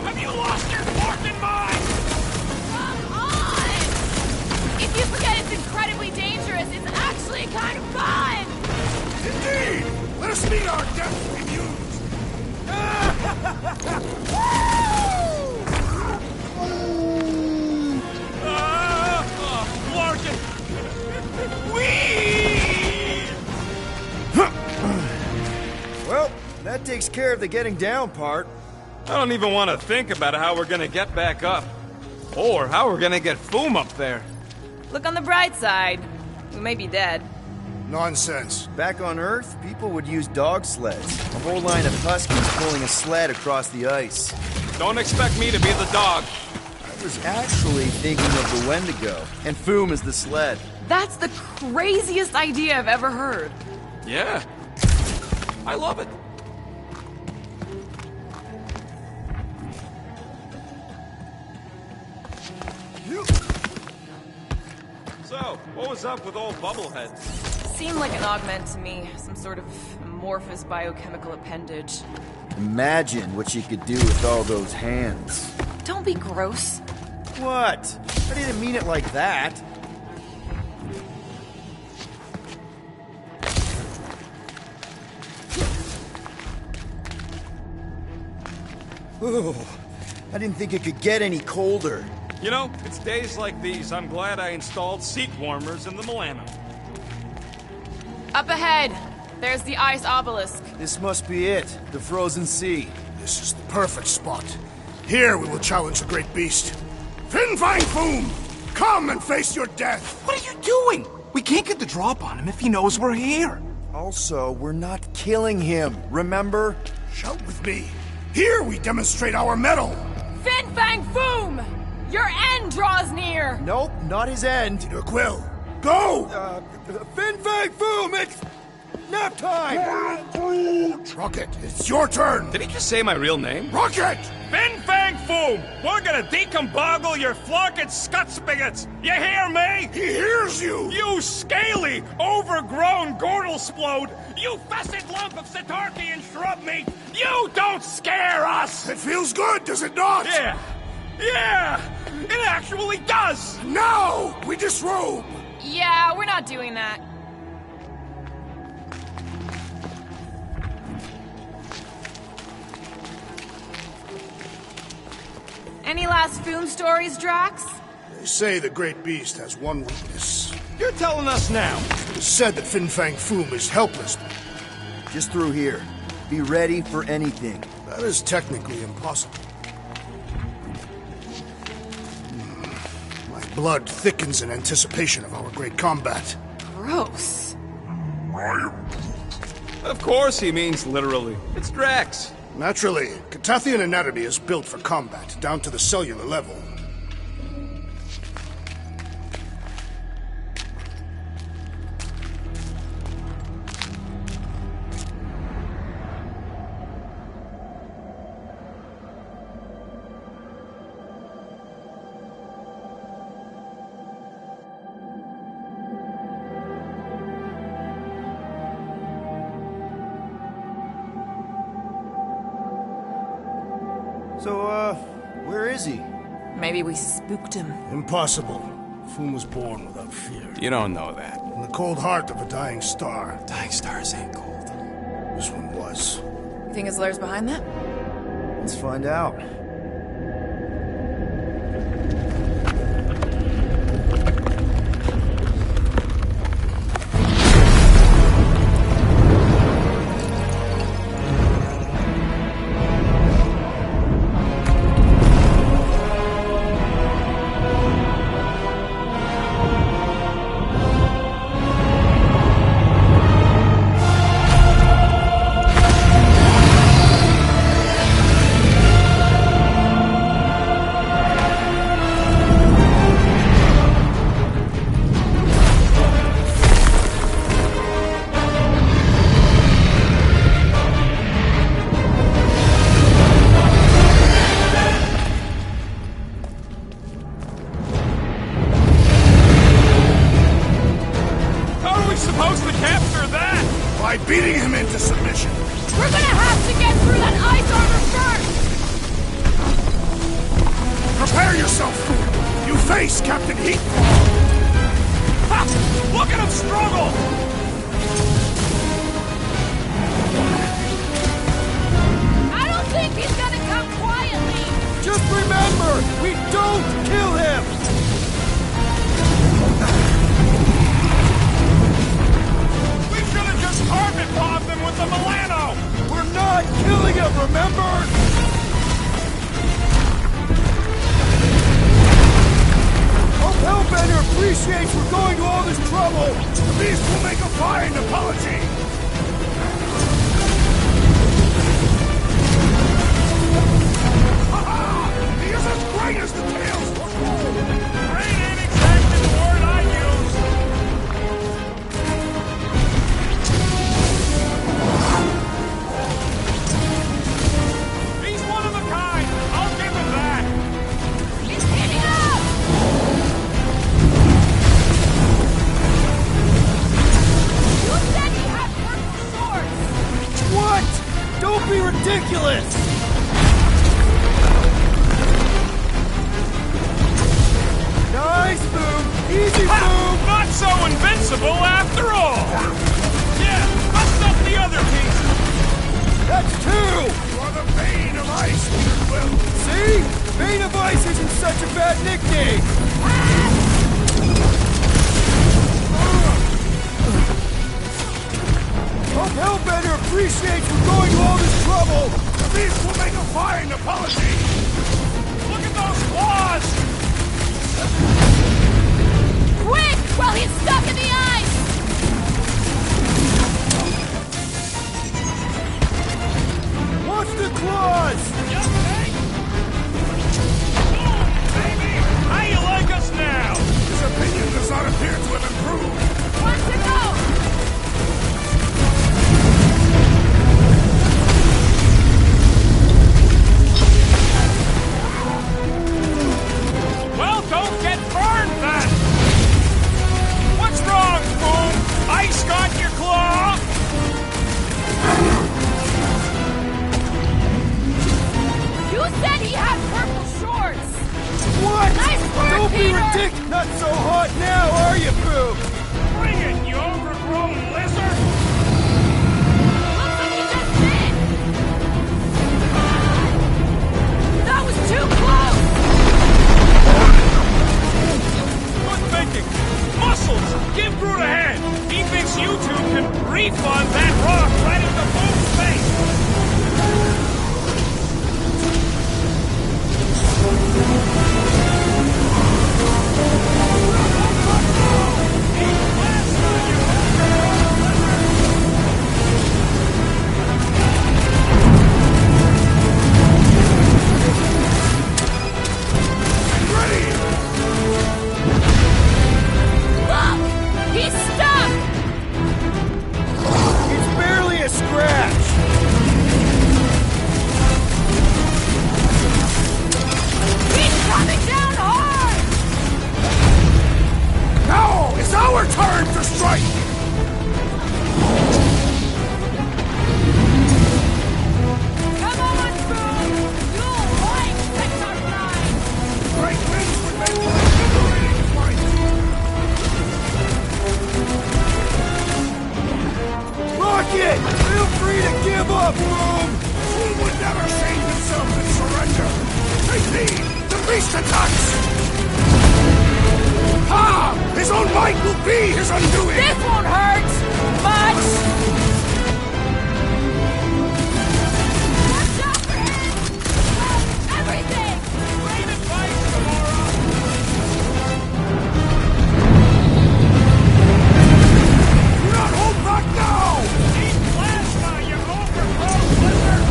Have you lost your forking mind? Come on! If you forget it's incredibly dangerous, it's actually kind of fun! Indeed! Let us meet our death renewed! Larkin! Well, that takes care of the getting down part. I don't even want to think about how we're gonna get back up. Or how we're gonna get Foom up there. Look on the bright side. We may be dead. Nonsense. Back on Earth, people would use dog sleds. A whole line of huskies pulling a sled across the ice. Don't expect me to be the dog. I was actually thinking of the Wendigo, and Foom is the sled. That's the craziest idea I've ever heard. Yeah. I love it. So, what was up with old Bubblehead? Seemed like an augment to me. Some sort of amorphous biochemical appendage. Imagine what you could do with all those hands. Don't be gross. What? I didn't mean it like that. Ooh, I didn't think it could get any colder. You know, it's days like these I'm glad I installed seat warmers in the Milano. Up ahead! There's the ice obelisk. This must be it, the frozen sea. This is the perfect spot. Here we will challenge the great beast. Fin Fang Foom! Come and face your death! What are you doing? We can't get the drop on him if he knows we're here. Also, we're not killing him, remember? Shout with me. Here we demonstrate our mettle! Fin Fang Foom! Your end draws near! Nope, not his end. Peter Quill, go! Fin Fang Foom, it's nap time! Rocket, it's your turn! Did he just say my real name? Rocket! Fin Fang Foom! We're gonna decomboggle your flunking scut spigots! You hear me? He hears you! You scaly, overgrown gordle-splode! You fessed lump of Satarki and shrub meat! You don't scare us! It feels good, does it not? Yeah! Yeah! It actually does! Now! We disrobe! Yeah, we're not doing that. Any last Foom stories, Drax? They say the great beast has one weakness. You're telling us now. It is said that Fin Fang Foom is helpless. Just through here. Be ready for anything. That is technically impossible. My blood thickens in anticipation of our great combat. Gross. Of course he means literally. It's Drax. Naturally, Catathian anatomy is built for combat, down to the cellular level. So, where is he? Maybe we spooked him. Impossible. Foom was born without fear. You don't know that. In the cold heart of a dying star. Dying stars ain't cold. This one was. You think his lair's behind that? Let's find out. Beating him into submission. We're gonna have to get through that ice armor first! Prepare yourself, fool! You face Captain Heat! Ha! Look at him struggle! Just remember, we don't kill him! We should have just carpet bombed them with the Milano! We're not killing him, remember? Hope Hellbender appreciates we're going to all this trouble. The Beast will make a fine apology. He is as great as the tales foretold! Great ain't exactly the word I use! He's one of a kind! I'll give him that! He's hitting up! You said he had purple swords! What? Don't be ridiculous! Nice move! Easy move! Not so invincible after all! Yeah, bust up the other pieces! That's two! You are the Bane of Ice, Peter Quill! See? Bane of Ice isn't such a bad nickname! Hope Hellbender appreciates we're going to all this trouble! The Beast will make a fine apology! Look at those claws! Quick! While he's stuck in the ice! Watch the claws! Just take! Boom, baby! How you like us now? His opinion does not appear to have improved. Watch it go! Well, don't get burned then! What's wrong, Boom? Ice got your claw? You said he had purple shorts! What? Nice work, Don't be Peter! ridiculous! Not so hot now, are you, Boom? Bring it, you overgrown lizard! Looks like he just did! That was too close! Good thinking! Muscles! Give Groot a hand! He thinks you two can refund that rock right into Boom's face! Look! He's stuck! It's barely a scratch! He's coming down hard! Now it's our turn to strike! Come on, Boom! You'll like Sector 9! Great winds would make for a liberating fight! Rocket! Feel free to give up, Boom! Fool would never shame himself and surrender! Take heed! The beast attacks! Ha! His own might will be his undoing! This won't hurt! Much! Watch out for him! Everything! Great advice, Gamora! Do not hold back now! Deep plasma, you overgrown lizard!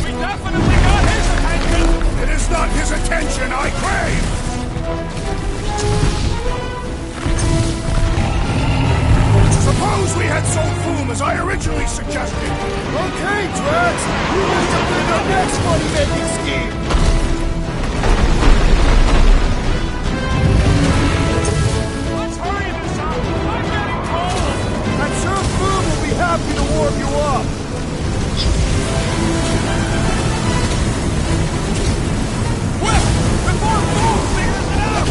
We definitely got his attention! It is not his attention I crave! Suppose we had sold Foom as I originally suggested. Okay, Drax! You must have been our next money-making scheme! Let's hurry this up! I'm getting cold! I'm sure Boom will be happy to warm you up! Quick! Before Boom figures it out!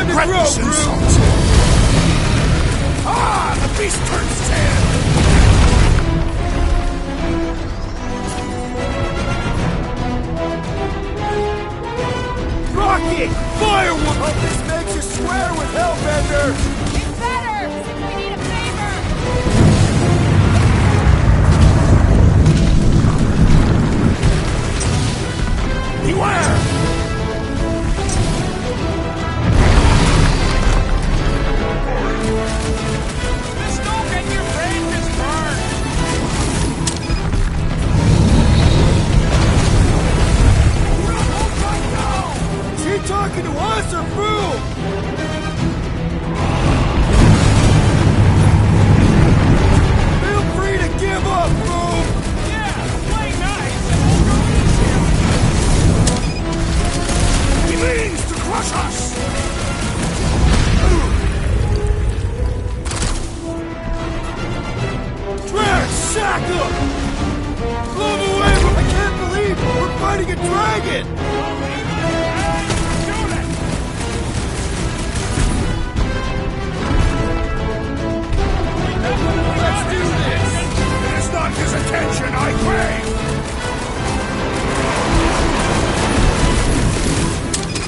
regret this insult. Ah, the beast turns tail. Rocket! Firewood! Hope this makes you swear with Hellbender! It's better! We need a favor! Beware! This don't get your brains burned! Is he talking to us or Boom? Feel free to give up, Boom! Yeah, play nice! He means to crush us! Drax, sack him! Glove away from... I can't believe we're fighting a dragon! Let's do this! It is not his attention I crave!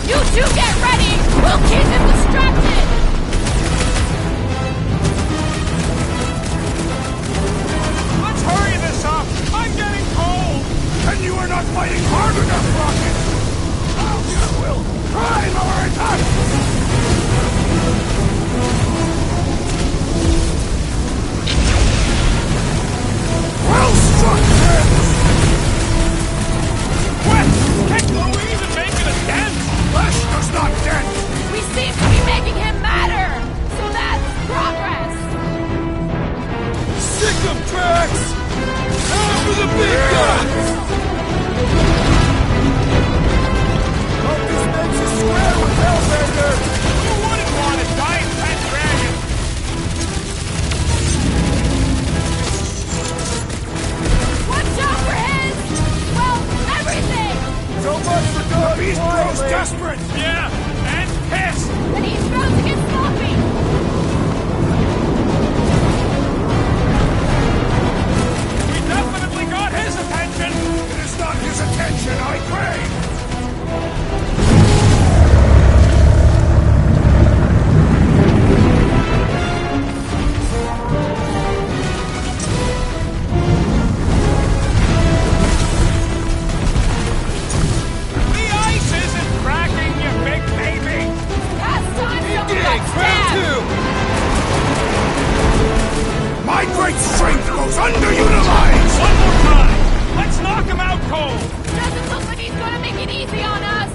You two get ready! We'll keep him distracted! Let's hurry this up! I'm getting cold! And you are not fighting hard enough, Rocket! Now you will prime our attack! Well struck, friends! What? Can't Louise is making a dent! Flesh does not dent! We seem to be making him matter! So that's progress! Sick 'em, Drax! Time for the big guns! Hope this makes you swear with Hellbender! Who wouldn't want a giant pet dragon? Watch out for his... well, everything! So much for going Beast grows quietly! desperate! Yeah, and pissed! And he's about to get sloppy! We definitely got his attention! It is not his attention I crave! The ice isn't cracking, you big baby! Past time to Dig! let's Round dance! two! My great strength goes underutilized! One more time! Let's knock him out cold! Doesn't look like he's gonna make it easy on us!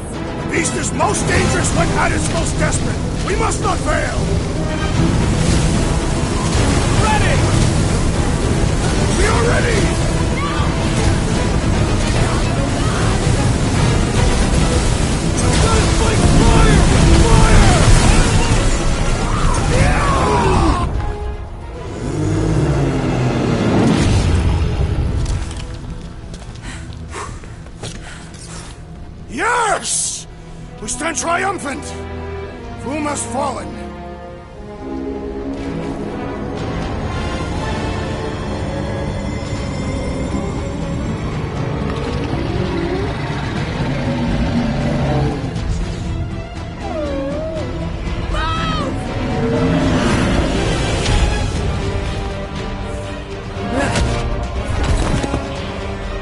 Beast is most dangerous when at its most desperate! We must not fail! Ready! We are ready! Guns like fire! Fire! Yes! We stand triumphant! Foom has fallen.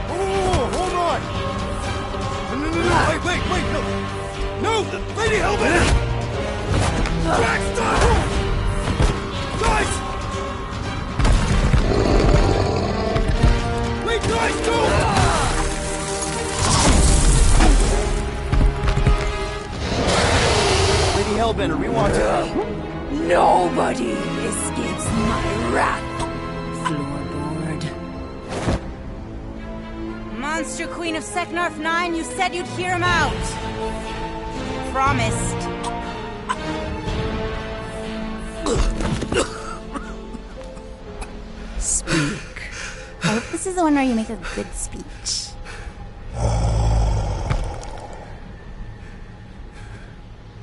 Oh, hold on! No, wait, no! No! Lady Hellbender! Drax, stop! Guys! Wait, guys, go! Lady Hellbender, we want to... Nobody escapes my wrath, floorboard. Monster Queen of Seknarf 9, you said you'd hear him out. Promised. Speak. I hope this is the one where you make a good speech. Oh.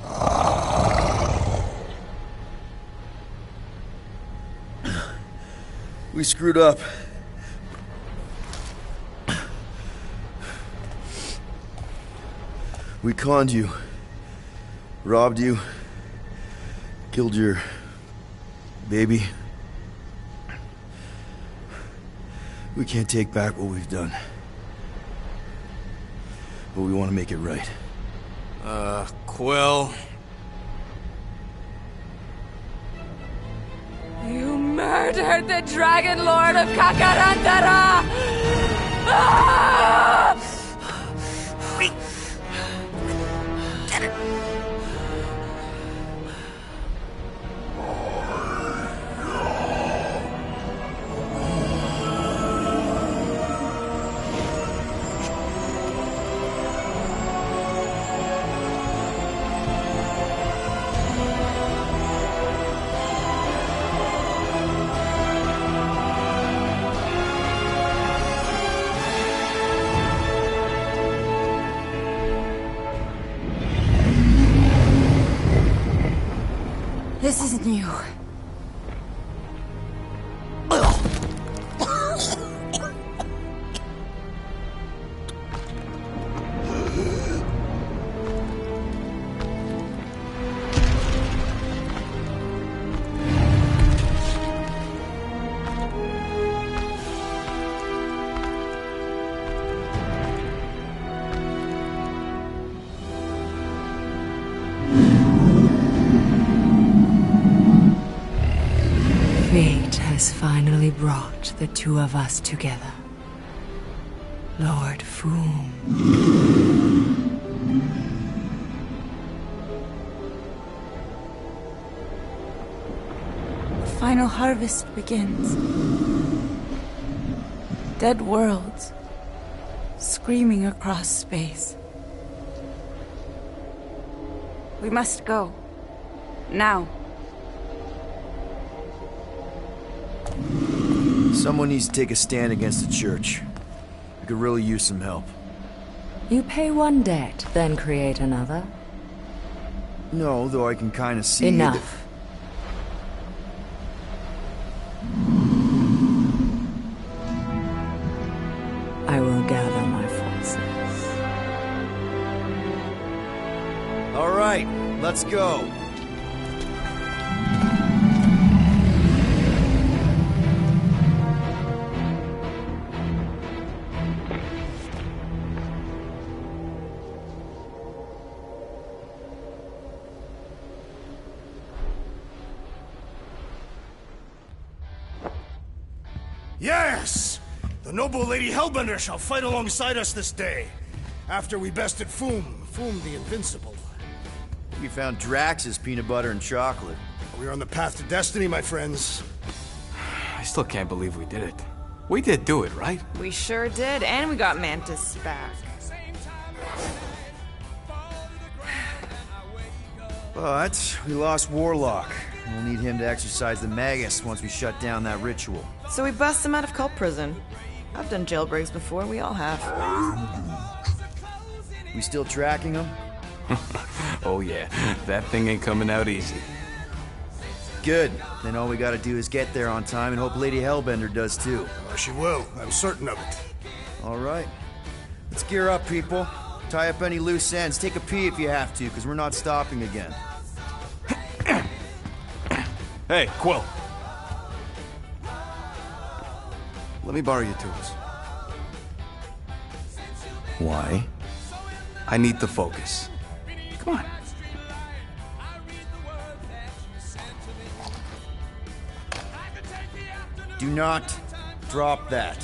ああ We screwed up. We conned you. Robbed you. Killed your baby. We can't take back what we've done. But we want to make it right. Quill. You murdered the Dragon Lord of Kakarandara! Ah! This isn't you. Fate has finally brought the two of us together. Lord Foom. The final harvest begins. Dead worlds, screaming across space. We must go. Now. Someone needs to take a stand against the church. We could really use some help. You pay one debt, then create another. No, though I can kind of see... Enough. I will gather my forces. All right, let's go. Yes! The noble Lady Hellbender shall fight alongside us this day. After we bested Foom the Invincible. We found Drax's peanut butter and chocolate. We are on the path to destiny, my friends. I still can't believe we did it. We did do it, right? We sure did, and we got Mantis back. But we lost Warlock. We'll need him to exercise the Magus once we shut down that ritual. So we bust him out of cult prison. I've done jailbreaks before, we all have. We still tracking him? Oh yeah, that thing ain't coming out easy. Good. Then all we gotta do is get there on time and hope Lady Hellbender does too. Well, she will. I'm certain of it. All right. Let's gear up, people. Tie up any loose ends. Take a pee if you have to, because we're not stopping again. Hey, Quill. Let me borrow your tools. Why? I need to focus. Come on. Do not drop that.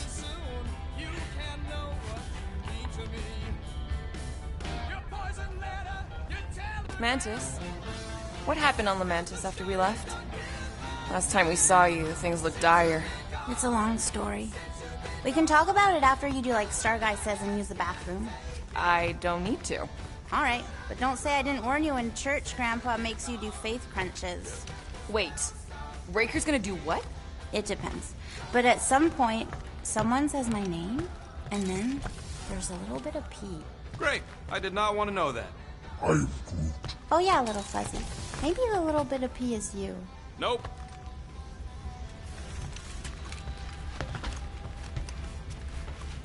Mantis? What happened on the Mantis after we left? Last time we saw you, things looked dire. It's a long story. We can talk about it after you do like Star Guy says and use the bathroom. I don't need to. Alright, but don't say I didn't warn you in church Grandpa makes you do faith crunches. Wait, Raker's gonna do what? It depends. But at some point, someone says my name, and then there's a little bit of pee. Great. I did not want to know that. Oh yeah, little fuzzy. Maybe the little bit of pee is you. Nope.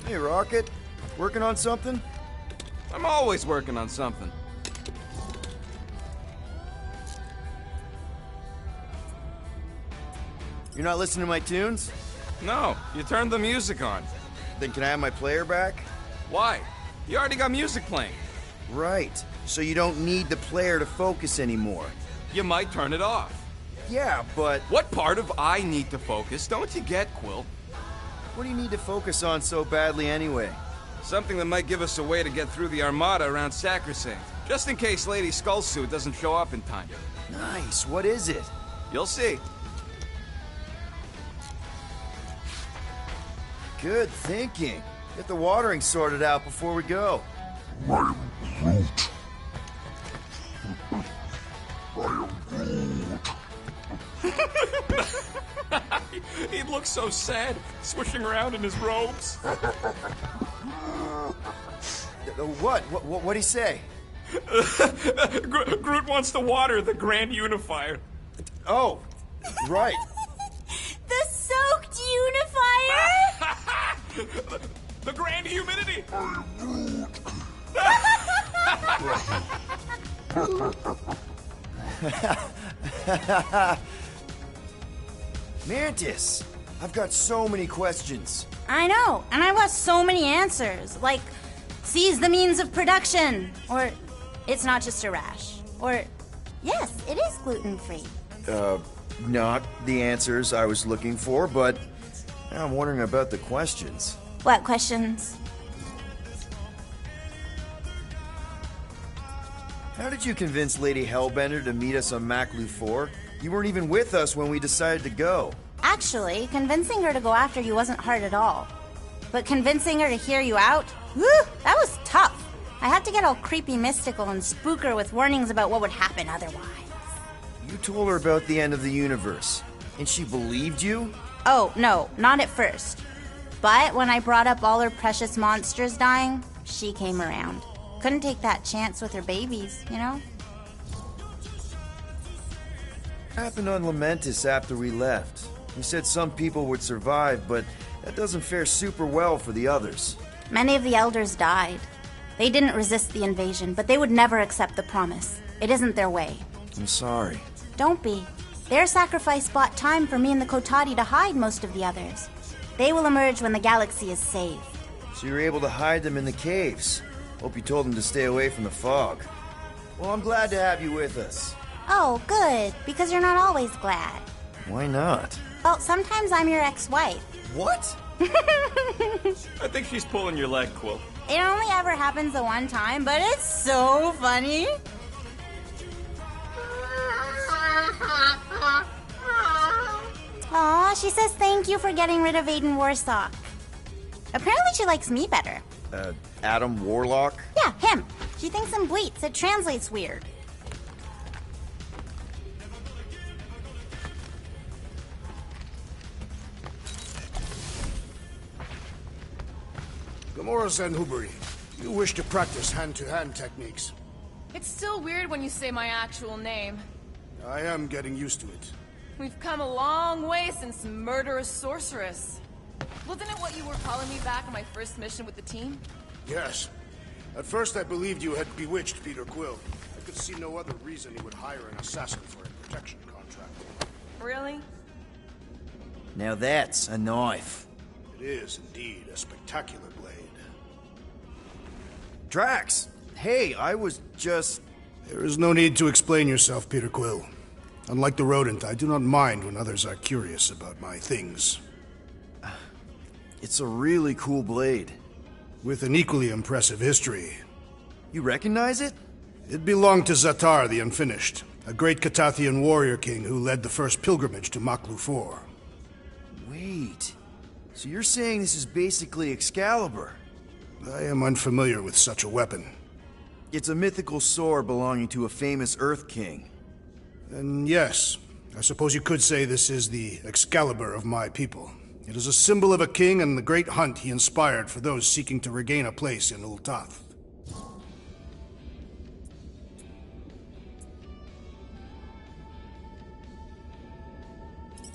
Hey, Rocket. Working on something? I'm always working on something. You're not listening to my tunes? No, you turned the music on. Then can I have my player back? Why? You already got music playing. Right. So you don't need the player to focus anymore. You might turn it off. Yeah, but... What part of I need to focus don't you get, Quill? What do you need to focus on so badly anyway? Something that might give us a way to get through the Armada around Sacrosanct. Just in case Lady Skullsuit doesn't show up in time. Nice. What is it? You'll see. Good thinking. Get the watering sorted out before we go. I am Groot. I am Groot. He looks so sad, swishing around in his robes. What'd he say? Groot wants to water the Grand Unifier. Oh, right. The soaked unifier? The Grand Humidity! Mantis, I've got so many questions. I know, and I want so many answers. Like, seize the means of production. Or, it's not just a rash. Or, yes, it is gluten-free. Not the answers I was looking for, but now I'm wondering about the questions. What questions? How did you convince Lady Hellbender to meet us on Maklu 4? You weren't even with us when we decided to go. Actually, convincing her to go after you wasn't hard at all. But convincing her to hear you out? Whew, that was tough. I had to get all creepy mystical and spook her with warnings about what would happen otherwise. You told her about the end of the universe, and she believed you? Oh, no, not at first. But when I brought up all her precious monsters dying, she came around. Couldn't take that chance with her babies, you know? What happened on Lamentis after we left? You said some people would survive, but that doesn't fare super well for the others. Many of the elders died. They didn't resist the invasion, but they would never accept the promise. It isn't their way. I'm sorry. Don't be. Their sacrifice bought time for me and the Kotati to hide most of the others. They will emerge when the galaxy is saved. So you were able to hide them in the caves. Hope you told them to stay away from the fog. Well, I'm glad to have you with us. Oh, good, because you're not always glad. Why not? Well, sometimes I'm your ex-wife. What? I think she's pulling your leg, Quill. It only ever happens the one time, but it's so funny. Aw, she says thank you for getting rid of Aiden Warsock. Apparently she likes me better. Adam Warlock? Yeah, him. She thinks I'm bleats. It translates weird. Gamora Zenhuberi, you wish to practice hand-to-hand techniques. It's still weird when you say my actual name. I am getting used to it. We've come a long way since Murderous Sorceress. Wasn't it what you were calling me back on my first mission with the team? Yes. At first I believed you had bewitched Peter Quill. I could see no other reason he would hire an assassin for a protection contract. Really? Now that's a knife. It is indeed a spectacular blade. Drax! Hey, I was just... There is no need to explain yourself, Peter Quill. Unlike the rodent, I do not mind when others are curious about my things. It's a really cool blade. With an equally impressive history. You recognize it? It belonged to Zatar the Unfinished, a great Katathian warrior king who led the first pilgrimage to Maklu 4. Wait, so you're saying this is basically Excalibur? I am unfamiliar with such a weapon. It's a mythical sword belonging to a famous Earth King. Then yes, I suppose you could say this is the Excalibur of my people. It is a symbol of a king and the great hunt he inspired for those seeking to regain a place in Ul'Tath.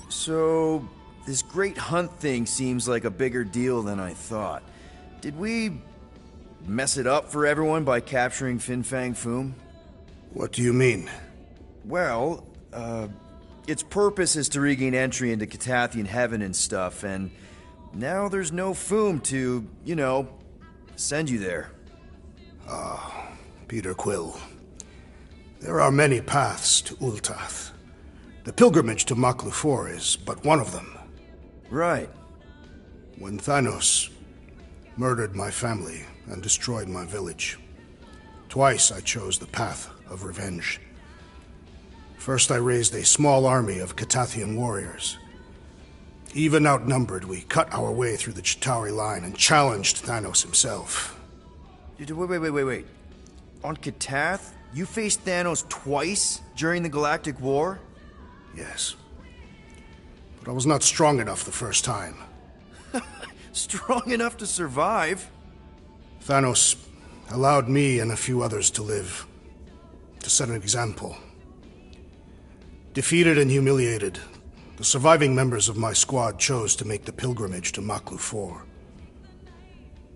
So, this great hunt thing seems like a bigger deal than I thought. Did we mess it up for everyone by capturing Fin Fang Foom? What do you mean? Well, its purpose is to regain entry into Catathian heaven and stuff, and now there's no Foom to, you know, send you there. Peter Quill. There are many paths to Ultath. The pilgrimage to Maklufor is but one of them. Right. When Thanos murdered my family and destroyed my village, twice I chose the path of revenge. First, I raised a small army of Catathian warriors. Even outnumbered, we cut our way through the Chitauri line and challenged Thanos himself. Wait. On Catath, you faced Thanos twice during the Galactic War? Yes. But I was not strong enough the first time. Strong enough to survive? Thanos allowed me and a few others to live, to set an example. Defeated and humiliated, the surviving members of my squad chose to make the pilgrimage to Maklufor.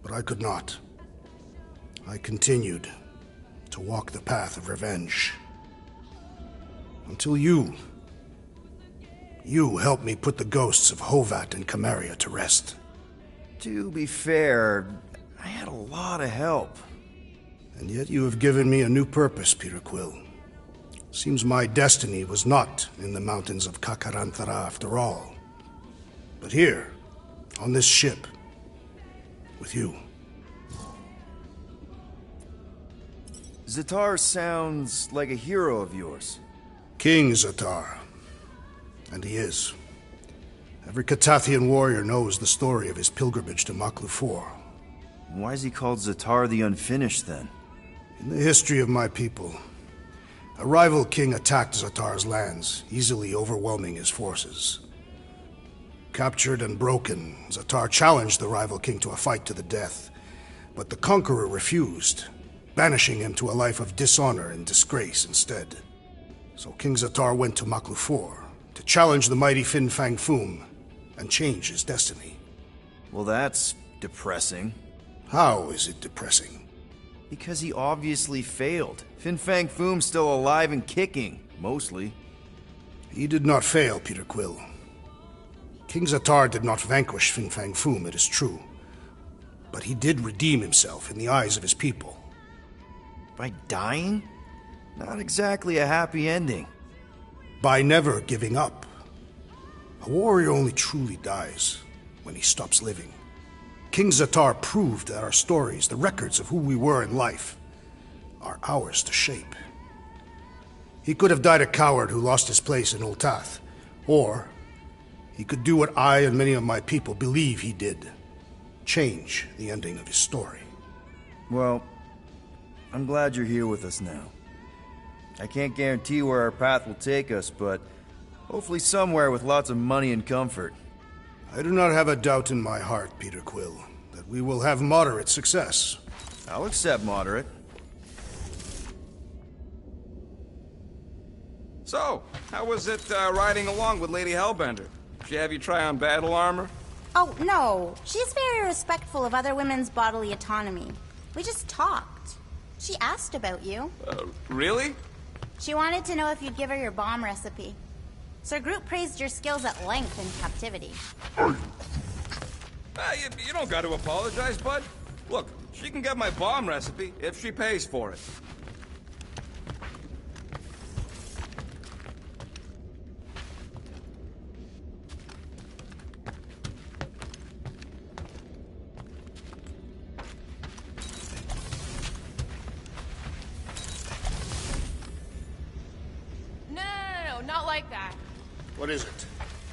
But I could not. I continued to walk the path of revenge. Until you helped me put the ghosts of Hovat and Camaria to rest. To be fair, I had a lot of help. And yet you have given me a new purpose, Peter Quill. Seems my destiny was not in the mountains of Kakarantara after all, but here, on this ship, with you. Zatar sounds like a hero of yours. King Zatar. And he is. Every Catathian warrior knows the story of his pilgrimage to Maklufor. Why is he called Zatar the Unfinished, then? In the history of my people, a rival king attacked Zatar's lands, easily overwhelming his forces. Captured and broken, Zatar challenged the rival king to a fight to the death, but the conqueror refused, banishing him to a life of dishonor and disgrace instead. So King Zatar went to Maklufor to challenge the mighty Fin Fang Foom and change his destiny. Well, that's depressing. How is it depressing? Because he obviously failed. Fin Fang Foom's still alive and kicking, mostly. He did not fail, Peter Quill. King Zatar did not vanquish Fin Fang Foom, it is true. But he did redeem himself in the eyes of his people. By dying? Not exactly a happy ending. By never giving up. A warrior only truly dies when he stops living. King Zatar proved that our stories, the records of who we were in life, are ours to shape. He could have died a coward who lost his place in Ultath, or he could do what I and many of my people believe he did. Change the ending of his story. Well, I'm glad you're here with us now. I can't guarantee where our path will take us, but hopefully somewhere with lots of money and comfort. I do not have a doubt in my heart, Peter Quill, that we will have moderate success. I'll accept moderate. So, how was it riding along with Lady Hellbender? Did she have you try on battle armor? Oh, no. She's very respectful of other women's bodily autonomy. We just talked. She asked about you. Really? She wanted to know if you'd give her your bomb recipe. Sir Groot praised your skills at length in captivity. You don't got to apologize, bud. Look, she can get my bomb recipe if she pays for it. No, not like that. What is it?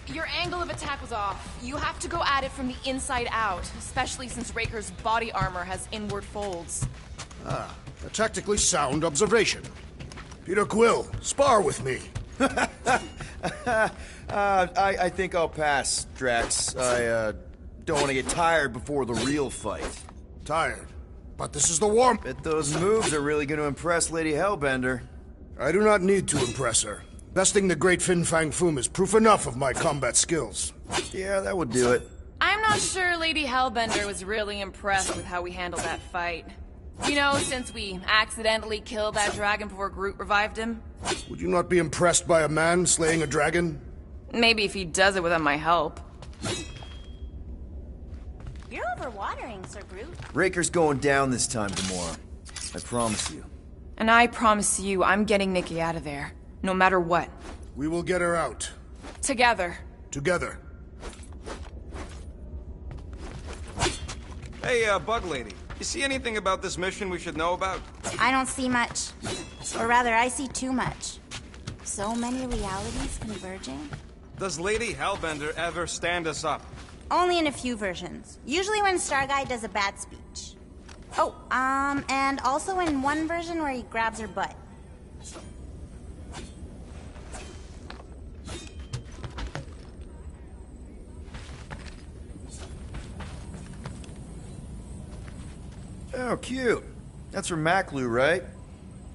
Your angle of attack was off. You have to go at it from the inside out, especially since Raker's body armor has inward folds. Ah, a tactically sound observation. Peter Quill, spar with me. I think I'll pass, Drax. I don't want to get tired before the real fight. Tired? But this is the war. Bet those moves are really going to impress Lady Hellbender. I do not need to impress her. Besting the great Fin Fang Foom is proof enough of my combat skills. Yeah, that would do it. I'm not sure Lady Hellbender was really impressed with how we handled that fight. You know, since we accidentally killed that dragon before Groot revived him. Would you not be impressed by a man slaying a dragon? Maybe if he does it without my help. You're overwatering, Sir Groot. Raker's going down this time, Gamora. I promise you. And I promise you, I'm getting Nikki out of there. No matter what. We will get her out. Together. Together. Hey, Bug Lady. You see anything about this mission we should know about? I don't see much. Or rather, I see too much. So many realities converging. Does Lady Hellbender ever stand us up? Only in a few versions. Usually when Star Guy does a bad speech. Oh, and also in one version where he grabs her butt. Oh, cute. That's from Maklu, right?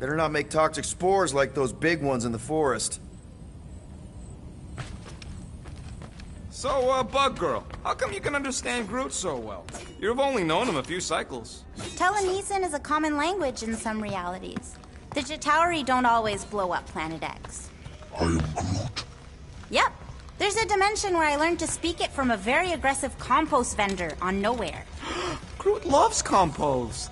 Better not make toxic spores like those big ones in the forest. So, Bug Girl, how come you can understand Groot so well? You've only known him a few cycles. Telenesin is a common language in some realities. The Chitauri don't always blow up Planet X. I am Groot. Yep. There's a dimension where I learned to speak it from a very aggressive compost vendor on Nowhere. Groot loves compost.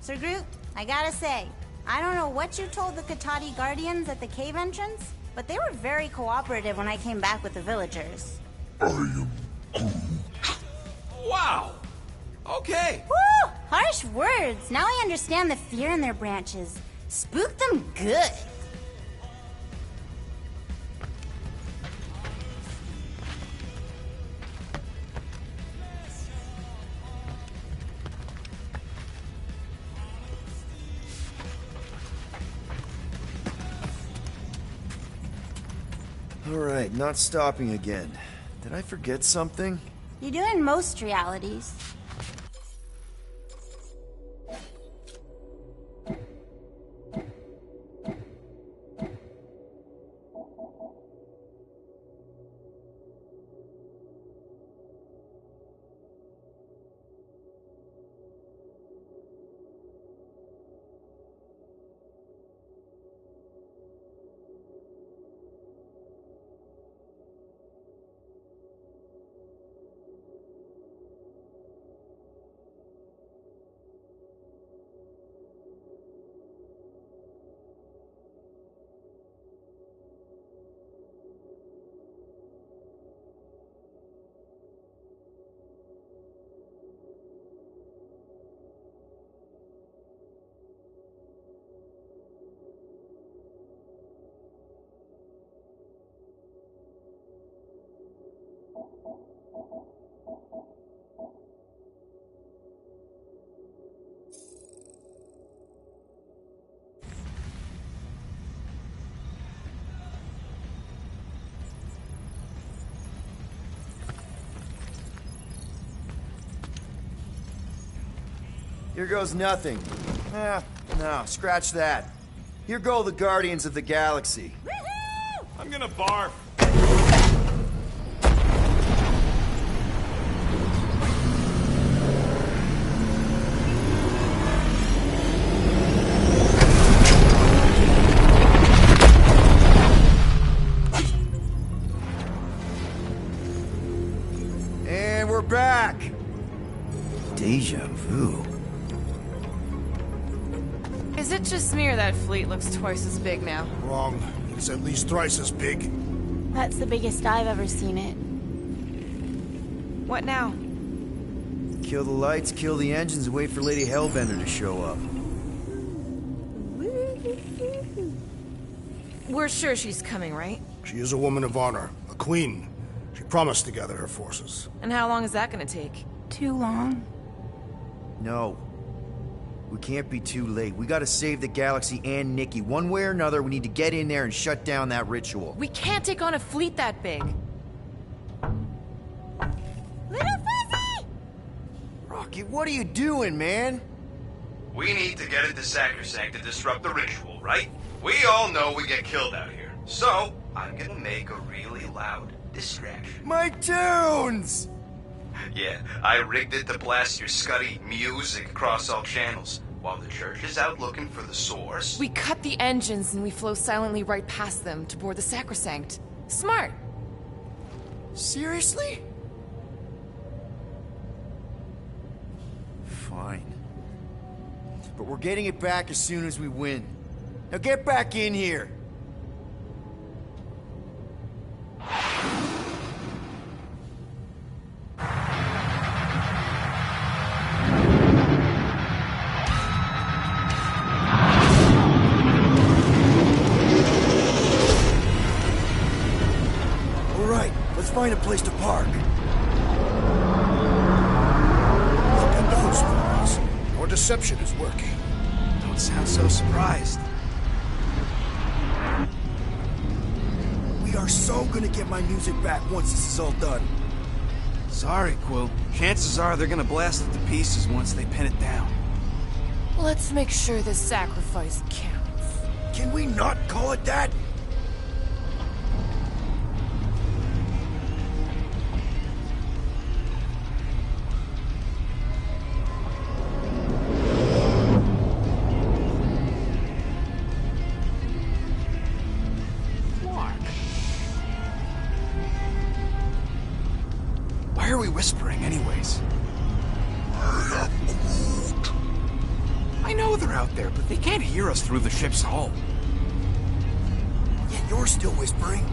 Sir Groot, I gotta say, I don't know what you told the Katati Guardians at the cave entrance, but they were very cooperative when I came back with the villagers. I am Groot. Wow! Okay. Woo! Harsh words. Now I understand the fear in their branches. Spook them good. Alright, not stopping again. Did I forget something? You do in most realities. Here goes nothing. No, scratch that. Here go the Guardians of the Galaxy. I'm gonna barf. And we're back. Deja vu. Is it just me or that fleet looks twice as big now? Wrong. It's at least thrice as big. That's the biggest I've ever seen it. What now? Kill the lights, kill the engines, and wait for Lady Hellbender to show up. We're sure she's coming, right? She is a woman of honor, a queen. She promised to gather her forces. And how long is that gonna take? Too long. No. We can't be too late. We gotta save the galaxy and Nikki. One way or another, we need to get in there and shut down that ritual. We can't take on a fleet that big. Little Fuzzy! Rocky, what are you doing, man? We need to get into Sacrosanct to disrupt the ritual, right? We all know we get killed out here. So, I'm gonna make a really loud distraction. My tunes! Yeah, I rigged it to blast your scuddy music across all channels, while the church is out looking for the source. We cut the engines and we flow silently right past them to board the Sacrosanct. Smart. Seriously? Fine. But we're getting it back as soon as we win. Now get back in here! Alright, let's find a place to park. Look at those boys. Your deception is working. Don't sound so surprised. We are so gonna get my music back once this is all done. Sorry, Quill. Chances are they're gonna blast it to pieces once they pin it down. Let's make sure this sacrifice counts. Can we not call it that? Why are we whispering anyways? I know they're out there, but they can't hear us through the ship's hull. Yet you're still whispering.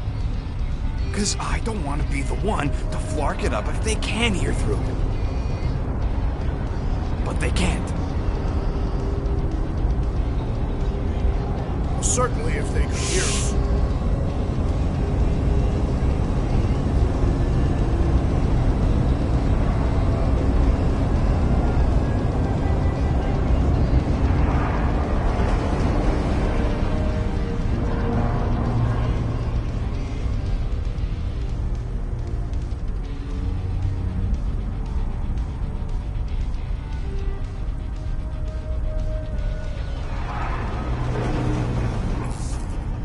Because I don't want to be the one to flark it up if they can hear through it. But they can't. Well, certainly if they could hear us.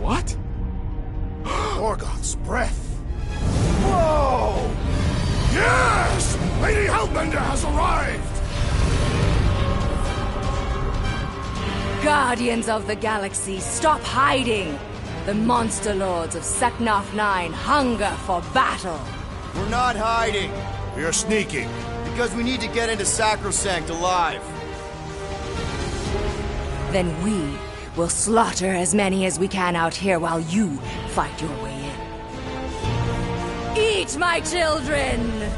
What? Morgoth's breath. Whoa! Yes! Lady Hellbender has arrived! Guardians of the Galaxy, stop hiding! The monster lords of Seknarf 9 hunger for battle! We're not hiding! We are sneaking. Because we need to get into Sacrosanct alive. Then we will slaughter as many as we can out here while you fight your way in. Eat, my children!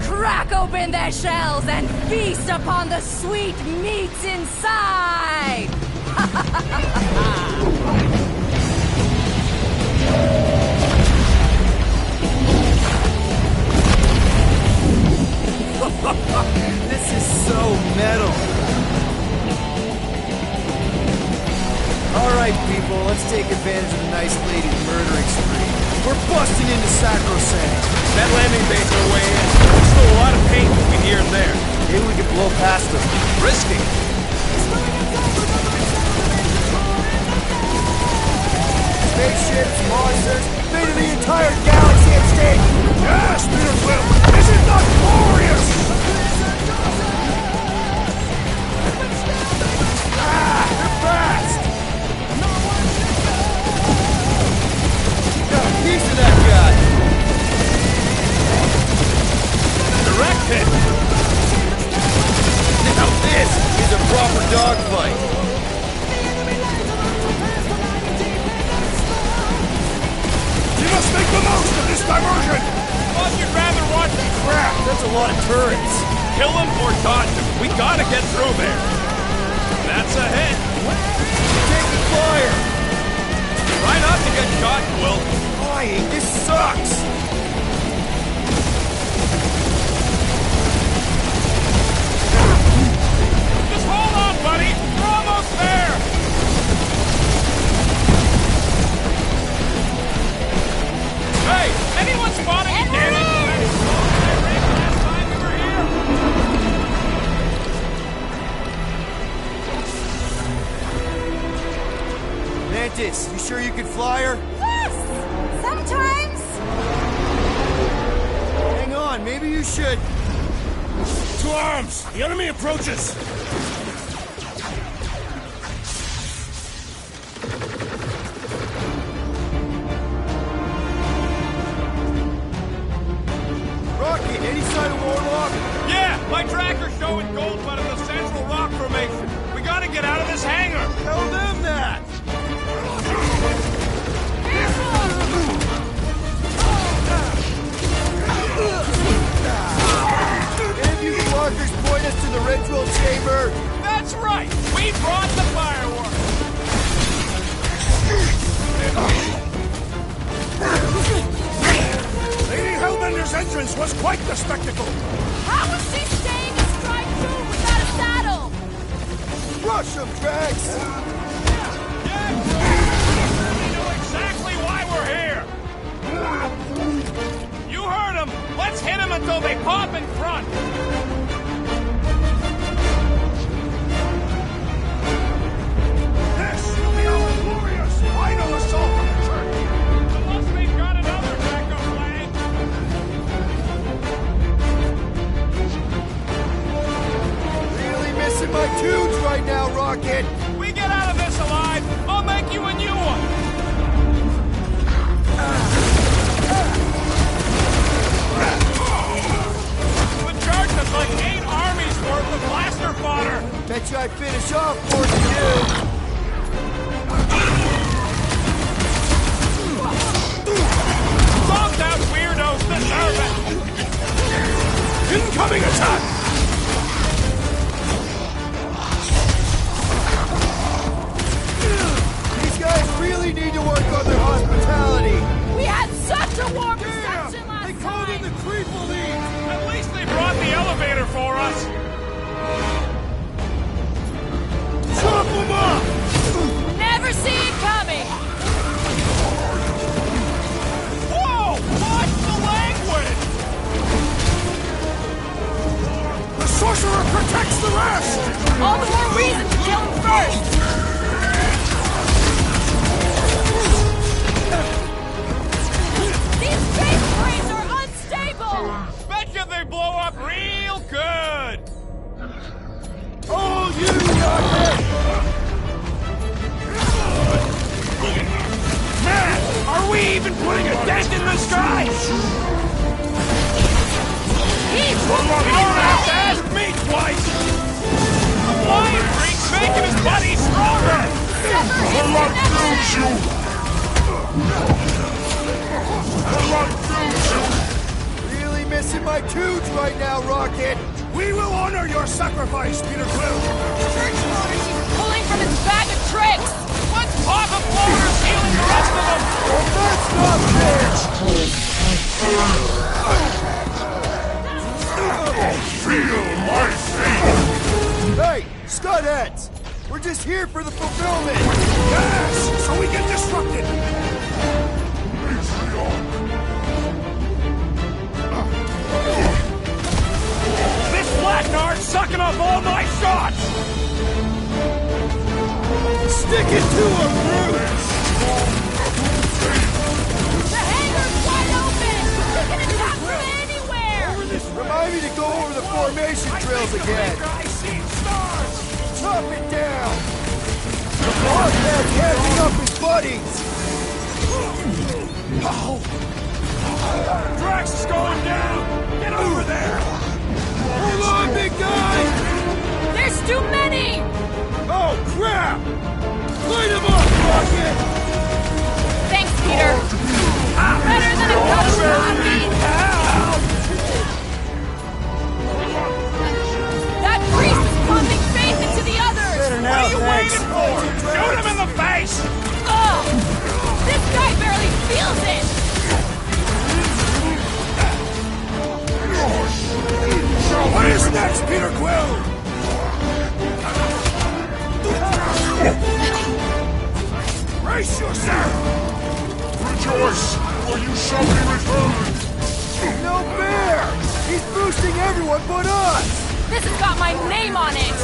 Crack open their shells and feast upon the sweet meats inside! This is so metal. Alright, people, let's take advantage of the nice lady's murdering spree. We're busting into Sacrosanct. That landing base our way in. There's still a lot of paint between here and there. Maybe we can blow past them. Risky. Spaceships, monsters, fate of the entire galaxy at stake! Yes, Peter Quill! Is it not glorious? Ah, they're fast! Got a piece of that guy! Direct hit. Now this is a proper dogfight! You must make the most of this diversion! Thought you'd rather watch me. Crap, that's a lot of turrets! Kill him or dodge him. We gotta get through there. That's a hit. Taking fire! Try not to get shot, Quill. Flying, this sucks! Mantis, you sure you can fly her? Yes! Sometimes! Hang on, maybe you should... To arms! The enemy approaches! Rocket, any sign of Warlock? Yeah, my tracker's showing gold butt in the central rock formation. We gotta get out of this hangar. Tell them that! If you walkers point us to the ritual chamber! That's right! We brought the fireworks! Lady Hellbender's entrance was quite the spectacle! How is she staying astride through without a saddle? Rush them, Drax! We know exactly why we're here! You heard them! Let's hit them until they pop in front! This will be our glorious final assault on the church! Unless they've got another backup plan! Really missing my tunes right now, Rocket! We get out of this alive, I'll make you a new one! The charge is like 8 armies worth of blaster fodder! Bet you I'd finish off more than you! Zombed out weirdos deserve it! Incoming attack! These guys really need to work on their hospitality! We had such a warm reception last They called in the Creeple League! At least they brought the elevator for us! Chop them up! Never see it coming! Whoa! Watch the language! The sorcerer protects the rest! All the more reason to kill him first! These space planes are unstable! Betcha they blow up real good! All you, Rocket! Man, are we even putting a dent in the sky? He's You don't have to ask me twice! The flying freak's making his buddy stronger! What kills you? What kills you? Really missing my tunes right now, Rocket! We will honor your sacrifice, Peter Quill! Church motor keeps pulling from his bag of tricks! Let's pop a floater healing the rest of them! Well, that's not Feel my fate! Hey, Scudheads! We're just here for the fulfillment! Yes! So we get disrupted! This blackguard's sucking up all my shots! Stick it to him, Bruce! The hangar's wide open! We can attack from anywhere! Remind me to go over the formation drills again! Chop it down! The Bloodhead's catching up his buddies! Drax is going down! Get over there! Hold on, big guy! There's too many! Oh, crap! Light him up, Rocket! Thanks, Peter. Better than a cup of coffee! That priest is pumping faith into the others! Better now, What are you thanks. waiting for? Shoot him in the face! Ugh! This guy barely feels it! What is next, Peter Quill? Brace yourself! Rejoice, for you shall be returned! No fair! He's boosting everyone but us! This has got my name on it!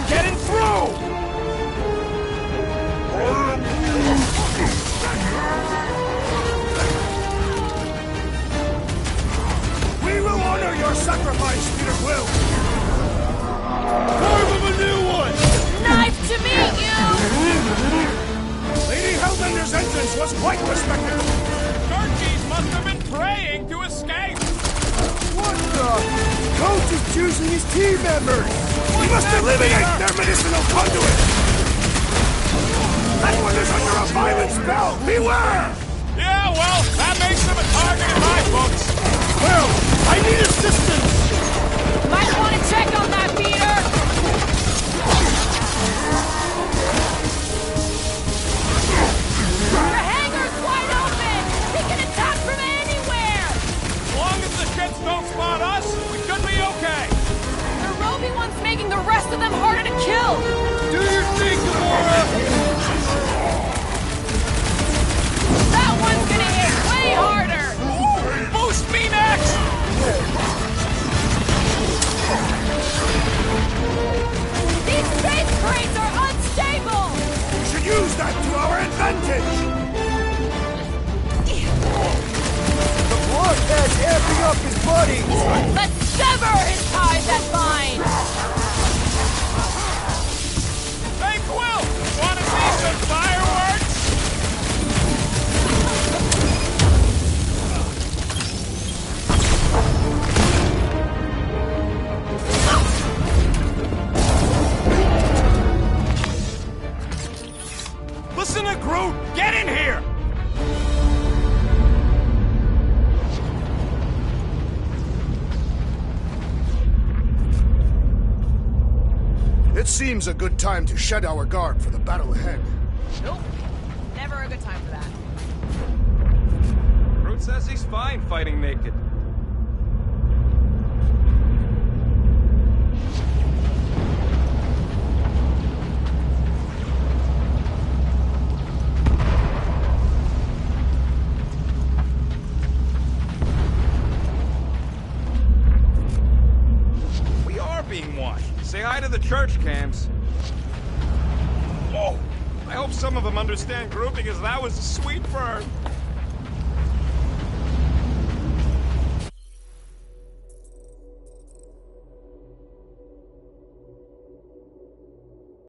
getting through! We will honor your sacrifice, Peter Quill! Carve him a new one! Nice to meet you! Lady Hellbender's entrance was quite respectable. Turkeys must have been praying to escape! What the? Coach is choosing his team members! We must eliminate their medicinal conduit! That one is under a violent spell! Beware! Yeah, well, that makes them a target in my books. Well, I need assistance! Might want to check on that, Peter! The hangar's wide open! He can attack from anywhere! As long as the ships don't spot us, we should be okay. The Roby one's making the rest of them harder to kill! Do your thing, Gamora! That one's gonna hit way harder! Boost me next! These space crates are unstable! We should use that to our advantage! The Bloodhead's amping up his buddies! Let's sever his ties that bind! Hey, Quill! Wanna see some fireworks? Listen to Groot! Get in here! It seems a good time to shed our guard for the battle ahead. Nope. Never a good time for that. Groot says he's fine fighting naked. We are being watched. Say hi to the church cams. Whoa! I hope some of them understand Groot because that was a sweet burn.